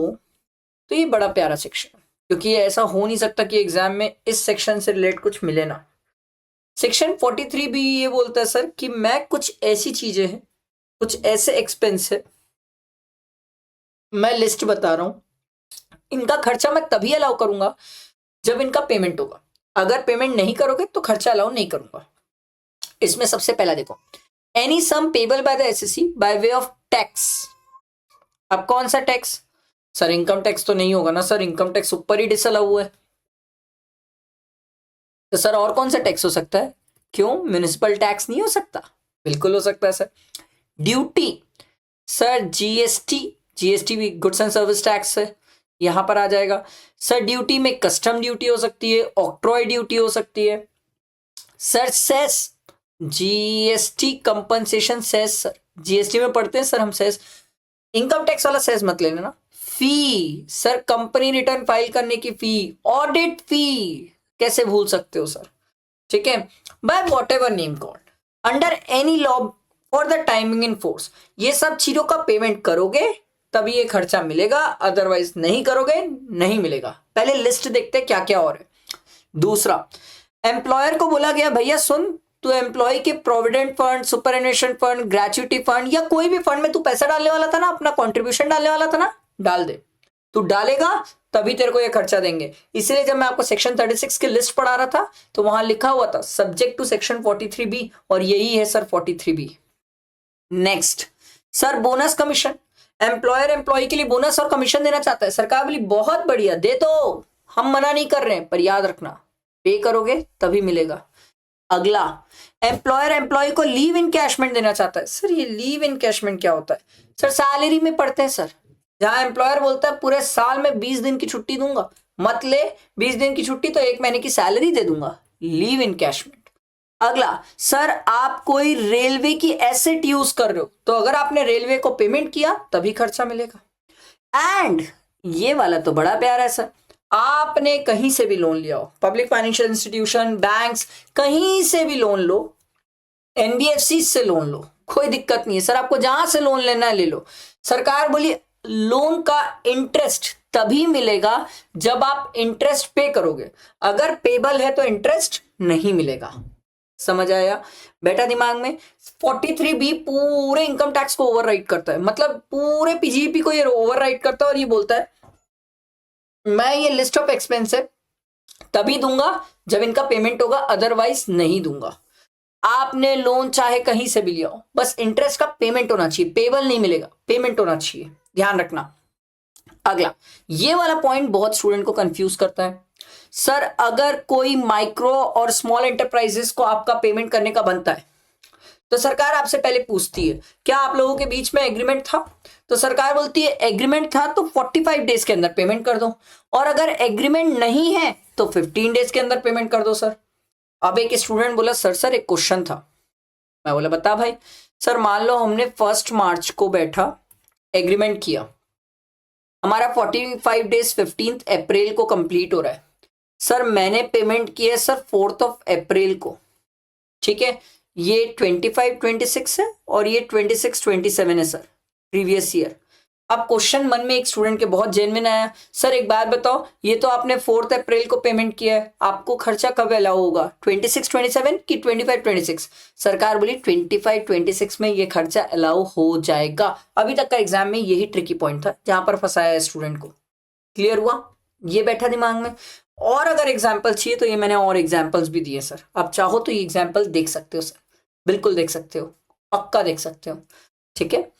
तो ये बड़ा प्यारा सेक्शन, क्योंकि ये ऐसा हो नहीं सकता कि एग्जाम में इस सेक्शन से रिलेट कुछ मिले ना। सेक्शन 43B ये बोलता है सर कि मैं कुछ ऐसी चीजें हैं, कुछ ऐसे एक्सपेंस है, मैं लिस्ट बता रहा हूं, इनका खर्चा मैं तभी अलाउ करूंगा जब इनका पेमेंट होगा। अगर पेमेंट नहीं करोगे तो खर्चा अलाउ नहीं करूंगा। इसमें सबसे पहला देखो, any sum payable by the assessee by way of tax. अब कौन सा टैक्स सर? इनकम टैक्स तो नहीं होगा ना सर, इनकम टैक्स ऊपर ही डिसअलाउ हुआ है। तो सर और कौन सा टैक्स हो सकता है? क्यों, म्युनिसिपल टैक्स नहीं हो सकता? बिल्कुल हो सकता है sir. Duty sir, GST, GST भी गुड्स एंड सर्विस टैक्स है, यहां पर आ जाएगा सर। ड्यूटी में कस्टम ड्यूटी हो सकती है, ऑक्ट्रॉय ड्यूटी हो सकती है sir. Cess, GST compensation cess sir, GST में पढ़ते हैं सर हम सेस, इनकम टैक्स वाला सेस मत लेना ना। Fee sir, company return file करने की फी, ऑडिट फी, कैसे भूल सकते हो सर, ठीक है। By what ever name called under any law for the timing in force, ये सब चीजों का पेमेंट करोगे तभी ये खर्चा मिलेगा, अदरवाइज नहीं करोगे नहीं मिलेगा। पहले लिस्ट देखते हैं क्या क्या और है। दूसरा, एम्प्लॉयर को बोला गया भैया सुन, तू एम्प्लॉय के provident fund, superannuation fund, gratuity fund या कोई भी फंड में तू पैसा डालने वाला था ना, अपना कंट्रीब्यूशन डालने वाला था ना, डाल दे। तू डालेगा तभी तेरे को ये खर्चा देंगे। इसलिए जब मैं आपको सेक्शन 36 की लिस्ट पढ़ा रहा था तो वहां लिखा हुआ था सब्जेक्ट टू सेक्शन 43B, और यही है sir 43B। Next sir, bonus commission, employer employee के लिए बोनस और कमीशन देना चाहता है, सरकार बोली बहुत बढ़िया दे दो, हम मना नहीं कर रहे हैं, पर याद रखना पे करोगे तभी मिलेगा। अगला, एम्प्लॉयर एम्प्लॉय को लीव इनकैशमेंट देना चाहता है। सर ये लीव इनकैशमेंट क्या होता है? सर सैलरी में पढ़ते हैं सर, जहां एम्प्लॉयर बोलता है पूरे साल में 20 दिन की छुट्टी दूंगा, मत ले 20 दिन की छुट्टी तो 1 महीने की सैलरी दे दूंगा, लीव इनकैशमेंट। अगला, सर आप कोई रेलवे की एसेट यूज कर रहे हो तो अगर आपने रेलवे को पेमेंट किया तभी खर्चा मिलेगा। एंड ये वाला तो बड़ा प्यारा है सर, आपने कहीं से भी लोन लिया हो, पब्लिक फाइनेंशियल इंस्टीट्यूशन, बैंक्स, कहीं से भी लोन लो, एनबीएफसी से लोन लो, कोई दिक्कत नहीं है सर, आपको जहां से लोन लेना है ले लो। सरकार बोली लोन का इंटरेस्ट तभी मिलेगा जब आप इंटरेस्ट पे करोगे, अगर पेबल है तो इंटरेस्ट नहीं मिलेगा। समझ आया बेटा दिमाग में? 43B पूरे इनकम टैक्स को ओवरराइड करता है, मतलब पूरे पीजीपी को ये ओवरराइड करता है और ये बोलता है मैं ये लिस्ट ऑफ एक्सपेंस है तभी दूंगा जब इनका पेमेंट होगा, अदरवाइज नहीं दूंगा। आपने लोन चाहे कहीं से भी लिया हो, बस इंटरेस्ट का पेमेंट होना चाहिए, पेबल नहीं मिलेगा, पेमेंट होना चाहिए, ध्यान रखना। अगला, ये वाला पॉइंट बहुत स्टूडेंट को कंफ्यूज करता है। सर अगर कोई माइक्रो और स्मॉल एंटरप्राइजेस को आपका पेमेंट करने का बनता है तो सरकार आपसे पहले पूछती है क्या आप लोगों के बीच में एग्रीमेंट था, तो सरकार बोलती है एग्रीमेंट था तो 45 डेज के अंदर पेमेंट कर दो, और अगर एग्रीमेंट नहीं है तो 15 डेज के अंदर पेमेंट कर दो सर। अब एक स्टूडेंट बोला सर एक क्वेश्चन था। मैं बोला बता भाई। सर मान लो हमने 1 मार्च को बैठा, एग्रीमेंट किया, हमारा 45 डेज 15 अप्रैल को कंप्लीट हो रहा है, सर मैंने पेमेंट किया है सर 4 अप्रैल को, ठीक है, ये 25-26 है और ये 26-27 है सर, प्रीवियस ईयर। अब क्वेश्चन मन में एक स्टूडेंट के बहुत जेन्युइन आया, सर एक बात बताओ, ये तो आपने 4 अप्रैल को पेमेंट किया है, आपको खर्चा कब अलाउ होगा, 26-27 कि 25-26? सरकार बोली 25-26 में ये खर्चा अलाउ हो जाएगा। अभी तक का एग्जाम में यही ट्रिकी पॉइंट था जहां पर फंसाया है स्टूडेंट को। क्लियर हुआ? ये बैठा दिमाग में। और अगर एग्जाम्पल चाहिए तो ये मैंने और एग्जाम्पल्स भी दिए सर, आप चाहो तो ये एग्जाम्पल देख सकते हो सर, बिल्कुल देख सकते हो, पक्का देख सकते हो, ठीक है।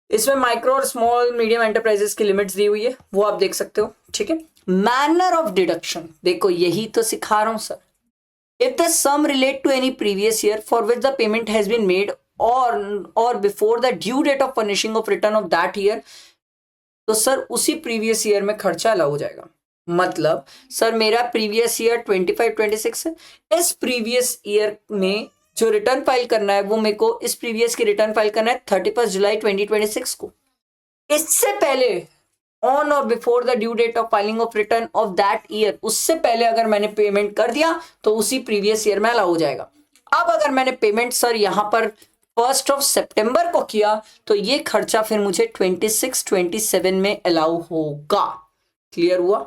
इसमें माइक्रो और स्मॉल मीडियम एंटरप्राइजेस की लिमिट्स दी हुई है, वो आप देख सकते हो, ठीक है। मैनर ऑफ डिडक्शन, देखो यही तो सिखा रहा हूं sir. If the sum relate to any previous year for which the payment has been made और before the due date of furnishing of return of that year, तो सर उसी previous year में खर्चा अलाउ हो जाएगा। मतलब sir मेरा previous year 25-26 है, इस प्रीवियस ईयर में जो रिटर्न फाइल करना है वो मेरे को इस प्रीवियस की रिटर्न फाइल करना है 31 जुलाई 2026 को। इससे पहले ऑन और before the due date of filing of return of that year, उससे पहले अगर मैंने पेमेंट कर दिया तो उसी प्रीवियस ईयर में अलाउ हो जाएगा। अब अगर मैंने पेमेंट सर यहां पर 1 सितंबर को किया तो ये खर्चा फिर मुझे 26-27 में अलाउ होगा। क्लियर हुआ?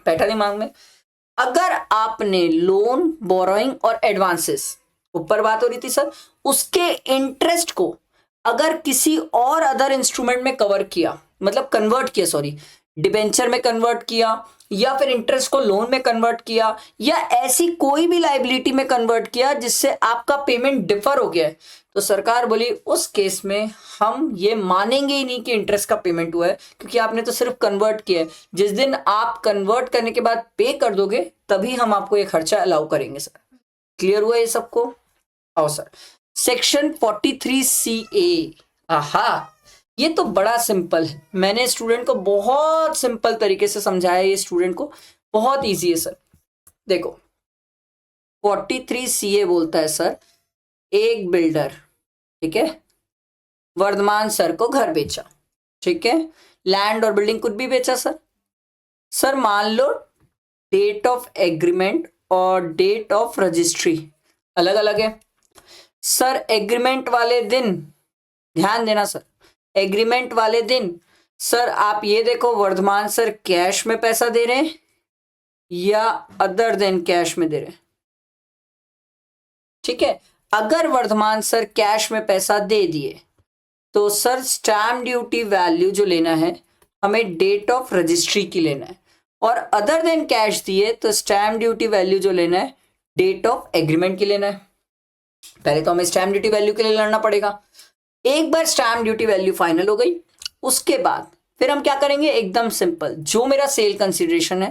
बैठा दिमाग में? अगर आपने लोन, बोरोइंग और एडवांसेस, ऊपर बात हो रही थी सर, उसके इंटरेस्ट को अगर किसी और अदर इंस्ट्रूमेंट में कवर किया, मतलब कन्वर्ट किया, सॉरी, डिबेंचर में कन्वर्ट किया या फिर इंटरेस्ट को लोन में कन्वर्ट किया या ऐसी कोई भी लाइबिलिटी में कन्वर्ट किया जिससे आपका पेमेंट डिफर हो गया है, तो सरकार बोली उस केस में हम ये मानेंगे ही नहीं कि इंटरेस्ट का पेमेंट हुआ है, क्योंकि आपने तो सिर्फ कन्वर्ट किया है। जिस दिन आप कन्वर्ट करने के बाद पे कर दोगे तभी हम आपको ये खर्चा अलाउ करेंगे सर। क्लियर हुआ ये सबको? आओ सर, सेक्शन 43CA। आहा, ये तो बड़ा सिंपल है, मैंने स्टूडेंट को बहुत सिंपल तरीके से समझाया, ये स्टूडेंट को बहुत इजी है सर। देखो 43CA बोलता है सर, एक बिल्डर, ठीक है, वर्धमान सर को घर बेचा, ठीक है, लैंड और बिल्डिंग कुछ भी बेचा सर। सर मान लो डेट ऑफ एग्रीमेंट और डेट ऑफ रजिस्ट्री अलग अलग है सर। एग्रीमेंट वाले दिन, ध्यान देना सर, एग्रीमेंट वाले दिन सर आप ये देखो वर्धमान सर कैश में पैसा दे रहे हैं या अदर देन कैश में दे रहे हैं, ठीक है। अगर वर्धमान सर कैश में पैसा दे दिए तो सर स्टैम्प ड्यूटी वैल्यू जो लेना है हमें डेट ऑफ रजिस्ट्री की लेना है, और अदर देन कैश दिए तो स्टैम्प ड्यूटी वैल्यू जो लेना है डेट ऑफ एग्रीमेंट की लेना है। पहले तो हमें स्टैम्प ड्यूटी वैल्यू के लिए लड़ना पड़ेगा। एक बार स्टैम्प ड्यूटी वैल्यू फाइनल हो गई, उसके बाद फिर हम क्या करेंगे, एकदम सिंपल, जो मेरा सेल कंसिडरेशन है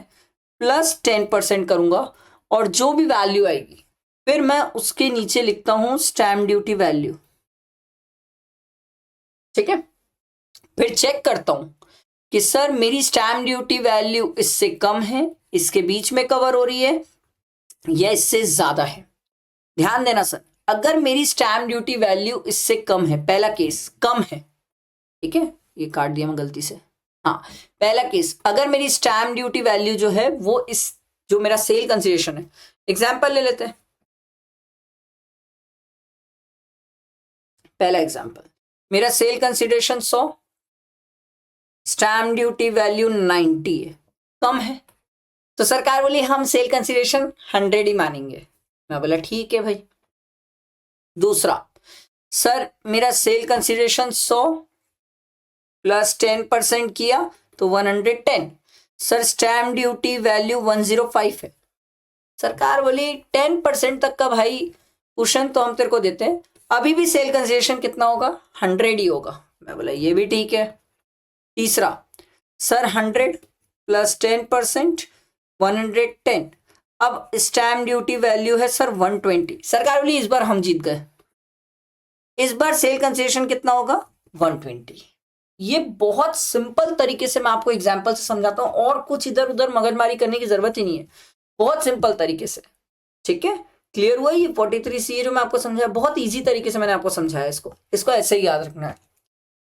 प्लस 10% करूंगा और जो भी वैल्यू आएगी फिर मैं उसके नीचे लिखता हूं स्टैम्प ड्यूटी वैल्यू, ठीक है। फिर चेक करता हूं कि सर मेरी स्टैम्प ड्यूटी वैल्यू इससे कम है, इसके बीच में कवर हो रही है, या इससे ज्यादा है। ध्यान देना सर, अगर मेरी स्टैम्प ड्यूटी वैल्यू इससे कम है, पहला केस कम है, ठीक है, ये काट दिया मैं गलती से, हाँ, पहला केस, अगर मेरी स्टैम्प ड्यूटी वैल्यू जो है वो इस, जो मेरा सेल कंसिडरेशन है, एग्जाम्पल ले लेते हैं, पहला एग्जाम्पल, मेरा sale consideration 100, stamp duty value 90 है, कम है, तो सरकार बोली हम सेल कंसिडरेशन 100 ही मानेंगे। मैं बोला ठीक है भाई। दूसरा, सर मेरा सेल कंसिडरेशन 100 प्लस 10% किया तो 110, सर स्टैम्प ड्यूटी वैल्यू 105 है। सरकार बोली 10% तक का भाई कुशन तो हम तेरे को देते हैं, अभी भी सेल कंसिडरेशन कितना होगा, 100 ही होगा। मैं बोला ये भी ठीक है। तीसरा, सर 100 प्लस 10% 110, अब स्टैम्प ड्यूटी वैल्यू है सर 120। सरकार बोली इस बार हम जीत गए, इस बार सेल कंसिडरेशन कितना होगा, 120। ये बहुत सिंपल तरीके से मैं आपको एग्जांपल से समझाता हूं, और कुछ इधर उधर मगजमारी करने की जरूरत ही नहीं है, बहुत सिंपल तरीके से, ठीक है। क्लियर हुआ? ये 43CA जो मैं आपको समझाया, बहुत इजी तरीके से मैंने आपको समझाया, इसको ऐसे ही याद रखना है।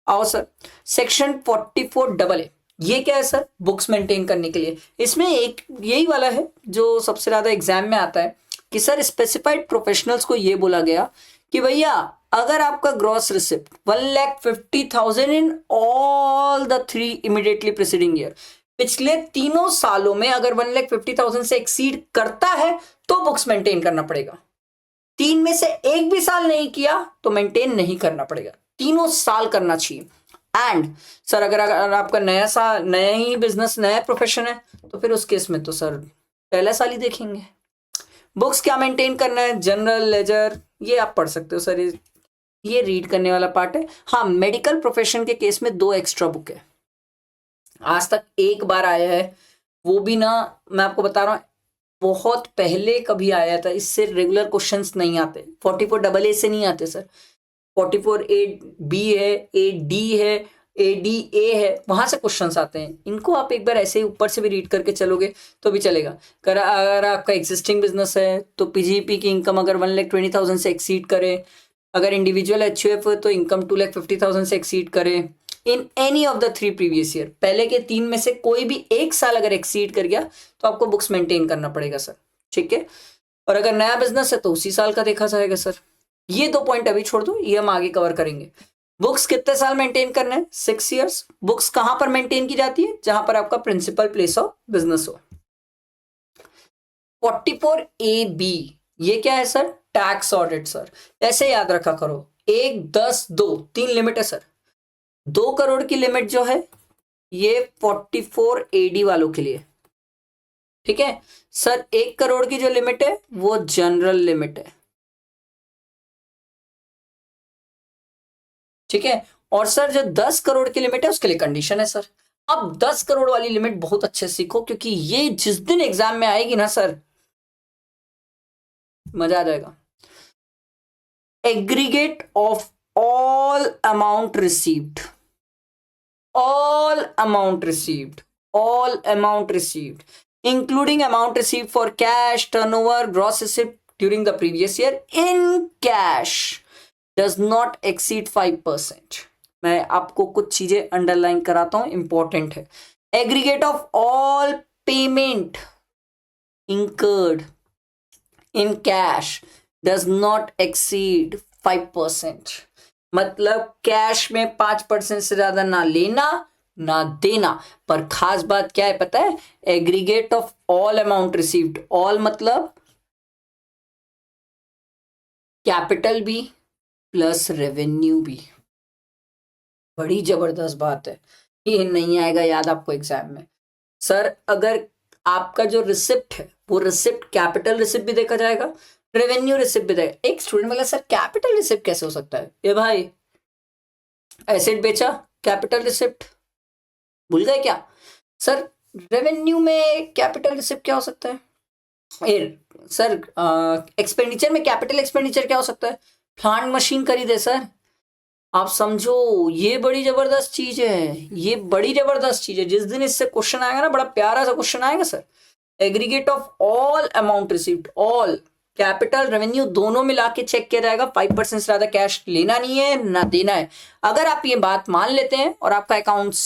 आओ सर, सेक्शन 44AA, ये क्या है सर, बुक्स मेंटेन करने के लिए। इसमें एक यही वाला है जो सबसे ज्यादा एग्जाम में आता है कि सर स्पेसिफाइड प्रोफेशनल्स को ये बोला गया कि भैया अगर आपका gross receipt 1,50,000 in all the 3 immediately preceding year, पिछले तीनों सालों में अगर 1,50,000 से एक्सीड करता है तो बुक्स मेंटेन करना पड़ेगा। 3 में से एक भी साल नहीं किया तो मेंटेन नहीं करना पड़ेगा, तीनों साल करना चाहिए। एंड सर अगर आपका नया ही बिजनेस, नया प्रोफेशन है तो फिर उस केस में तो सर पहला साल ही देखेंगे। बुक्स क्या मेंटेन करना है, जनरल लेजर, ये आप पढ़ सकते हो सर, ये रीड करने वाला पार्ट है। हाँ, मेडिकल प्रोफेशन के केस में 2 एक्स्ट्रा बुक है, आज तक एक बार आया है, वो भी ना मैं आपको बता रहा हूँ बहुत पहले कभी आया था, इससे रेगुलर क्वेश्चंस नहीं आते। 44AA से नहीं आते सर, 44AB है, AD है, ADA है, वहां से क्वेश्चंस आते हैं। इनको आप एक बार ऐसे ही ऊपर से भी रीड करके चलोगे तो भी चलेगा। अगर आपका एग्जिस्टिंग बिजनेस है तो PGP की इनकम अगर 1,20,000 से एक्सीड करे, अगर इंडिविजुअल HUF है तो इनकम 2,50,000 से एक्सीड करे, in any of the 3 previous year, पहले के 3 में से कोई भी एक साल अगर एक्सीड कर गया तो आपको बुक्स मेंटेन करना पड़ेगा सर, ठीक है। और अगर नया बिजनेस है तो उसी साल का देखा जाएगा सर, ये 2 पॉइंट अभी छोड़ दो, ये हम आगे कवर करेंगे। बुक्स कितने साल मेंटेन करना है? 6 इयर्स। बुक्स कहां पर मेंटेन की जाती है? जहां पर आपका प्रिंसिपल प्लेस ऑफ बिजनेस हो। 44AB ये क्या है सर? Tax audit sir. ऐसे याद रखा करो, 1, 10, 2 3 लिमिट है सर। 2 करोड़ की लिमिट जो है ये 44AD वालों के लिए, ठीक है सर। 1 करोड़ की जो लिमिट है वो जनरल लिमिट है, ठीक है। और सर जो 10 करोड़ की लिमिट है उसके लिए कंडीशन है सर। अब 10 करोड़ वाली लिमिट बहुत अच्छे से सीखो, क्योंकि ये जिस दिन एग्जाम में आएगी ना सर, मजा आ जाएगा। Aggregate of all amount received, all amount received, all amount received, including amount received for cash, turnover, gross receipt during the previous year in cash does not exceed 5%. मैं आपको कुछ चीजें अंडरलाइन कराता हूं, इंपॉर्टेंट है। Aggregate of all payment incurred in cash does not exceed 5%. मतलब cash में 5% से ज्यादा ना लेना ना देना। पर खास बात क्या है पता है? Aggregate of all amount received, all मतलब कैपिटल भी प्लस रेवेन्यू भी। बड़ी जबरदस्त बात है, ये नहीं आएगा याद आपको एग्जाम में। सर अगर आपका जो रिसिप्ट है वो रिसिप्ट कैपिटल रिसिप्ट भी देखा जाएगा, रेवेन्यू रिसिप्ट भी देखा। एक स्टूडेंट बोला सर कैपिटल रिसिप्ट कैसे हो सकता है? ये भाई एसेट बेचा, कैपिटल रिसिप्ट भूल गए क्या? सर रेवेन्यू में कैपिटल रिसिप्ट क्या हो सकता है? सर एक्सपेंडिचर में कैपिटल एक्सपेंडिचर क्या हो सकता है? प्लांट मशीन खरीदे सर। आप समझो ये बड़ी जबरदस्त चीज है, ये बड़ी जबरदस्त चीज है। जिस दिन इससे क्वेश्चन आएगा ना, बड़ा प्यारा सा क्वेश्चन आएगा sir. Aggregate of all amount received, all capital revenue दोनों मिला के चेक किया जाएगा। 5% से ज्यादा कैश लेना नहीं है ना देना है। अगर आप ये बात मान लेते हैं और आपका अकाउंट्स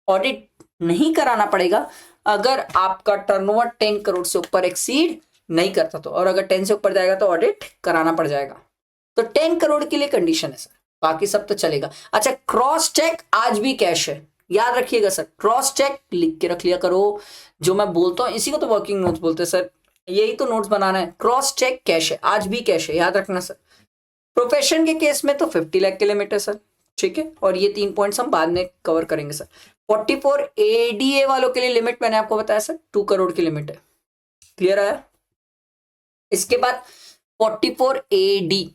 ऑडिट नहीं कराना पड़ेगा अगर आपका टर्नओवर 10 करोड़ से ऊपर एक्सीड नहीं करता तो, और अगर 10 से ऊपर जाएगा तो ऑडिट कराना पड़ जाएगा। तो 10 करोड़ के लिए कंडीशन है सर, बाकी सब तो चलेगा। अच्छा क्रॉस चेक आज भी कैश है, याद रखिएगा सर। क्रॉस चेक लिख के रख लिया करो, जो मैं बोलता हूं इसी को तो वर्किंग नोट्स बोलते हैं सर, यही तो नोट्स बनाना है। क्रॉस चेक कैश है, आज भी कैश है, याद रखना सर। प्रोफेशन के केस में तो 50 लाख के लिमिट है सर, ठीक है। और ये 3 पॉइंट्स हम बाद में कवर करेंगे सर। 44ADA वालों के लिए लिमिट मैंने आपको बताया सर 2 करोड़ की लिमिट है, क्लियर आया? इसके बाद 44AD,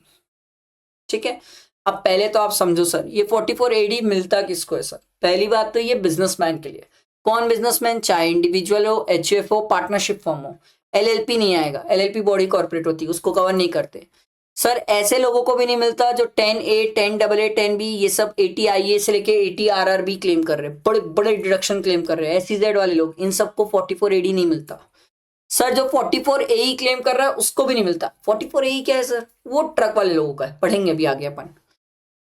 ठीक है। अब पहले तो आप समझो सर ये 44AD मिलता किसको है सर? पहली बात तो ये बिजनेसमैन के लिए। कौन बिजनेसमैन? चाहे इंडिविजुअल हो, HUF हो, पार्टनरशिप फॉर्म हो। LLP नहीं आएगा, LLP बॉडी कॉर्पोरेट होती है, उसको कवर नहीं करते सर। ऐसे लोगों को भी नहीं मिलता जो 10A, 10AA, 10B ये सब 80IA से लेके 80RRB क्लेम कर रहे हैं, बड़े बड़े डिडक्शन क्लेम कर रहे हैं, SEZ वाले लोग, इन सबको 44AD नहीं मिलता सर। जो 44AE क्लेम कर रहा है उसको भी नहीं मिलता। 44AE क्या है सर? वो ट्रक वाले लोगों का है, पढ़ेंगे अभी आगे अपन।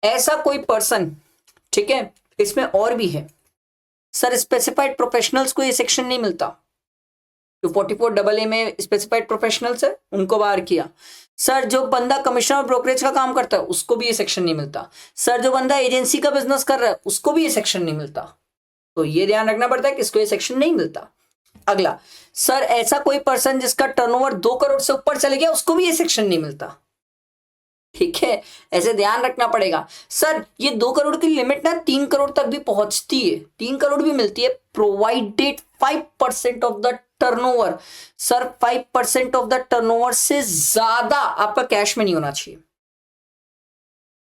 ऐसा कोई पर्सन, ठीक है, इसमें और भी है सर। स्पेसिफाइड प्रोफेशनल्स को ये सेक्शन नहीं मिलता। जो 44AA में स्पेसिफाइड प्रोफेशनल्स है उनको बाहर किया सर। जो बंदा कमिश्नर ब्रोकरेज का काम करता है उसको भी ये सेक्शन नहीं मिलता सर। जो बंदा एजेंसी का बिजनेस कर रहा है उसको भी ये सेक्शन नहीं मिलता। तो ये ध्यान रखना पड़ता है कि इसको ये सेक्शन नहीं मिलता। अगला सर, ऐसा कोई पर्सन जिसका टर्नओवर 2 करोड़ से ऊपर चले गया उसको भी ये सेक्शन नहीं मिलता, ठीक है। ऐसे ध्यान रखना पड़ेगा सर। ये 2 करोड़ की लिमिट ना 3 करोड़ तक भी पहुंचती है, 3 करोड़ भी मिलती है, provided 5% of the turnover. Sir 5% of the turnover से ज्यादा आपका कैश में नहीं होना चाहिए।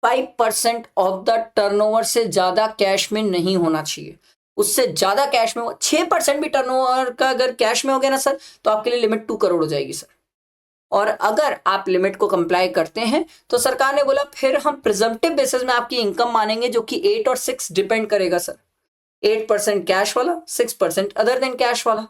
5% ऑफ द टर्नओवर से ज्यादा कैश में नहीं होना चाहिए। उससे ज्यादा कैश में हो, 6% भी टर्नओवर का अगर कैश में हो गया ना सर, तो आपके लिए लिमिट 2 करोड़ हो जाएगी सर। और अगर आप लिमिट को कंप्लाई करते हैं तो सरकार ने बोला फिर हम प्रिजम्पटिव बेसिस में आपकी इनकम मानेंगे, जो कि 8 और 6 डिपेंड करेगा सर। 8% कैश वाला, 6% अदर देन कैश वाला।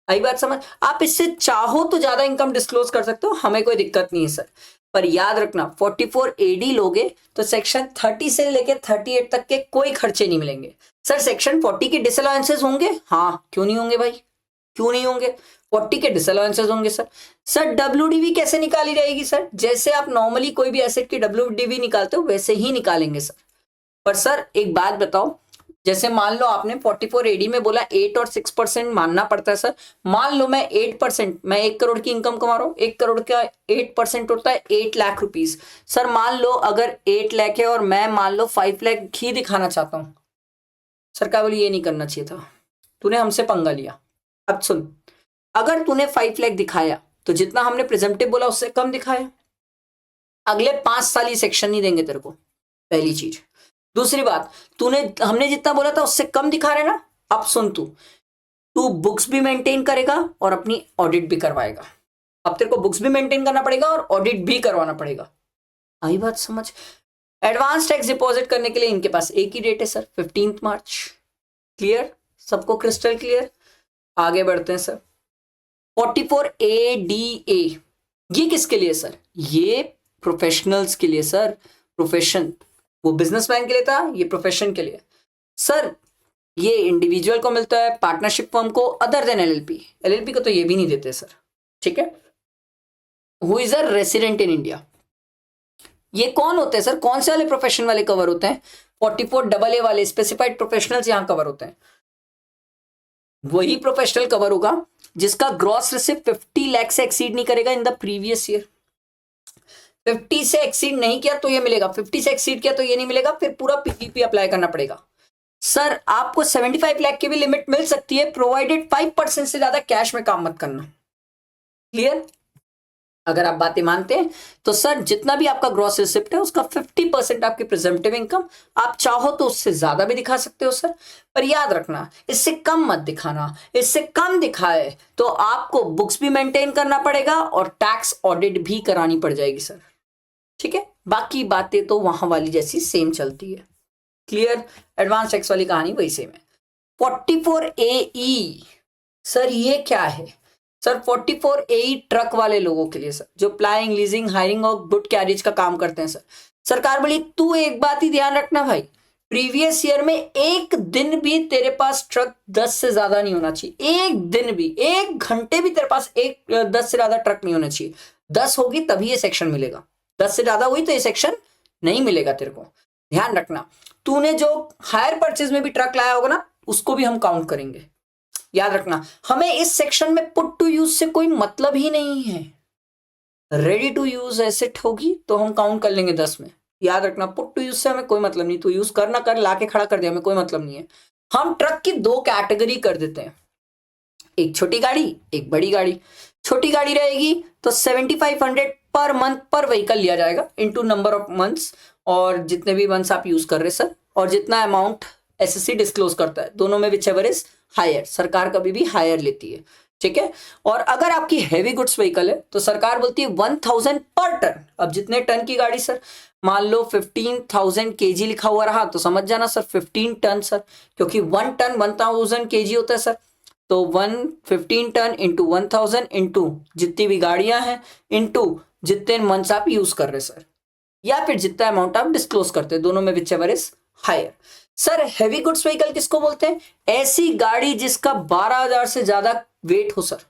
आई बात समझ? आप इससे चाहो तो ज्यादा इनकम डिस्क्लोज कर सकते हो, हमें कोई दिक्कत नहीं है सर। पर याद रखना 44AD लोगे तो सेक्शन 30 से लेकर 38 तक के कोई खर्चे नहीं मिलेंगे सर। सेक्शन 40 के डिसअलाउंसेस होंगे, हाँ क्यों नहीं होंगे भाई, क्यों नहीं होंगे? 40 के डिसअलाउंसेस होंगे सर। सर WDV कैसे निकाली जाएगी सर? जैसे आप नॉर्मली कोई भी एसेट की WDV निकालते हो वैसे ही निकालेंगे सर। पर सर एक बात बताओ, जैसे मान लो आपने 44 AD में बोला 8 और 6% मानना पड़ता है सर। मान लो मैं 8%, मैं 1 करोड़ की इनकम कमा रहा हूँ, 1 करोड़ का 8% होता है 8 लाख रुपीज। सर मान लो अगर 8 लाख है और मैं मान लो 5 लाख ही दिखाना चाहता हूँ, सरकार बोली ये नहीं करना चाहिए था, तूने हमसे पंगा लिया। अब सुन, अगर तूने 5 लाख दिखाया तो जितना हमने प्रेजेंटेटिव बोला उससे कम दिखाया, अगले 5 साल ही सेक्शन नहीं देंगे तेरे को, पहली चीज। दूसरी बात, तूने हमने जितना बोला था उससे कम दिखा रहे ना, अब सुन तू बुक्स भी मेंटेन करेगा और अपनी ऑडिट भी करवाएगा। अब तेरे को बुक्स भी मेंटेन करना पड़ेगा और ऑडिट भी करवाना पड़ेगा। आई बात समझ? एडवांस टैक्स डिपॉजिट करने के लिए इनके पास एक ही डेट है सर, 15 मार्च। क्लियर? सबको क्रिस्टल क्लियर? आगे बढ़ते हैं सर। 44 ADA ये किसके लिए सर? ये प्रोफेशनल्स के लिए सर। प्रोफेशन, वो बिजनेसमैन के लिए था, ये प्रोफेशन के लिए सर। ये इंडिविजुअल को मिलता है, पार्टनरशिप फर्म को, अदर देन LLP को तो ये भी नहीं देते सर। ठीक है? Who is a resident in India, ये कौन होते हैं सर? कौन से वाले प्रोफेशन वाले कवर होते हैं? 44 AA वाले स्पेसिफाइड प्रोफेशनल्स यहां कवर होते हैं। वही प्रोफेशनल कवर होगा जिसका ग्रॉस रिसिप्ट 50 लाख से एक्सीड नहीं करेगा इन द प्रीवियस ईयर। 50 से एक्सीड नहीं किया तो ये मिलेगा, 50 से एक्सीड किया तो ये नहीं मिलेगा, फिर पूरा PPP अप्लाई करना पड़ेगा। सर आपको 75 लाख की भी लिमिट मिल सकती है, प्रोवाइडेड 5% से ज्यादा कैश में काम मत करना। क्लियर? अगर आप बातें मानते हैं तो सर जितना भी आपका ग्रॉस रिसिप्ट है उसका 50% आपकी प्रेजेंटेटिव इनकम, आप चाहो तो उससे ज्यादा भी दिखा सकते हो सर, पर याद रखना इससे कम मत दिखाना। इससे कम दिखाए तो आपको बुक्स भी मेंटेन करना पड़ेगा और टैक्स ऑडिट भी करानी पड़ जाएगी सर। ठीक है? बाकी बातें तो वहां वाली जैसी सेम चलती है। क्लियर? एडवांस टैक्स वाली कहानी वही सेम है। 44 AE सर ये क्या है सर? 44 AE ट्रक वाले लोगों के लिए सर, जो प्लाइंग, लीजिंग, हायरिंग और गुड कैरेज का काम करते हैं सर। सरकार बोली तू एक बात ही ध्यान रखना भाई, प्रीवियस ईयर में एक दिन भी तेरे पास ट्रक 10 से ज्यादा नहीं होना चाहिए। एक दिन भी, 1 घंटे भी तेरे पास 10 से ज्यादा ट्रक नहीं होना चाहिए। 10 होगी तभी ये सेक्शन मिलेगा, 10 से ज्यादा हुई तो ये सेक्शन नहीं मिलेगा तेरे को। ध्यान रखना, तूने जो हायर परचेज में भी ट्रक लाया होगा ना उसको भी हम काउंट करेंगे। याद रखना, हमें इस सेक्शन में पुट टू यूज से कोई मतलब ही नहीं है। रेडी टू यूज एसेट होगी तो हम काउंट कर लेंगे 10 में। याद रखना, पुट टू यूज से हमें कोई मतलब नहीं, तू यूज कर ना कर, लाके खड़ा कर दे, हमें कोई मतलब नहीं है। हम ट्रक की 2 कैटेगरी कर देते हैं, एक छोटी गाड़ी, एक बड़ी गाड़ी। छोटी गाड़ी रहेगी तो 7500 पर मंथ पर व्हीकल लिया जाएगा इनटू नंबर ऑफ मंथ्स, और जितने भी मंथ्स आप यूज कर रहे सर, और जितना अमाउंट SSC डिस्क्लोज करता है, दोनों में विचएवर इज हायर, सरकार कभी भी हायर लेती है। ठीक है? और अगर आपकी हैवी गुड्स व्हीकल है तो सरकार बोलती है 1000 पर टन। अब जितने टन की गाड़ी सर, मान लो 15,000 kg लिखा हुआ रहा तो समझ जाना सर 15 टन सर, क्योंकि 1 टन 1000 kg होता है सर। तो 15 टन इंटू 1000 इंटू जितनी भी गाड़ियां हैं इंटू जितने मंथ्स आप यूज कर रहे सर, या फिर जितना अमाउंट आप डिस्क्लोज करते हैं, दोनों में whichever is higher. Sir heavy goods vehicle किसको बोलते हैं? ऐसी गाड़ी जिसका 12,000 से ज्यादा वेट हो सर,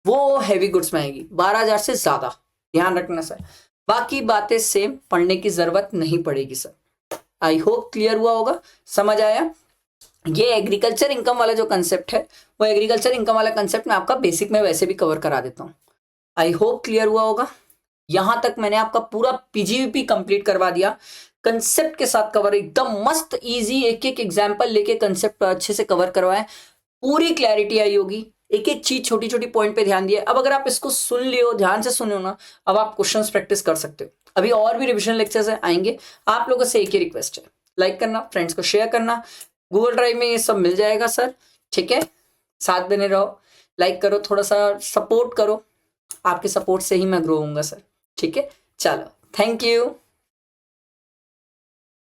वो हैवी गुड्स में आएगी, 12,000 से ज्यादा। ध्यान रखना सर, बाकी बातें सेम, पढ़ने की जरूरत नहीं पड़ेगी सर। आई होप क्लियर हुआ होगा, समझ आया। ये एग्रीकल्चर इनकम वाला जो कंसेप्ट है, वो एग्रीकल्चर इनकम वाला कंसेप्ट मैं आपका बेसिक में वैसे भी कवर करा देता हूँ। आई होप क्लियर हुआ होगा। यहां तक मैंने आपका पूरा PGVP कंप्लीट करवा दिया, कंसेप्ट के साथ कवर, एकदम मस्त इजी, एक एक एग्जांपल लेके कंसेप्ट अच्छे से कवर करवाए, पूरी क्लैरिटी आई होगी। एक एक चीज छोटी छोटी पॉइंट पे ध्यान दिया। अब अगर आप इसको सुन लियो, ध्यान से सुनो ना, अब आप क्वेश्चंस प्रैक्टिस कर सकते हो। अभी और भी रिविजन लेक्चर्स आएंगे। आप लोगों से एक ही रिक्वेस्ट है, लाइक करना, फ्रेंड्स को शेयर करना, गूगल ड्राइव में ये सब मिल जाएगा सर। ठीक है? साथ बने रहो, लाइक करो, थोड़ा सा सपोर्ट करो, आपके सपोर्ट से ही मैं ग्रो होऊंगा सर। ठीक है? चलो, थैंक यू।